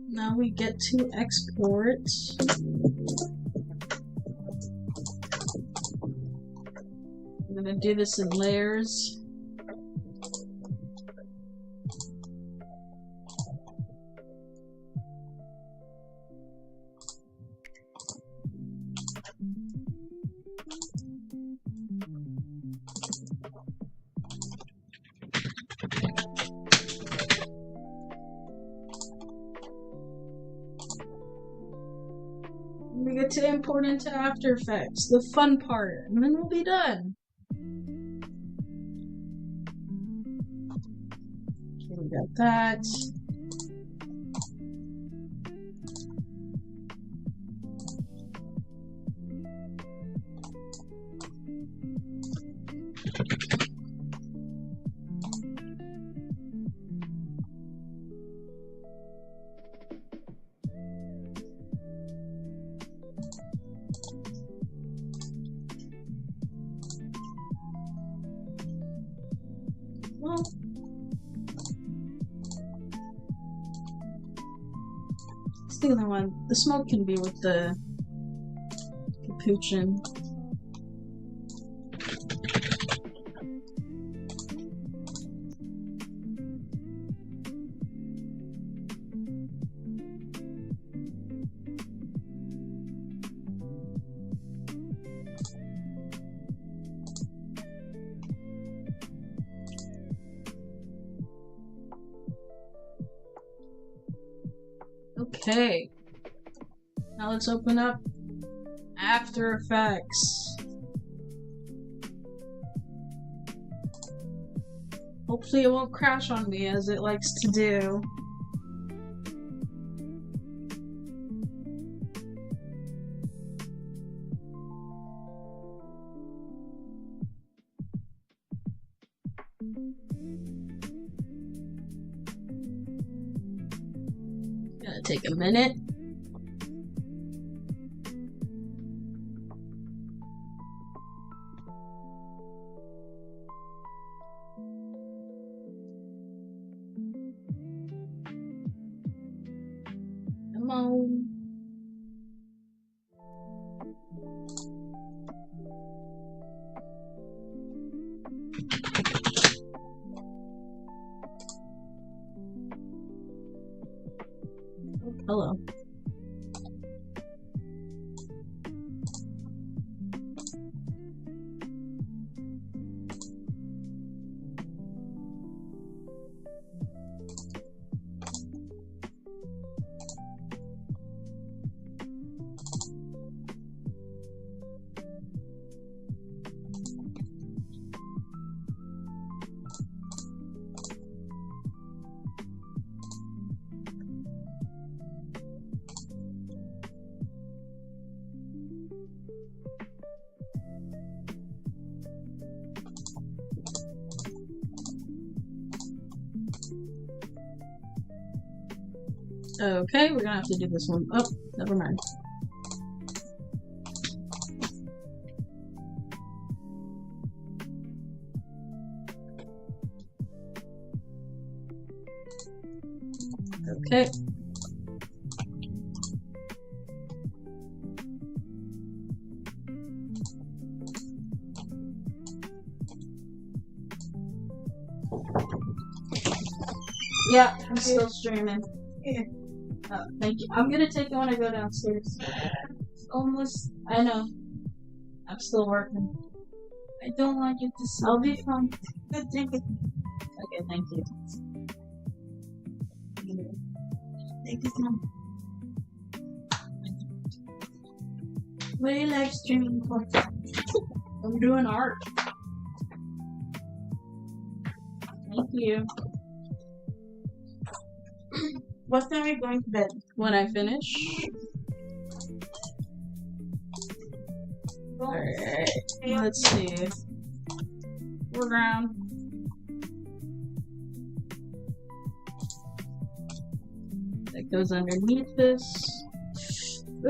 Now we get to export. I'm gonna do this in layers. We get to import into After Effects, the fun part, and then we'll be done. Okay, we got that. Well, it's the other one. The smoke can be with the capuchin. Okay, now let's open up After Effects. Hopefully it won't crash on me as it likes to do. Gonna take a minute. Come on. Oh, hello. Okay, we're gonna have to do this one. Oh, never mind. Okay. Yeah, I'm still streaming. Yeah. Oh, thank you. I'm gonna take it when I go downstairs. Almost. I know. I'm still working. I don't want you to see. I'll be fine. Good drink it. Okay, thank you. Take this now. What do you like streaming for? I'm doing art. Thank you. What time are you going to bed? When I finish. Alright. Let's see. Foreground. That goes underneath this.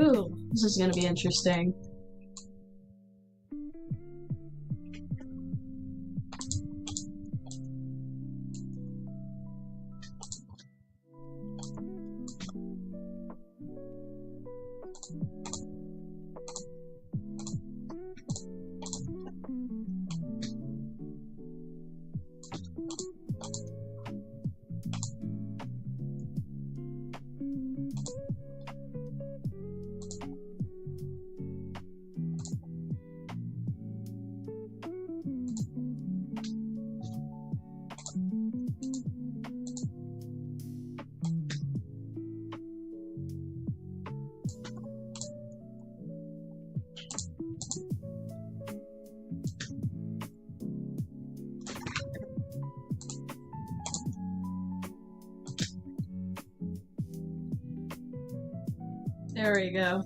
Ooh, this is gonna be interesting. There we go.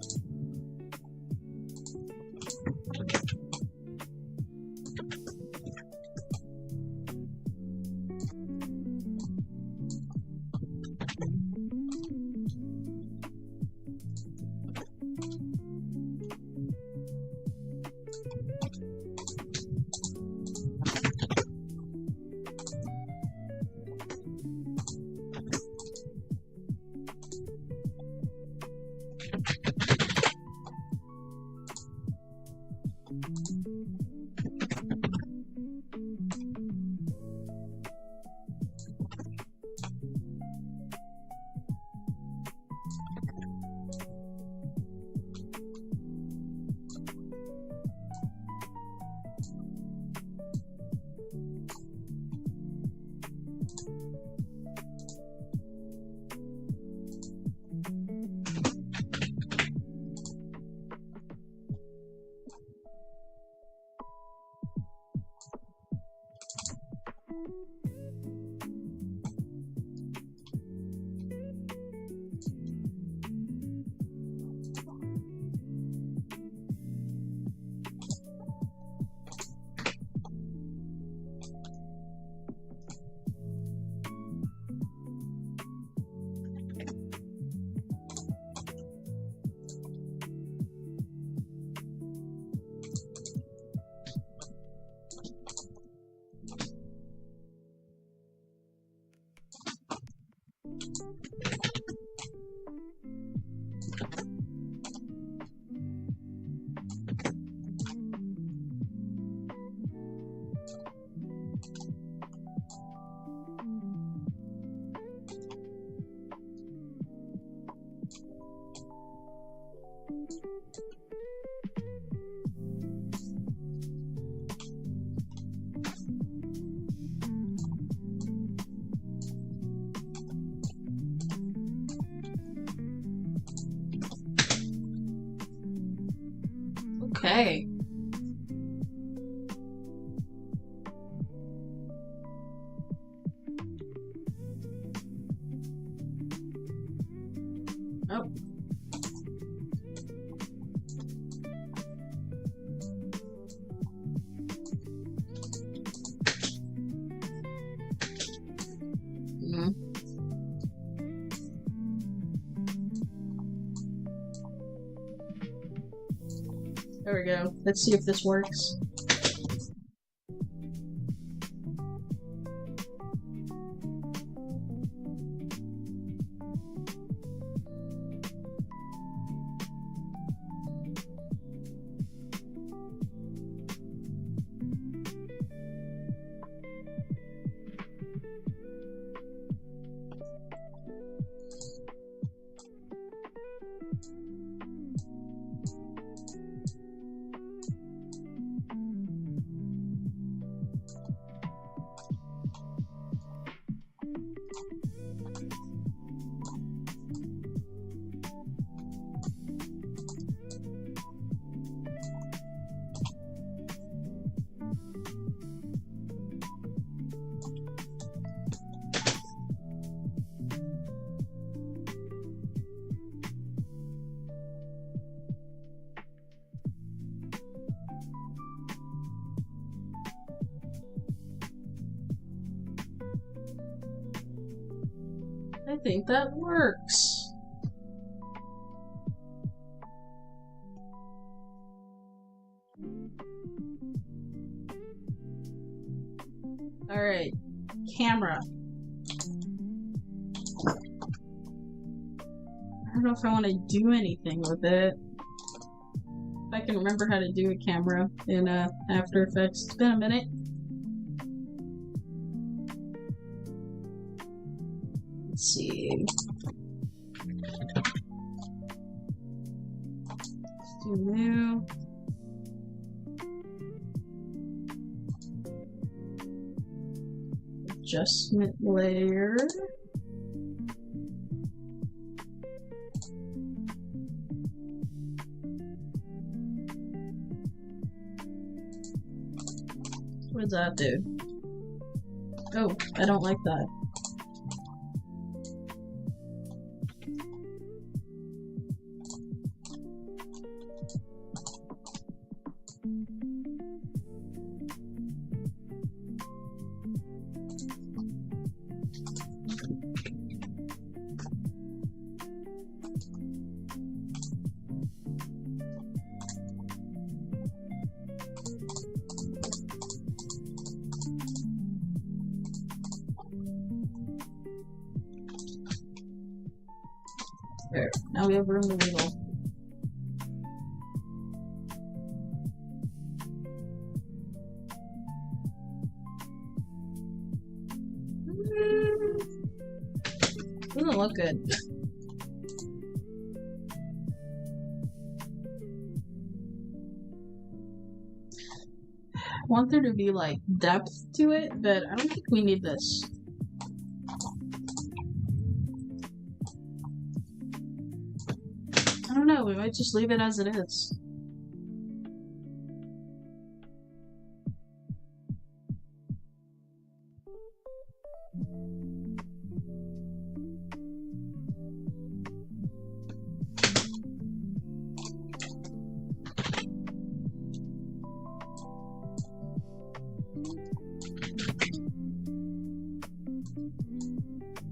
Okay. Oh. There we go. Let's see if this works. I think that works. Alright, camera. I don't know if I want to do anything with it. If I can remember how to do a camera in After Effects. It's been a minute. Let's see. Let's do new. Adjustment layer. What does that do? Oh, I don't like that. There. Now we have room to wiggle. Doesn't look good. I want there to be like depth to it, but I don't think we need this. I don't know, we might just leave it as it is.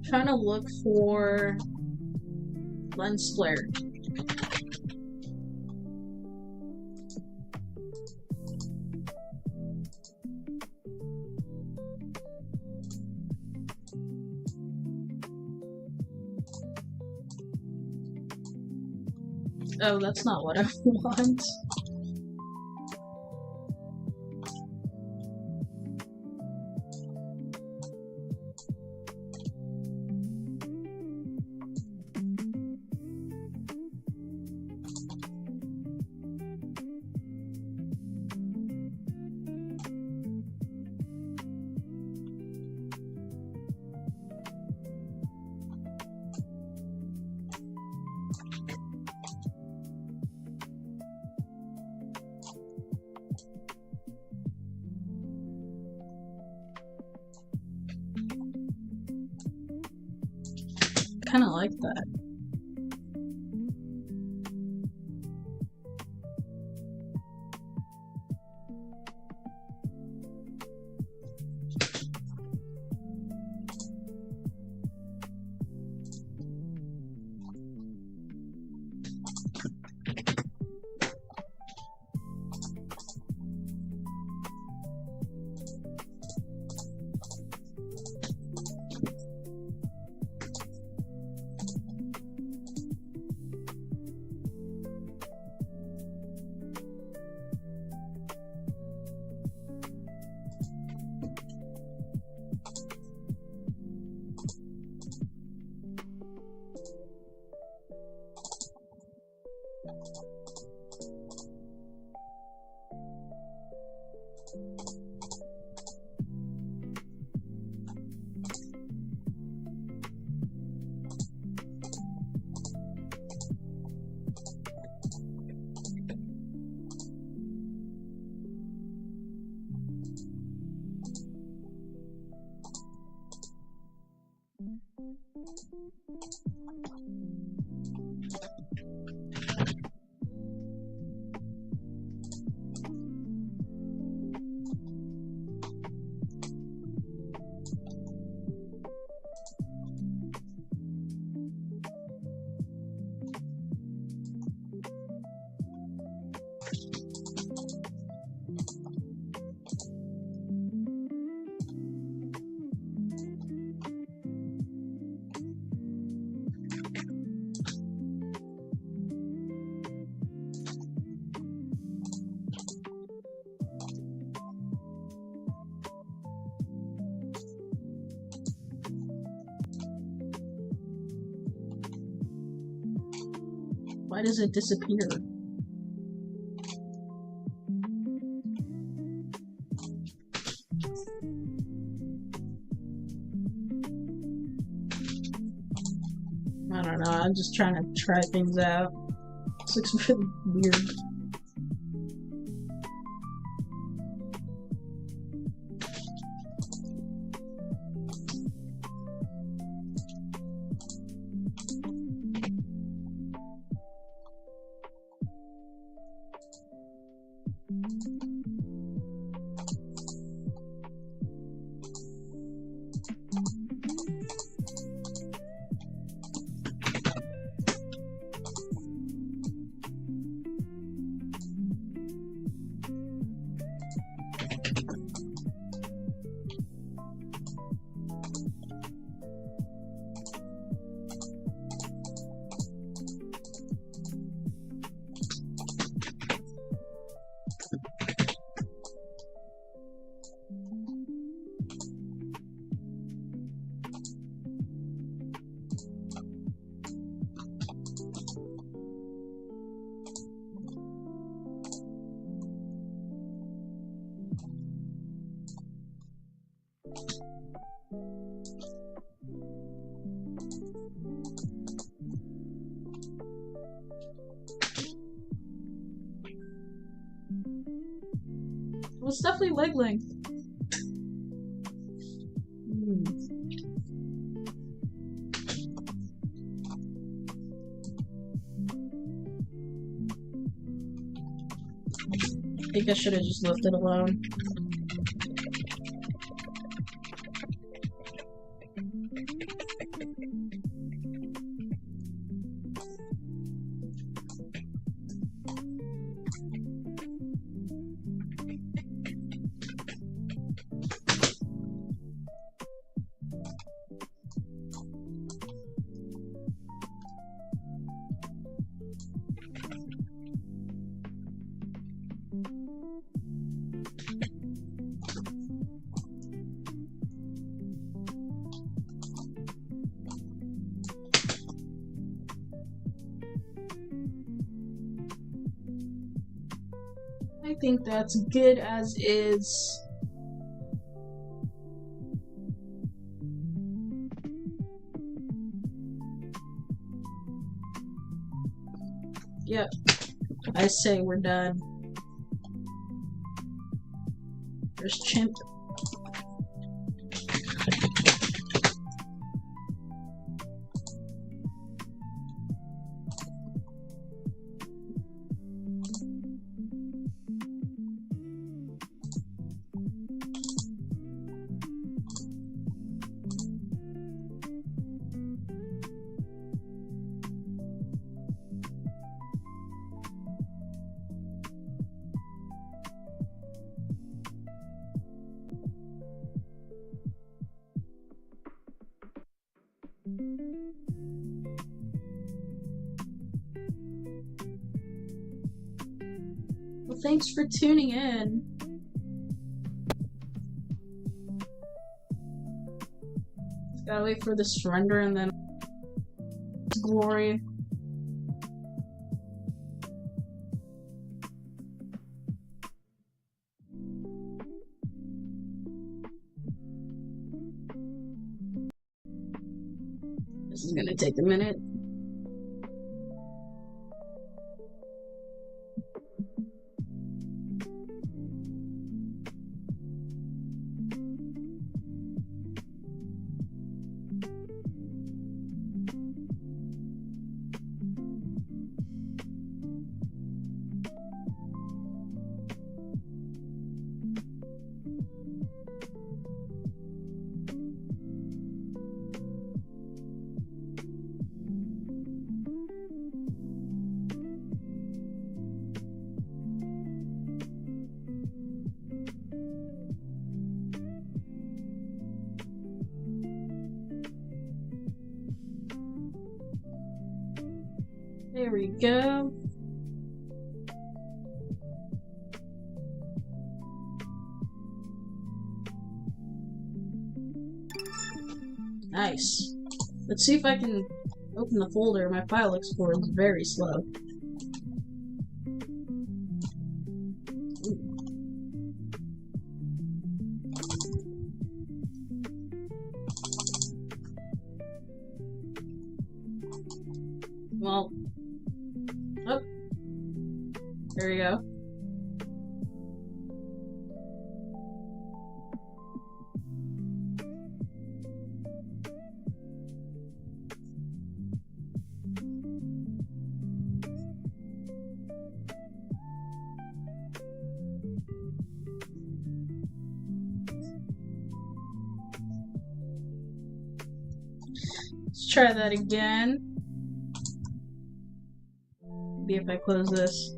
Trying to look for lens flare. Oh, that's not what I want. Kind of like that. Why does it disappear? I don't know, I'm just trying to try things out. This looks really weird. Well, it's definitely leg length. I think I should have just left it alone. I think that's good as is. Yep, I say we're done. There's Chimp. Well, thanks for tuning in. Just gotta wait for the surrender and then glory. This is gonna take a minute. There we go. Nice. Let's see if I can open the folder, my file explorer is very slow. Well, oh, there we go. Let's try that again. Maybe if I close this.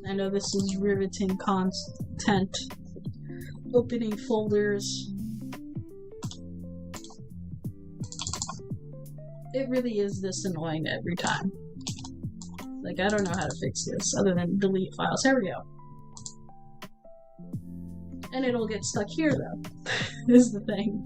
I know this is riveting content. Opening folders. It really is this annoying every time. Like, I don't know how to fix this other than delete files. Here we go. And it'll get stuck here, though, is the thing.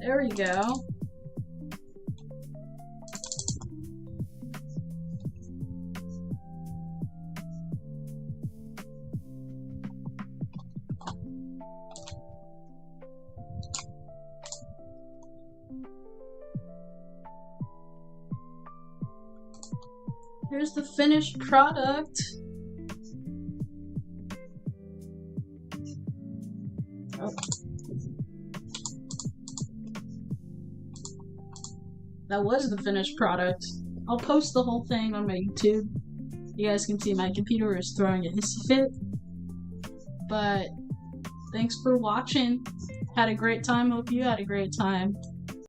There we go. Here's the finished product. Oh. That was the finished product. I'll post the whole thing on my YouTube. You guys can see my computer is throwing a hissy fit. But thanks for watching. Had a great time. Hope you had a great time.